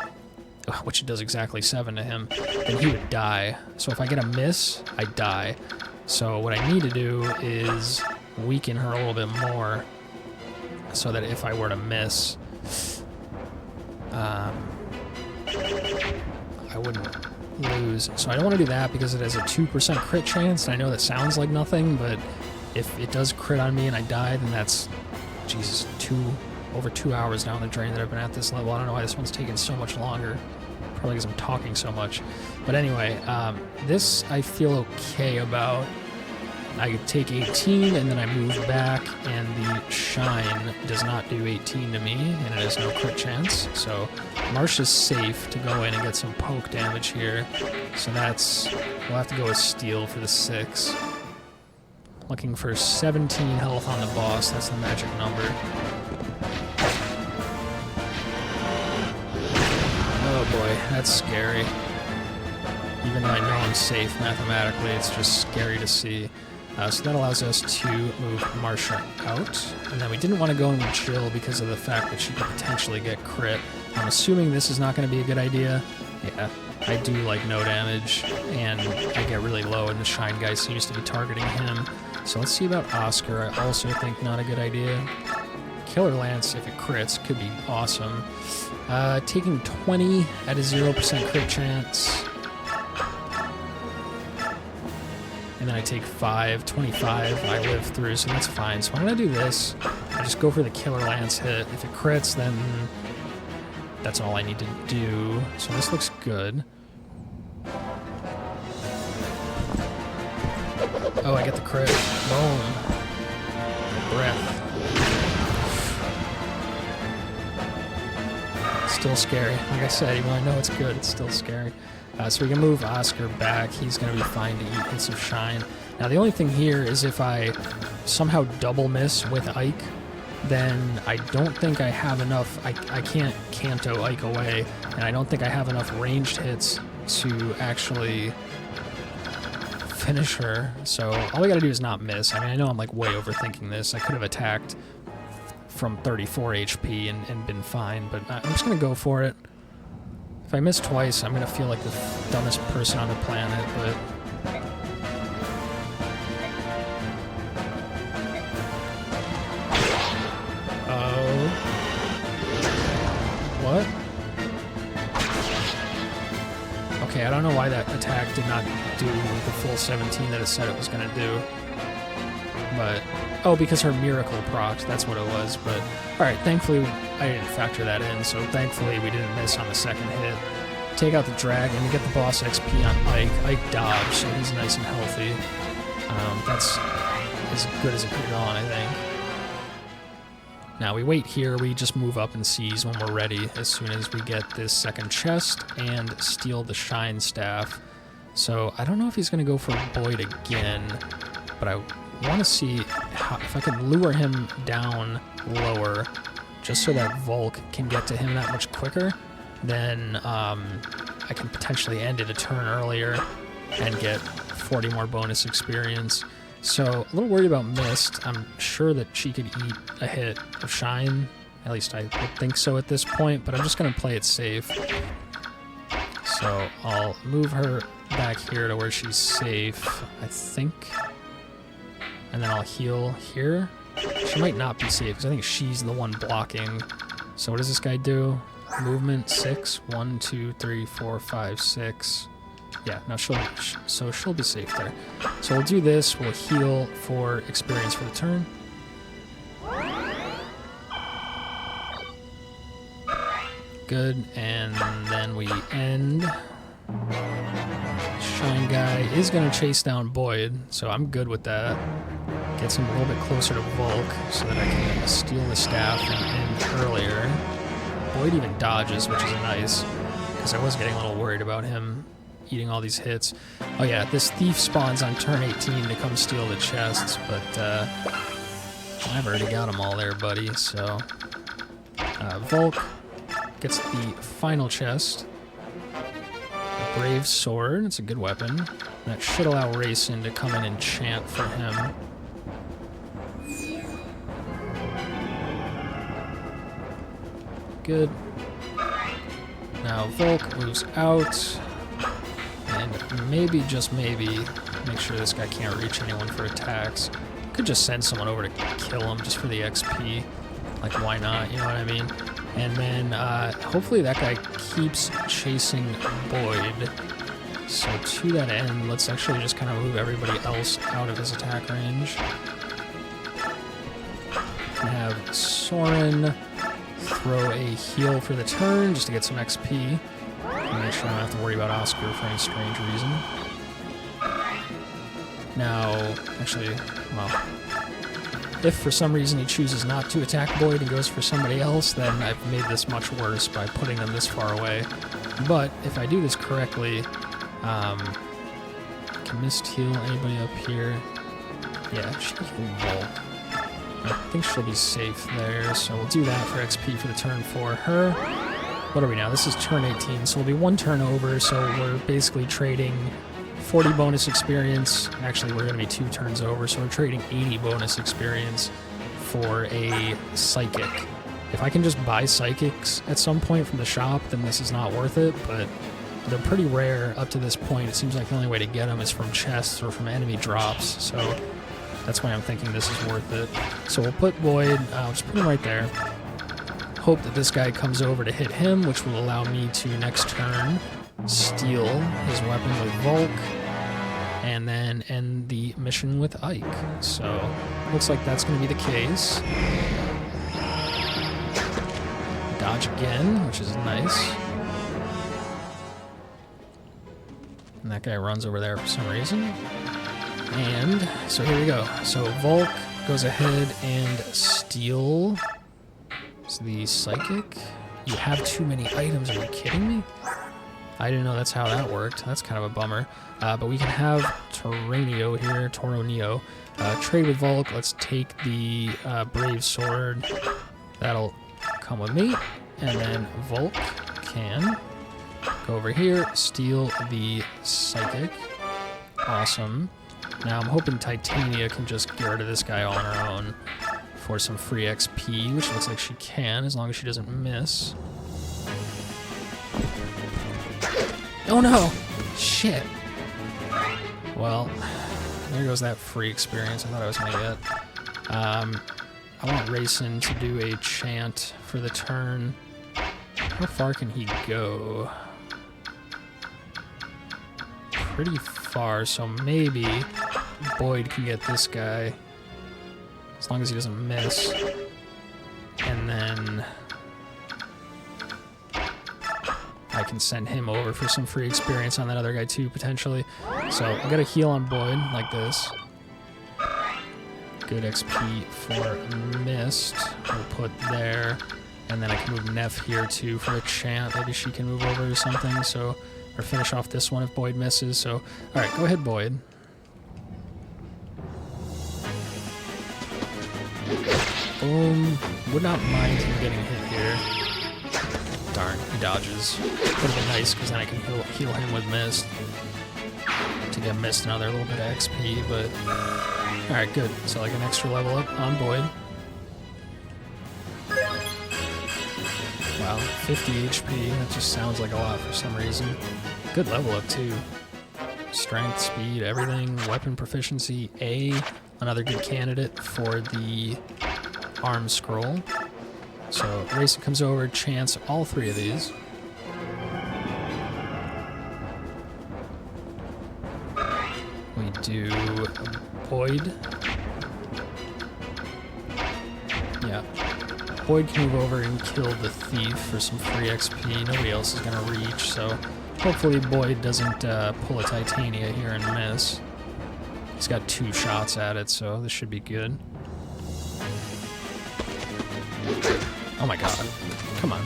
which it does exactly 7 to him, then he would die. So if I get a miss, I die. So what I need to do is weaken her a little bit more, so that if I were to miss, I wouldn't lose. So I don't want to do that because it has a 2% crit chance, and I know that sounds like nothing, but if it does crit on me and I die, then that's, Jesus, over 2 hours down the drain that I've been at this level. I don't know why this one's taking so much longer. Probably because I'm talking so much. But anyway, this I feel okay about. I take 18 and then I move back, and the Shine does not do 18 to me, and it has no crit chance. So Marsha's safe to go in and get some poke damage here. So that's, we'll have to go with Steel for the 6. Looking for 17 health on the boss, that's the magic number. Oh boy, that's scary. Even though I know I'm safe mathematically, it's just scary to see. So that allows us to move Marsha out. And then we didn't want to go in with Jill because of the fact that she could potentially get crit. I'm assuming this is not going to be a good idea. Yeah, I do like no damage, and I get really low, and the Shine guy seems to be targeting him. So let's see about Oscar. I also think not a good idea. Killer Lance, if it crits, could be awesome. Taking 20 at a 0% crit chance. And then I take 25 I live through, so that's fine. So why don't I do this? I just go for the Killer Lance hit. If it crits, then that's all I need to do. So this looks good. Oh, I get the crit. Boom. Breath. Still scary. Like I said, even though I know it's good, it's still scary. So we can move Oscar back. He's going to be fine to eat hits of Shine. Now the only thing here is if I somehow double miss with Ike, then I don't think I have enough. I can't Kanto Ike away, and I don't think I have enough ranged hits to actually finish her. So all we got to do is not miss. I mean, I know I'm like way overthinking this. I could have attacked from 34 HP and been fine, but I'm just going to go for it. If I miss twice, I'm going to feel like the dumbest person on the planet, but... Oh. What? Okay, I don't know why that attack did not do the full 17 that it said it was going to do. but... Oh, because her miracle procced, that's what it was. But, alright, thankfully, I didn't factor that in, so thankfully we didn't miss on the second hit. Take out the dragon and get the boss XP on Ike. Ike dodged, so he's nice and healthy. That's as good as it could have gone, I think. Now we wait here, we just move up and seize when we're ready as soon as we get this second chest and steal the Shine Staff. So I don't know if he's going to go for Boyd again, but I want to see if I can lure him down lower just so that Volk can get to him that much quicker. Then I can potentially end it a turn earlier and get 40 more bonus experience. So, a little worried about Mist. I'm sure that she could eat a hit of Shine. At least I would think so at this point, but I'm just going to play it safe. So, I'll move her back here to where she's safe, I think. And then I'll heal here. She might not be safe, because I think she's the one blocking. So, what does this guy do? Movement 6. 1, 2, 3, 4, 5, 6. Yeah, no, she'll be safe there. So we'll do this. We'll heal for experience for the turn. Good, and then we end. Shine guy is going to chase down Boyd, so I'm good with that. Gets him a little bit closer to Volk so that I can steal the staff and end earlier. Boyd even dodges, which is nice, because I was getting a little worried about him eating all these hits. Oh yeah, this thief spawns on turn 18 to come steal the chests, but I've already got them all there, buddy, so... Volk gets the final chest. A Brave Sword, it's a good weapon. That should allow Rayson to come in and chant for him. Good. Now Volk moves out. And maybe, just maybe, make sure this guy can't reach anyone for attacks. Could just send someone over to kill him just for the XP. Like, why not? You know what I mean? And then, hopefully that guy keeps chasing Boyd. So to that end, let's actually just kind of move everybody else out of his attack range. We can have Soren throw a heal for the turn just to get some XP. Make sure I don't have to worry about Oscar for any strange reason. Now, actually, well, if for some reason he chooses not to attack Boyd and goes for somebody else, then I've made this much worse by putting them this far away. But if I do this correctly, can Mist heal anybody up here? Yeah, she can Volk. I think she'll be safe there, so we'll do that for XP for the turn for her. What are we now? This is turn 18, so we'll be one turn over, so we're basically trading 40 bonus experience. Actually, we're going to be 2 turns over, so we're trading 80 bonus experience for a Psychic. If I can just buy Psychics at some point from the shop, then this is not worth it, but they're pretty rare up to this point. It seems like the only way to get them is from chests or from enemy drops, so that's why I'm thinking this is worth it. So we'll put Boyd, just put him right there. Hope that this guy comes over to hit him, which will allow me to, next turn, steal his weapon with Volk, and then end the mission with Ike. So, looks like that's going to be the case. Dodge again, which is nice. And that guy runs over there for some reason. And, so here we go. So, Volk goes ahead and steal... the Psychic? You have too many items, are you kidding me? I didn't know that's how that worked. That's kind of a bummer. But we can have Tauroneo here, Tauroneo. Trade with Volk, let's take the Brave Sword. That'll come with me. And then Volk can go over here, steal the Psychic. Awesome. Now I'm hoping Titania can just get rid of this guy all on her own for some free XP, which looks like she can, as long as she doesn't miss. Oh no! Shit! Well, there goes that free experience I thought I was gonna get. I want Rayson to do a chant for the turn. How far can he go? Pretty far, so maybe Boyd can get this guy As long as he doesn't miss. And then I can send him over for some free experience on that other guy too, potentially. So I got a heal on Boyd, like this. Good XP for Mist. We'll put there. And then I can move Neff here too for a chant. Maybe she can move over or something. So, or finish off this one if Boyd misses. So, alright, go ahead, Boyd. Boom. Would not mind him getting hit here. Darn, he dodges. Would have been nice because then I can heal him with Mist to get Mist another little bit of XP, but alright, good. So like an extra level up on Boyd. Wow, 50 HP. That just sounds like a lot for some reason. Good level up too. Strength, speed, everything. Weapon proficiency, A. Another good candidate for the arm scroll. So Racing comes over, chants all three of these. We do Boyd. Yeah. Boyd can move over and kill the thief for some free XP. Nobody else is going to reach, so hopefully Boyd doesn't pull a Titania here and miss. He's got 2 shots at it, so this should be good. Oh my god. Come on.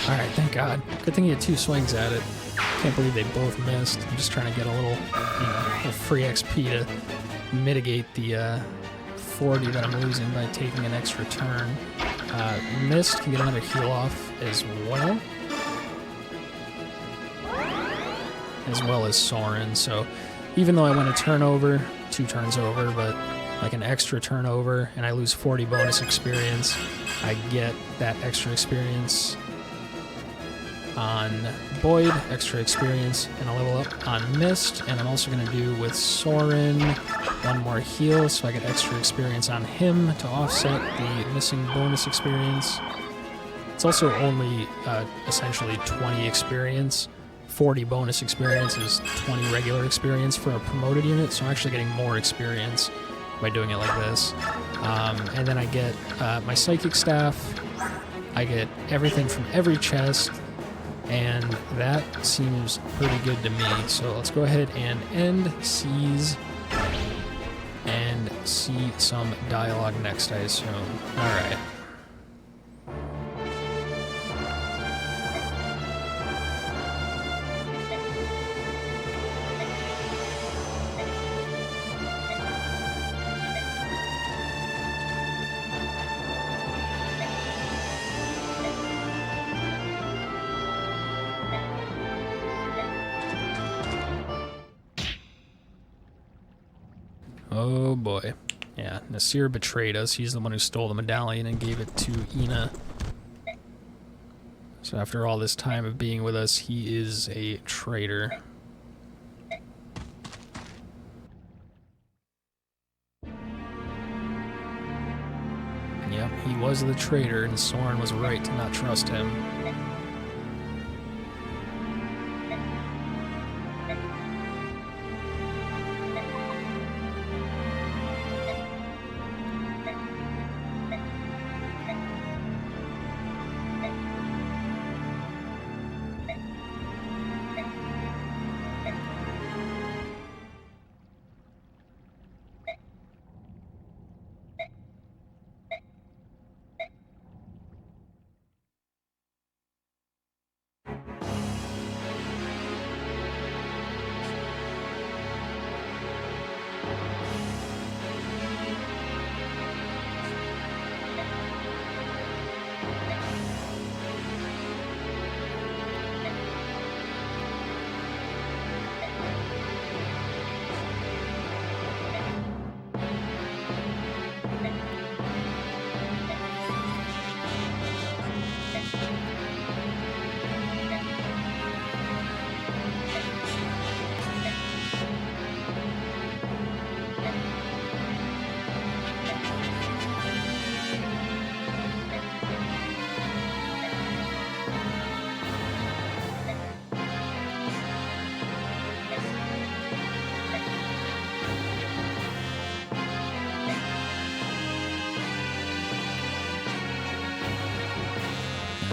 Alright, thank god. Good thing he had 2 swings at it. Can't believe they both missed. I'm just trying to get a little, little free XP to mitigate the 40 that I'm losing by taking an extra turn. Mist can get another heal off as well. As well as Soren, so even though I went a turn over, 2 turns over, but like an extra turn over, and I lose 40 bonus experience, I get that extra experience on Boyd, extra experience, and a level up on Mist, and I'm also going to do with Soren 1 more heal, so I get extra experience on him to offset the missing bonus experience. It's also only essentially 20 experience. 40 bonus experience is 20 regular experience for a promoted unit, so I'm actually getting more experience by doing it like this. And then I get my Psychic Staff, I get everything from every chest, and that seems pretty good to me. So let's go ahead and end Seize and see some dialogue next, I assume. Alright. Oh boy. Yeah, Nasir betrayed us. He's the one who stole the medallion and gave it to Ina. So after all this time of being with us, he is a traitor. Yep, he was the traitor, and Soren was right to not trust him.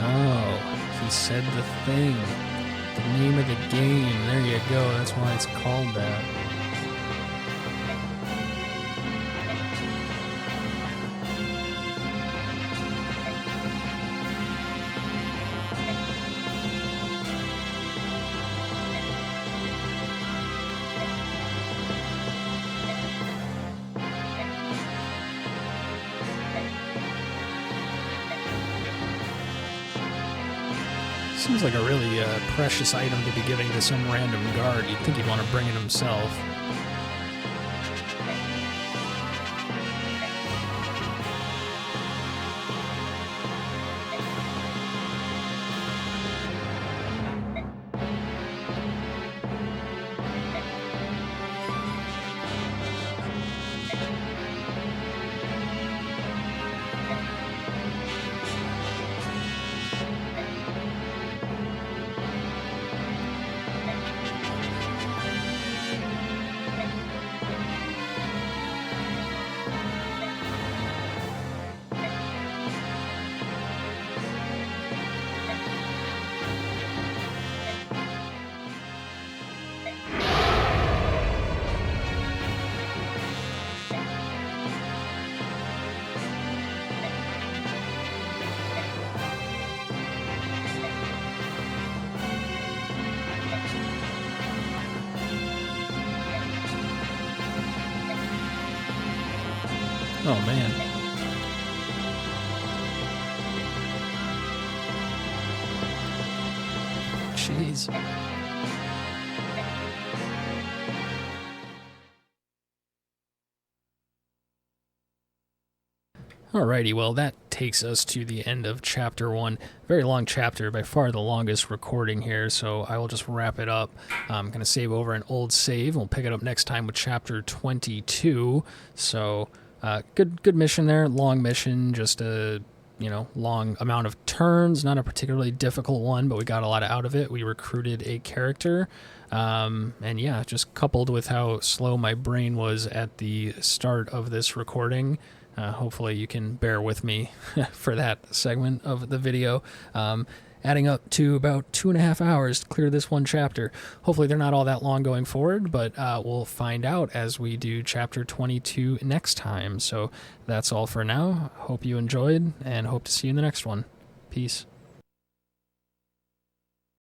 Oh, he said the thing. The name of the game. There you go. That's why it's called that. Seems like a really precious item to be giving to some random guard. You'd think he'd want to bring it himself. Oh, man. Jeez. Alrighty, well, that takes us to the end of Chapter 1. Very long chapter, by far the longest recording here, so I will just wrap it up. I'm going to save over an old save. We'll pick it up next time with Chapter 22. So, good mission there. Long mission, just a long amount of turns. Not a particularly difficult one, but we got a lot out of it. We recruited a character. And yeah, just coupled with how slow my brain was at the start of this recording, hopefully you can bear with me for that segment of the video. Adding up to about 2.5 hours to clear this one chapter. Hopefully they're not all that long going forward, but we'll find out as we do Chapter 22 next time. So that's all for now. Hope you enjoyed, and hope to see you in the next one. Peace.